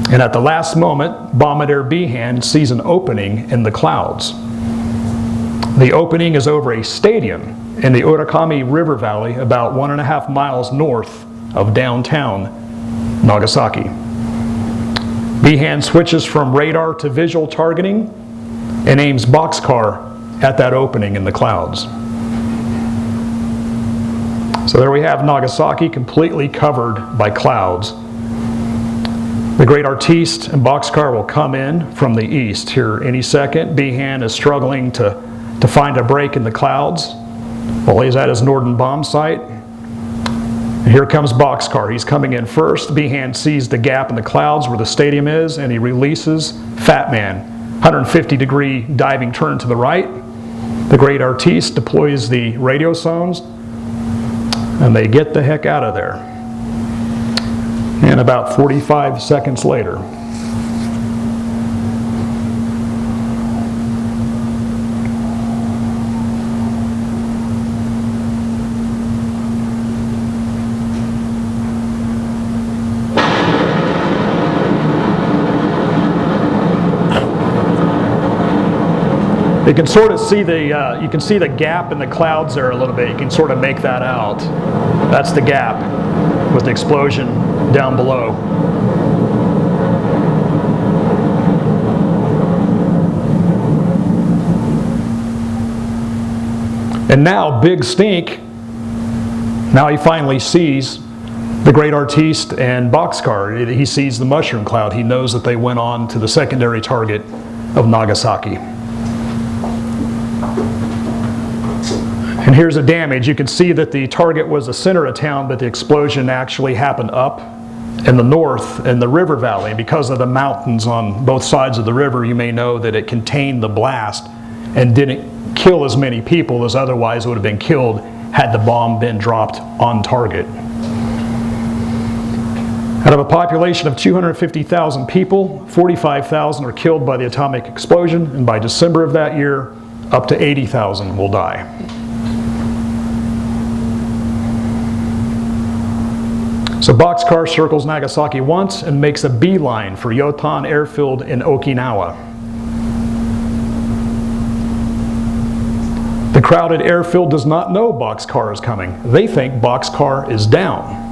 And at the last moment, Bombardier Behan sees an opening in the clouds. The opening is over a stadium in the Urakami River Valley, about 1.5 miles north of downtown Nagasaki. Behan switches from radar to visual targeting and aims boxcar at that opening in the clouds. So there we have Nagasaki completely covered by clouds. The great artiste and boxcar will come in from the east here any second. Behan is struggling to find a break in the clouds while he's at his Norden bomb site. And here comes boxcar. He's coming in first. Behan sees the gap in the clouds where the stadium is, and he releases Fat Man. 150-degree diving turn to the right. The great artiste deploys the radio zones, and they get the heck out of there. And about 45 seconds later, you can sort of see the gap in the clouds there a little bit. You can sort of make that out. That's the gap with the explosion down below. And now Big Stink, now he finally sees the great artiste and boxcar. He sees the mushroom cloud. He knows that they went on to the secondary target of Nagasaki. And here's the damage. You can see that the target was the center of town, but the explosion actually happened up in the north in the river valley. Because of the mountains on both sides of the river, you may know that it contained the blast and didn't kill as many people as otherwise would have been killed had the bomb been dropped on target. Out of a population of 250,000 people, 45,000 are killed by the atomic explosion, and by December of that year, up to 80,000 will die. So boxcar circles Nagasaki once and makes a beeline for Yotan Airfield in Okinawa. The crowded airfield does not know boxcar is coming. They think boxcar is down.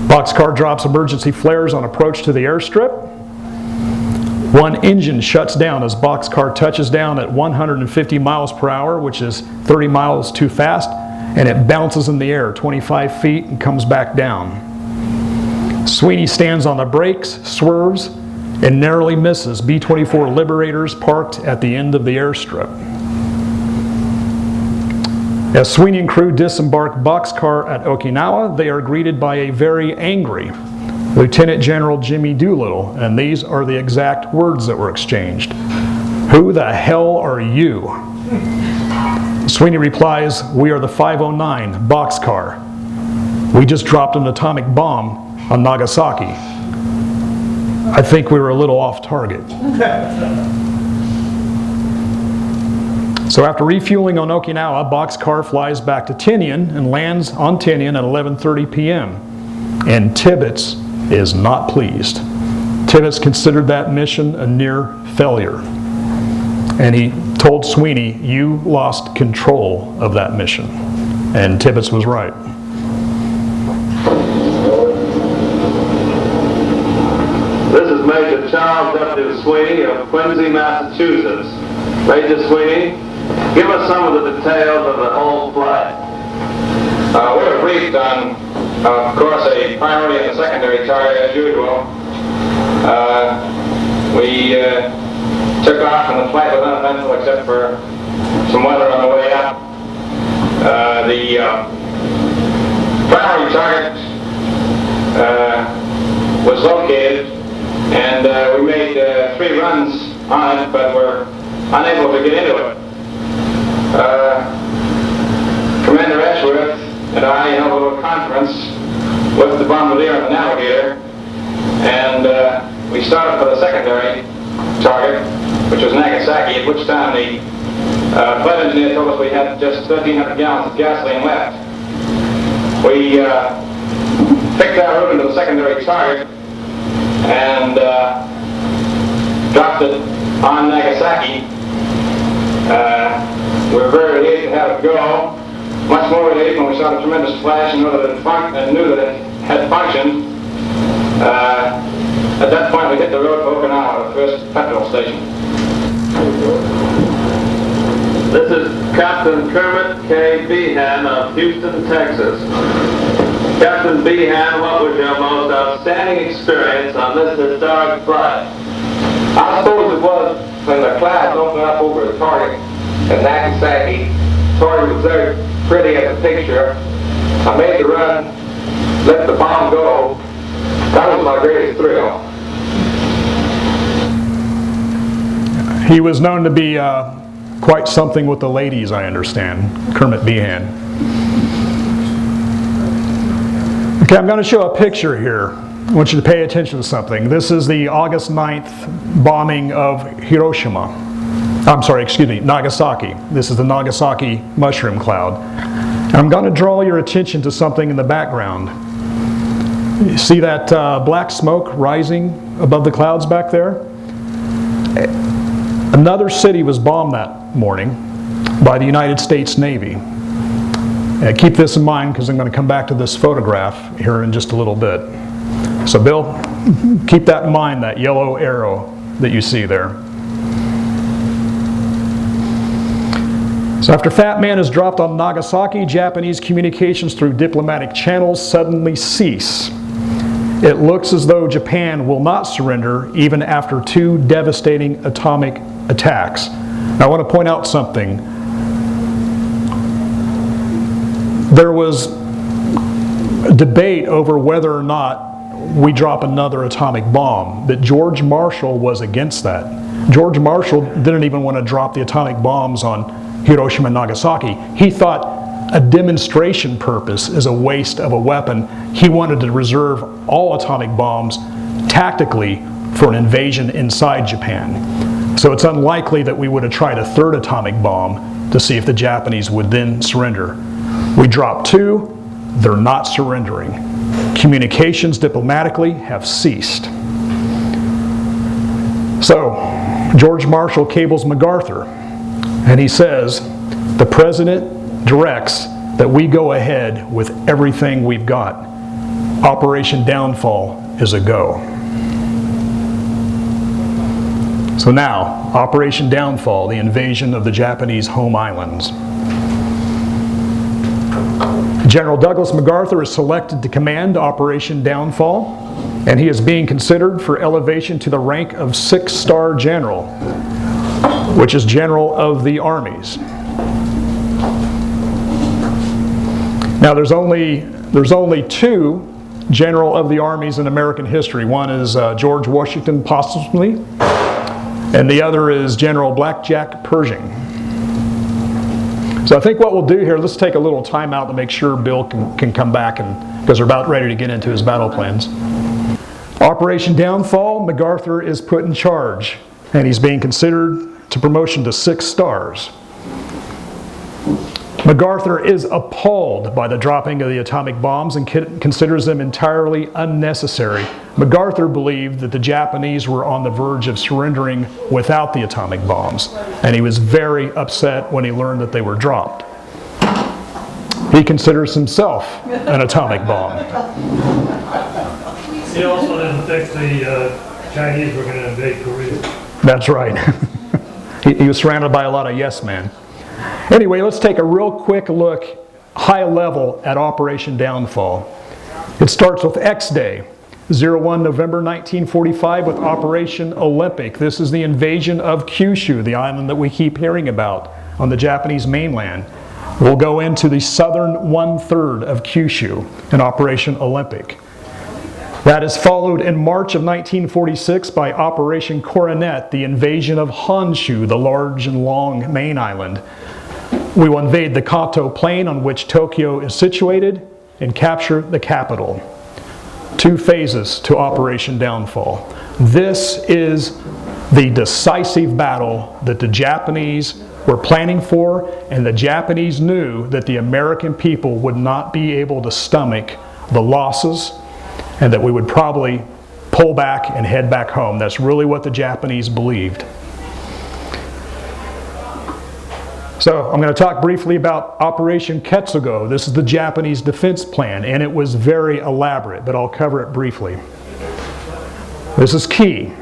Boxcar drops emergency flares on approach to the airstrip. One engine shuts down as boxcar touches down at 150 miles per hour, which is 30 miles too fast, and it bounces in the air 25 feet and comes back down. Sweeney stands on the brakes, swerves, and narrowly misses B-24 Liberators parked at the end of the airstrip. As Sweeney and crew disembark boxcar at Okinawa, they are greeted by a very angry Lieutenant General Jimmy Doolittle, and these are the exact words that were exchanged. "Who the hell are you?" Sweeney replies, "We are the 509 boxcar. We just dropped an atomic bomb on Nagasaki. I think we were a little off target." So after refueling on Okinawa, boxcar flies back to Tinian and lands on Tinian at 11:30 p.m. And Tibbets is not pleased. Tibbets considered that mission a near failure. And he told Sweeney, "You lost control of that mission." And Tibbets was right. This is Major Charles W. Sweeney of Quincy, Massachusetts. Major Sweeney, give us some of the details of the whole flight. We were briefed on, of course, a primary and a secondary target as usual. We took off and the flight was uneventful except for some weather on the way up. The primary target was located, and we made 3 runs on it, but were unable to get into it. Commander Ashworth and I held a little conference with the bombardier and the navigator, and we started for the secondary target, which was Nagasaki, at which time the flight engineer told us we had just 1,300 gallons of gasoline left. We picked our route into the secondary target, and dropped it on Nagasaki. We were very relieved to have it go. Much more relieved when we saw the tremendous flash and knew that it had functioned. At that point, we hit the road for Okinawa, the first petrol station. This is Captain Kermit K. Behan of Houston, Texas. Captain Behan, what was your most outstanding experience on this historic flight? I suppose it was when the clouds opened up over the target at Nagasaki. The target was very pretty as a picture. I made the run, let the bomb go. That was my greatest thrill. He was known to be quite something with the ladies, I understand, Kermit Behan. Okay, I'm going to show a picture here. I want you to pay attention to something. This is the August 9th bombing of Nagasaki. This is the Nagasaki mushroom cloud. I'm going to draw your attention to something in the background. You see that black smoke rising above the clouds back there? Another city was bombed that morning by the United States Navy. Keep this in mind because I'm going to come back to this photograph here in just a little bit. So Bill, keep that in mind, that yellow arrow that you see there. So after Fat Man is dropped on Nagasaki, Japanese communications through diplomatic channels suddenly cease. It looks as though Japan will not surrender even after 2 devastating atomic attacks. Now, I want to point out something. There was a debate over whether or not we drop another atomic bomb, but George Marshall was against that. George Marshall didn't even want to drop the atomic bombs on Hiroshima and Nagasaki. He thought a demonstration purpose is a waste of a weapon. He wanted to reserve all atomic bombs tactically for an invasion inside Japan. So it's unlikely that we would have tried a 3rd atomic bomb to see if the Japanese would then surrender. We dropped 2, they're not surrendering. Communications diplomatically have ceased. So, George Marshall cables MacArthur, and he says, the President directs that we go ahead with everything we've got. Operation Downfall is a go. So now, Operation Downfall, the invasion of the Japanese home islands. General Douglas MacArthur is selected to command Operation Downfall, and he is being considered for elevation to the rank of 6-star general, which is General of the Armies. Now there's only 2 General of the Armies in American history. One is George Washington posthumously, and the other is General Blackjack Pershing. So I think what we'll do here, let's take a little time out to make sure Bill can come back, because we're about ready to get into his battle plans. Operation Downfall, MacArthur is put in charge, and he's being considered to promotion to 6 stars. MacArthur is appalled by the dropping of the atomic bombs and considers them entirely unnecessary. MacArthur believed that the Japanese were on the verge of surrendering without the atomic bombs, and he was very upset when he learned that they were dropped. He considers himself an atomic bomb. He also didn't think the Chinese were going to invade Korea. That's right. He was surrounded by a lot of yes men. Anyway, let's take a real quick look, high level, at Operation Downfall. It starts with X-Day, 01 November 1945, with Operation Olympic. This is the invasion of Kyushu, the island that we keep hearing about on the Japanese mainland. We'll go into the southern 1/3 of Kyushu in Operation Olympic. That is followed in March of 1946 by Operation Coronet, the invasion of Honshu, the large and long main island. We will invade the Kanto Plain on which Tokyo is situated and capture the capital. 2 phases to Operation Downfall. This is the decisive battle that the Japanese were planning for, and the Japanese knew that the American people would not be able to stomach the losses, and that we would probably pull back and head back home. That's really what the Japanese believed. So I'm going to talk briefly about Operation Ketsugo. This is the Japanese defense plan, and it was very elaborate, but I'll cover it briefly. This is key.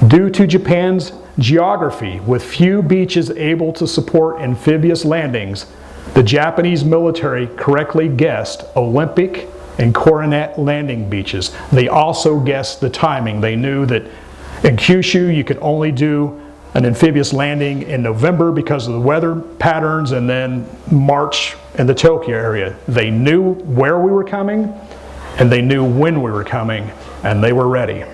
Due to Japan's geography, with few beaches able to support amphibious landings, the Japanese military correctly guessed Olympic and Coronet landing beaches. They also guessed the timing. They knew that in Kyushu you could only do an amphibious landing in November because of the weather patterns, and then March in the Tokyo area. They knew where we were coming, and they knew when we were coming, and they were ready.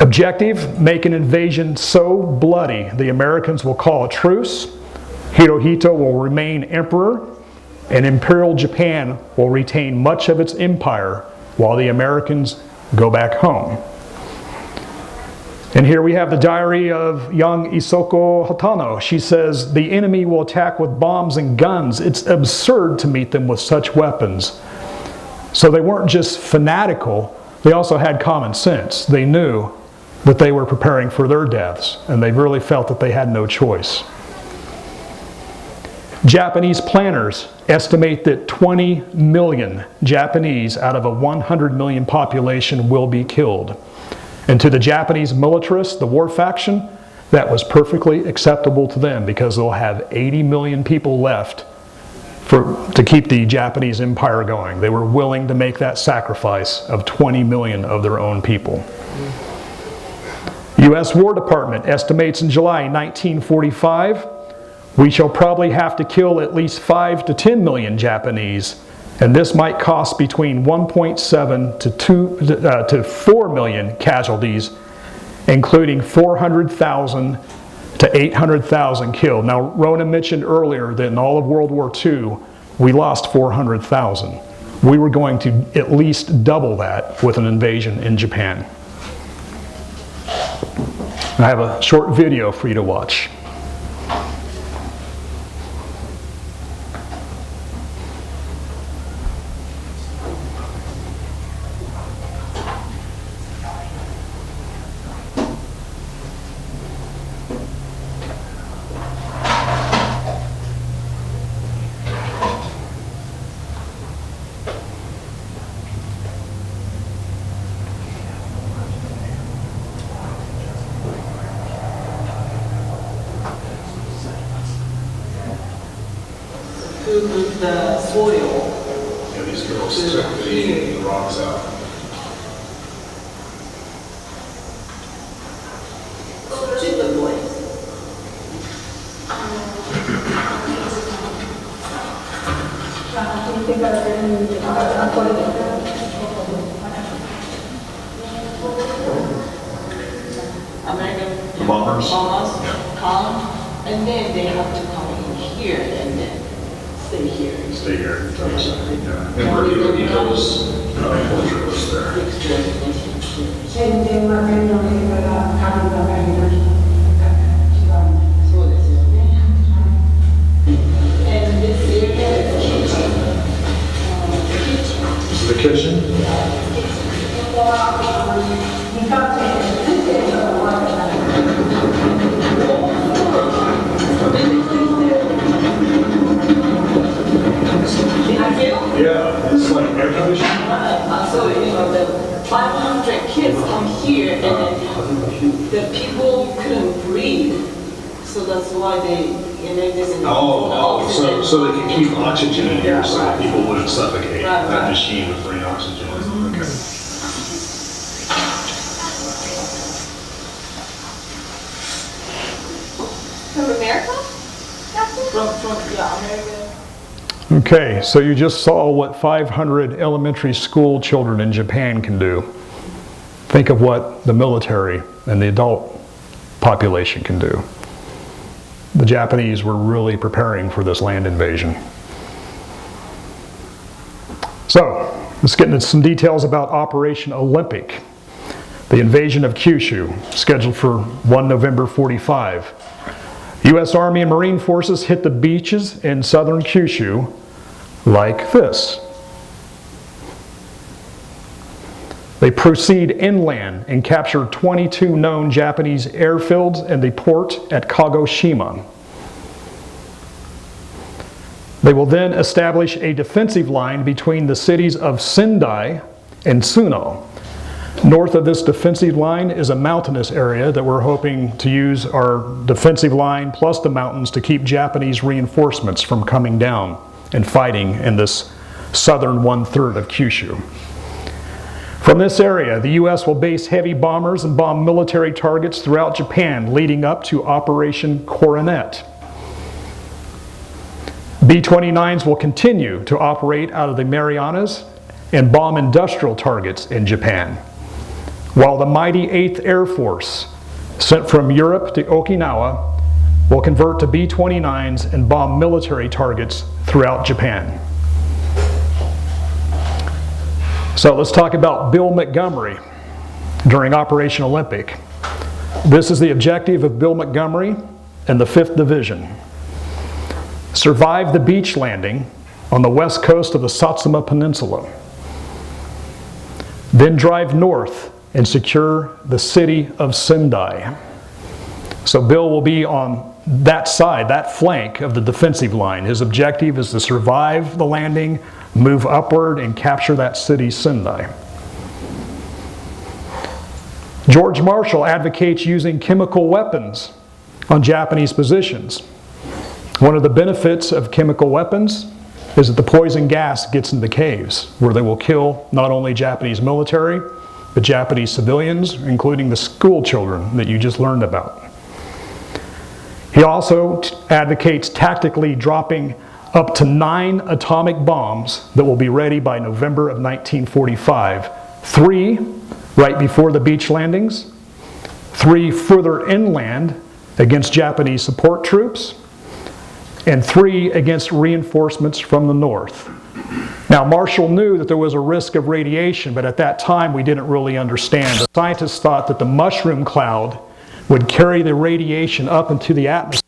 Objective, make an invasion so bloody the Americans will call a truce, Hirohito will remain emperor, and Imperial Japan will retain much of its empire while the Americans go back home. And here we have the diary of young Isoko Hatano. She says, the enemy will attack with bombs and guns. It's absurd to meet them with such weapons. So they weren't just fanatical, they also had common sense. They knew that they were preparing for their deaths, and they really felt that they had no choice. Japanese planners estimate that 20 million Japanese out of a 100 million population will be killed. And to the Japanese militarists, the war faction, that was perfectly acceptable to them because they'll have 80 million people left to keep the Japanese empire going. They were willing to make that sacrifice of 20 million of their own people. U.S. War Department estimates in July 1945, we shall probably have to kill at least 5 to 10 million Japanese, and this might cost between 1.7 to 4 million casualties, including 400,000 to 800,000 killed. Now, Rona mentioned earlier that in all of World War II, we lost 400,000. We were going to at least double that with an invasion in Japan. I have a short video for you to watch. The soil. Yeah, these girls took the rocks out. American bombers come, and then they have to come in here and then stay here. Stay here. Yeah. And Hirohito's portrait was there. This is the kitchen. Yeah, it's like air conditioning. So, the 500 kids come here and then the people couldn't breathe. So that's why they this So they can keep oxygen in here so that people wouldn't suffocate. Right. That machine would bring oxygen. Okay. From America? From America. Okay, so you just saw what 500 elementary school children in Japan can do. Think of what the military and the adult population can do. The Japanese were really preparing for this land invasion. So, let's get into some details about Operation Olympic. The invasion of Kyushu, scheduled for 1 November 45. U.S. Army and Marine forces hit the beaches in southern Kyushu like this. They proceed inland and capture 22 known Japanese airfields and the port at Kagoshima. They will then establish a defensive line between the cities of Sendai and Tsuno. North of this defensive line is a mountainous area that we're hoping to use our defensive line plus the mountains to keep Japanese reinforcements from coming down and fighting in this southern one-third of Kyushu. From this area, the U.S. will base heavy bombers and bomb military targets throughout Japan leading up to Operation Coronet. B-29s will continue to operate out of the Marianas and bomb industrial targets in Japan, while the mighty 8th Air Force, sent from Europe to Okinawa, will convert to B-29s and bomb military targets throughout Japan. So let's talk about Bill Montgomery during Operation Olympic. This is the objective of Bill Montgomery and the 5th Division. Survive the beach landing on the west coast of the Satsuma Peninsula. Then drive north and secure the city of Sendai. So Bill will be on that side, that flank of the defensive line. His objective is to survive the landing, move upward, and capture that city, Sendai. George Marshall advocates using chemical weapons on Japanese positions. One of the benefits of chemical weapons is that the poison gas gets into the caves, where they will kill not only Japanese military, but Japanese civilians, including the school children that you just learned about. He also advocates tactically dropping up to 9 atomic bombs that will be ready by November of 1945. 3 right before the beach landings, 3 further inland against Japanese support troops, and 3 against reinforcements from the north. Now, Marshall knew that there was a risk of radiation, but at that time we didn't really understand. The scientists thought that the mushroom cloud would carry the radiation up into the atmosphere.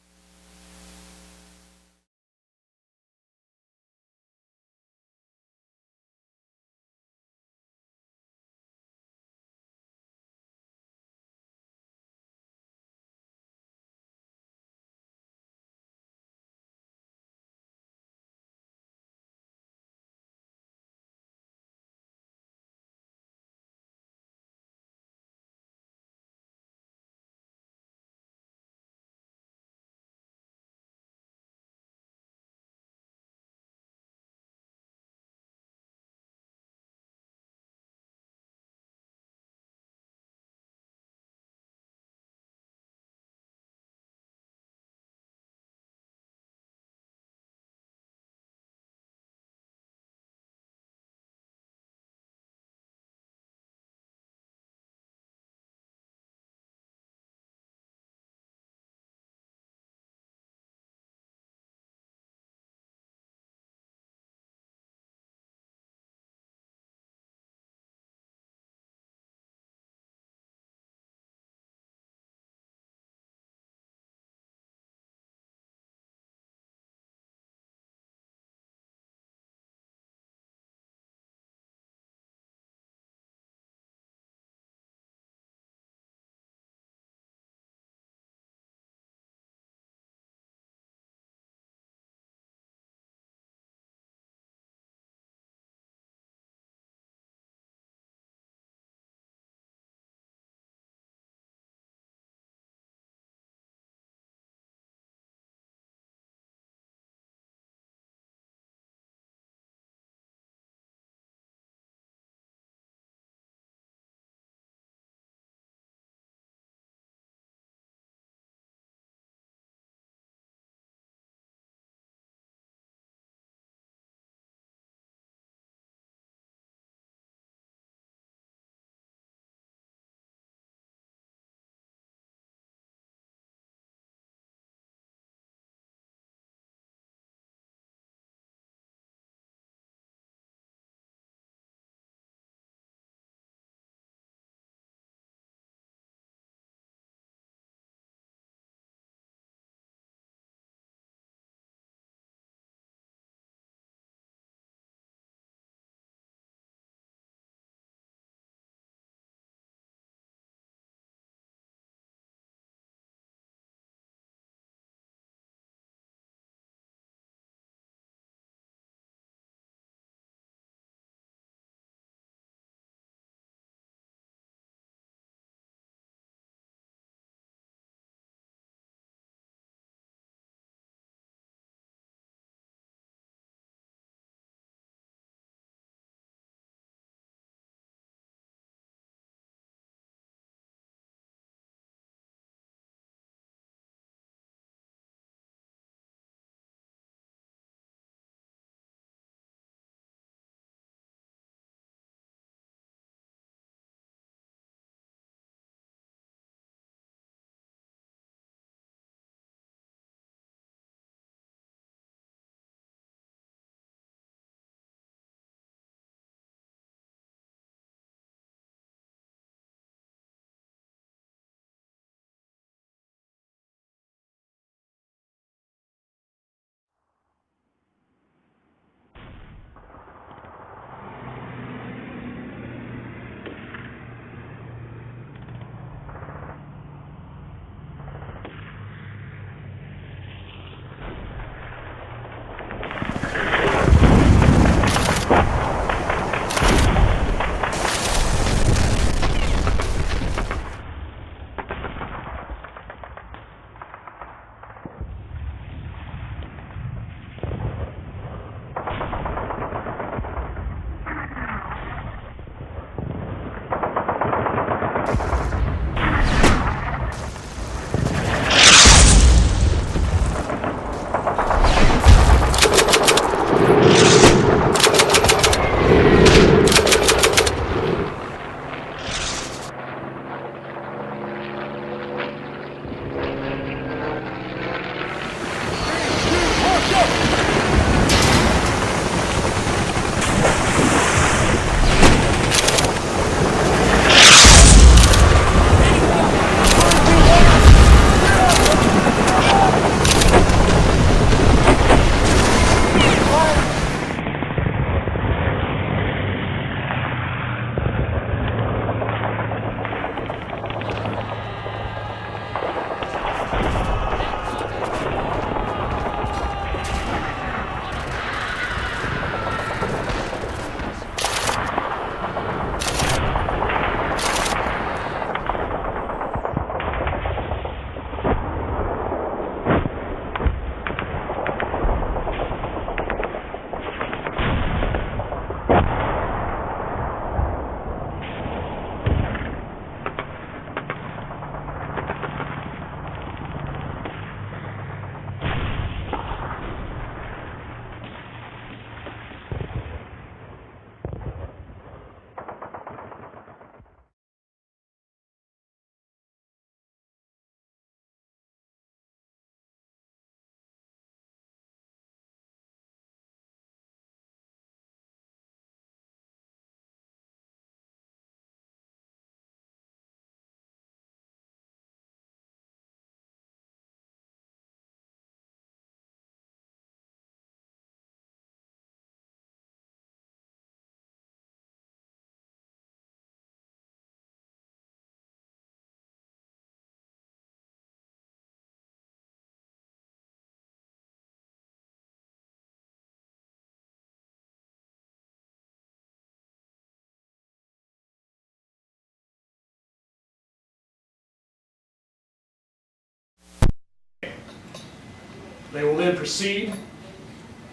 They will then proceed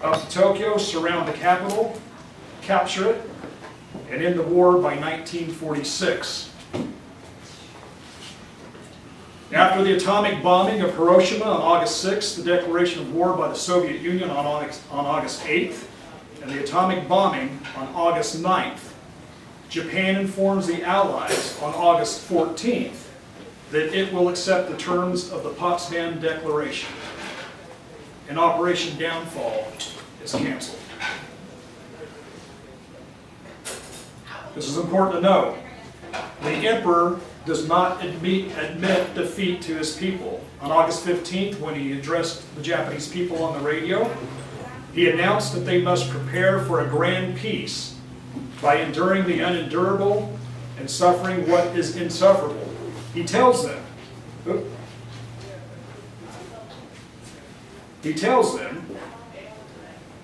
up to Tokyo, surround the capital, capture it, and end the war by 1946. After the atomic bombing of Hiroshima on August 6th, the declaration of war by the Soviet Union on August 8th, and the atomic bombing on August 9th, Japan informs the Allies on August 14th that it will accept the terms of the Potsdam Declaration, and Operation Downfall is canceled. This is important to know. The Emperor does not admit defeat to his people. On August 15th, when he addressed the Japanese people on the radio, he announced that they must prepare for a grand peace by enduring the unendurable and suffering what is insufferable. He tells them,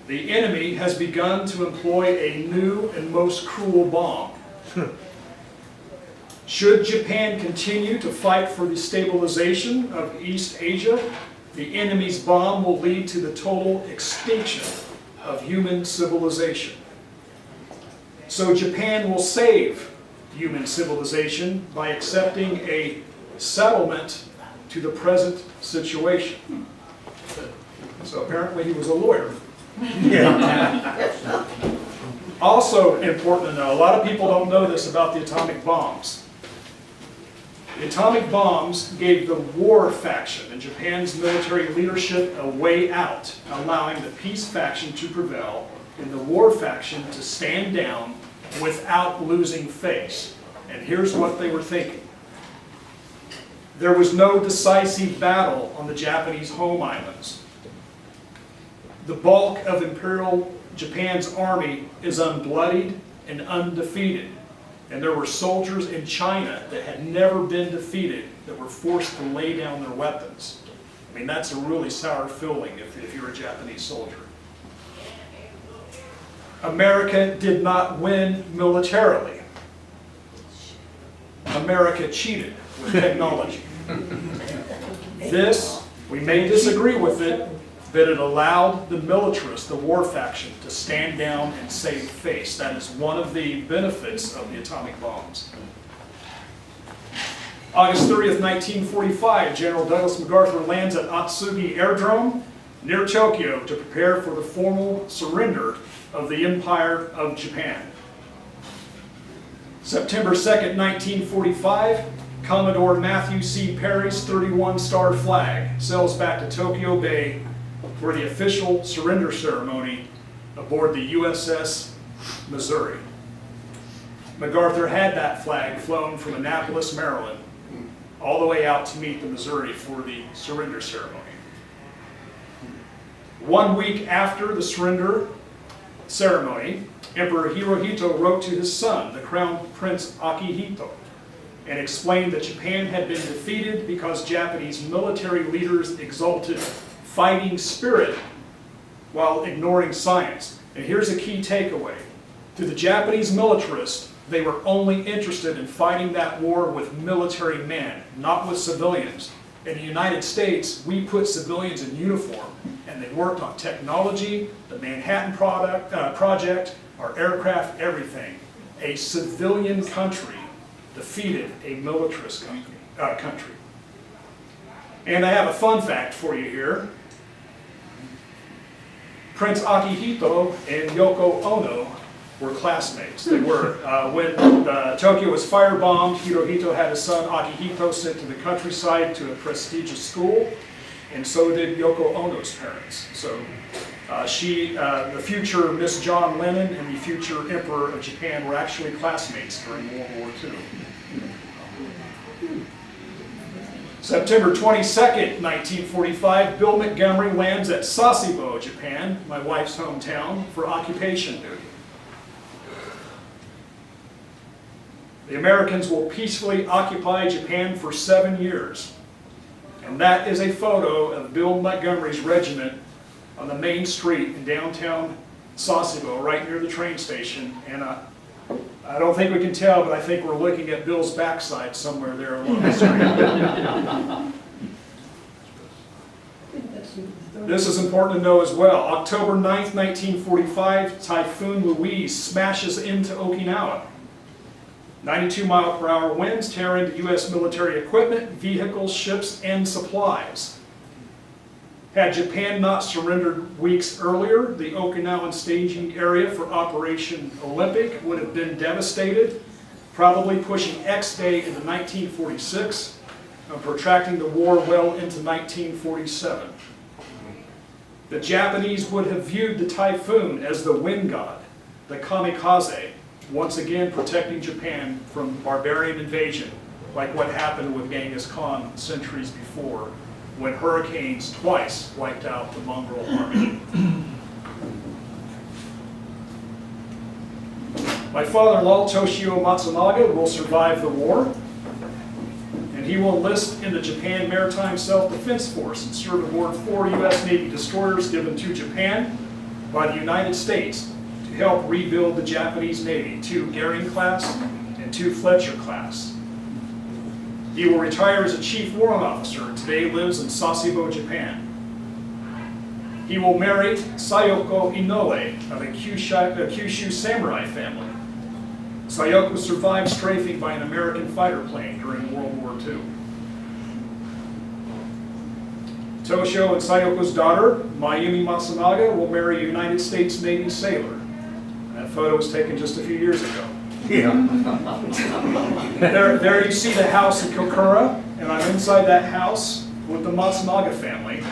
the enemy has begun to employ a new and most cruel bomb. Should Japan continue to fight for the stabilization of East Asia, the enemy's bomb will lead to the total extinction of human civilization. So Japan will save human civilization by accepting a settlement to the present situation. So apparently he was a lawyer. Also important to know, a lot of people don't know this about the atomic bombs. The atomic bombs gave the war faction and Japan's military leadership a way out, allowing the peace faction to prevail and the war faction to stand down without losing face. And here's what they were thinking. There was no decisive battle on the Japanese home islands. The bulk of Imperial Japan's army is unbloodied and undefeated. And there were soldiers in China that had never been defeated that were forced to lay down their weapons. I mean, that's a really sour feeling if you're a Japanese soldier. America did not win militarily. America cheated with technology. This, we may disagree with it, that it allowed the militarists, the war faction, to stand down and save face. That is one of the benefits of the atomic bombs. August 30th, 1945, General Douglas MacArthur lands at Atsugi Airdrome near Tokyo to prepare for the formal surrender of the Empire of Japan. September 2nd, 1945, Commodore Matthew C. Perry's 31-star flag sails back to Tokyo Bay for the official surrender ceremony aboard the USS Missouri. MacArthur had that flag flown from Annapolis, Maryland, all the way out to meet the Missouri for the surrender ceremony. 1 week after the surrender ceremony, Emperor Hirohito wrote to his son, the Crown Prince Akihito, and explained that Japan had been defeated because Japanese military leaders exalted fighting spirit while ignoring science. And here's a key takeaway. To the Japanese militarists, they were only interested in fighting that war with military men, not with civilians. In the United States, we put civilians in uniform, and they worked on technology, the Manhattan Project, our aircraft, everything. A civilian country defeated a militarist country. And I have a fun fact for you here. Prince Akihito and Yoko Ono were classmates. They were. When Tokyo was firebombed, Hirohito had his son Akihito sent to the countryside to a prestigious school, and so did Yoko Ono's parents. So the future Miss John Lennon and the future Emperor of Japan were actually classmates during World War II. September 22nd, 1945, Bill Montgomery lands at Sasebo, Japan, my wife's hometown, for occupation duty. The Americans will peacefully occupy Japan for 7 years. And that is a photo of Bill Montgomery's regiment on the main street in downtown Sasebo, right near the train station. And I don't think we can tell, but I think we're looking at Bill's backside somewhere there along the street. This is important to know as well. October 9th, 1945, Typhoon Louise smashes into Okinawa. 92-mile-per-hour winds tear into U.S. military equipment, vehicles, ships, and supplies. Had Japan not surrendered weeks earlier, the Okinawan staging area for Operation Olympic would have been devastated, probably pushing X-Day into 1946 and protracting the war well into 1947. The Japanese would have viewed the typhoon as the wind god, the kamikaze, once again protecting Japan from barbarian invasion, like what happened with Genghis Khan centuries before, when hurricanes twice wiped out the Mongol army. My father-in-law, Toshio Matsunaga, will survive the war, and he will enlist in the Japan Maritime Self-Defense Force and serve aboard 4 U.S. Navy destroyers given to Japan by the United States to help rebuild the Japanese Navy, 2 Goering class and 2 Fletcher class. He will retire as a Chief Warrant Officer and today lives in Sasebo, Japan. He will marry Sayoko Inoue of a Kyushu samurai family. Sayoko survived strafing by an American fighter plane during World War II. Toshio and Sayoko's daughter, Mayumi Matsunaga, will marry a United States Navy sailor. That photo was taken just a few years ago. Yeah. There you see the house in Kokura, and I'm inside that house with the Matsunaga family.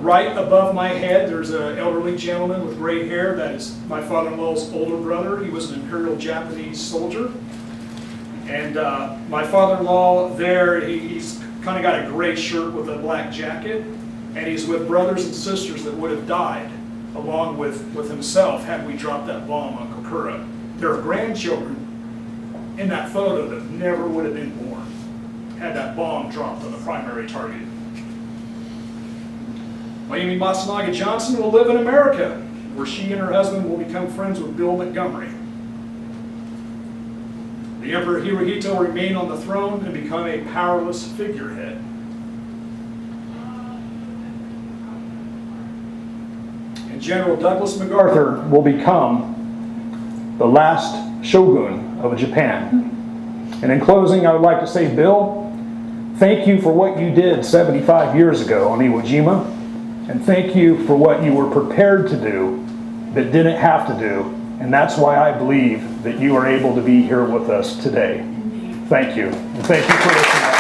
Right above my head, there's an elderly gentleman with gray hair. That is my father-in-law's older brother. He was an Imperial Japanese soldier. And my father-in-law there, he's kind of got a gray shirt with a black jacket, and he's with brothers and sisters that would have died along with himself had we dropped that bomb on Kokura. There are grandchildren in that photo that never would have been born had that bomb dropped on the primary target. Mayumi Matsunaga Johnson will live in America, where she and her husband will become friends with Bill Montgomery. The Emperor Hirohito will remain on the throne and become a powerless figurehead. And General Douglas MacArthur will become the last shogun of Japan. And in closing, I would like to say, Bill, thank you for what you did 75 years ago on Iwo Jima, and thank you for what you were prepared to do but didn't have to do, and that's why I believe that you are able to be here with us today. Thank you, and thank you for listening.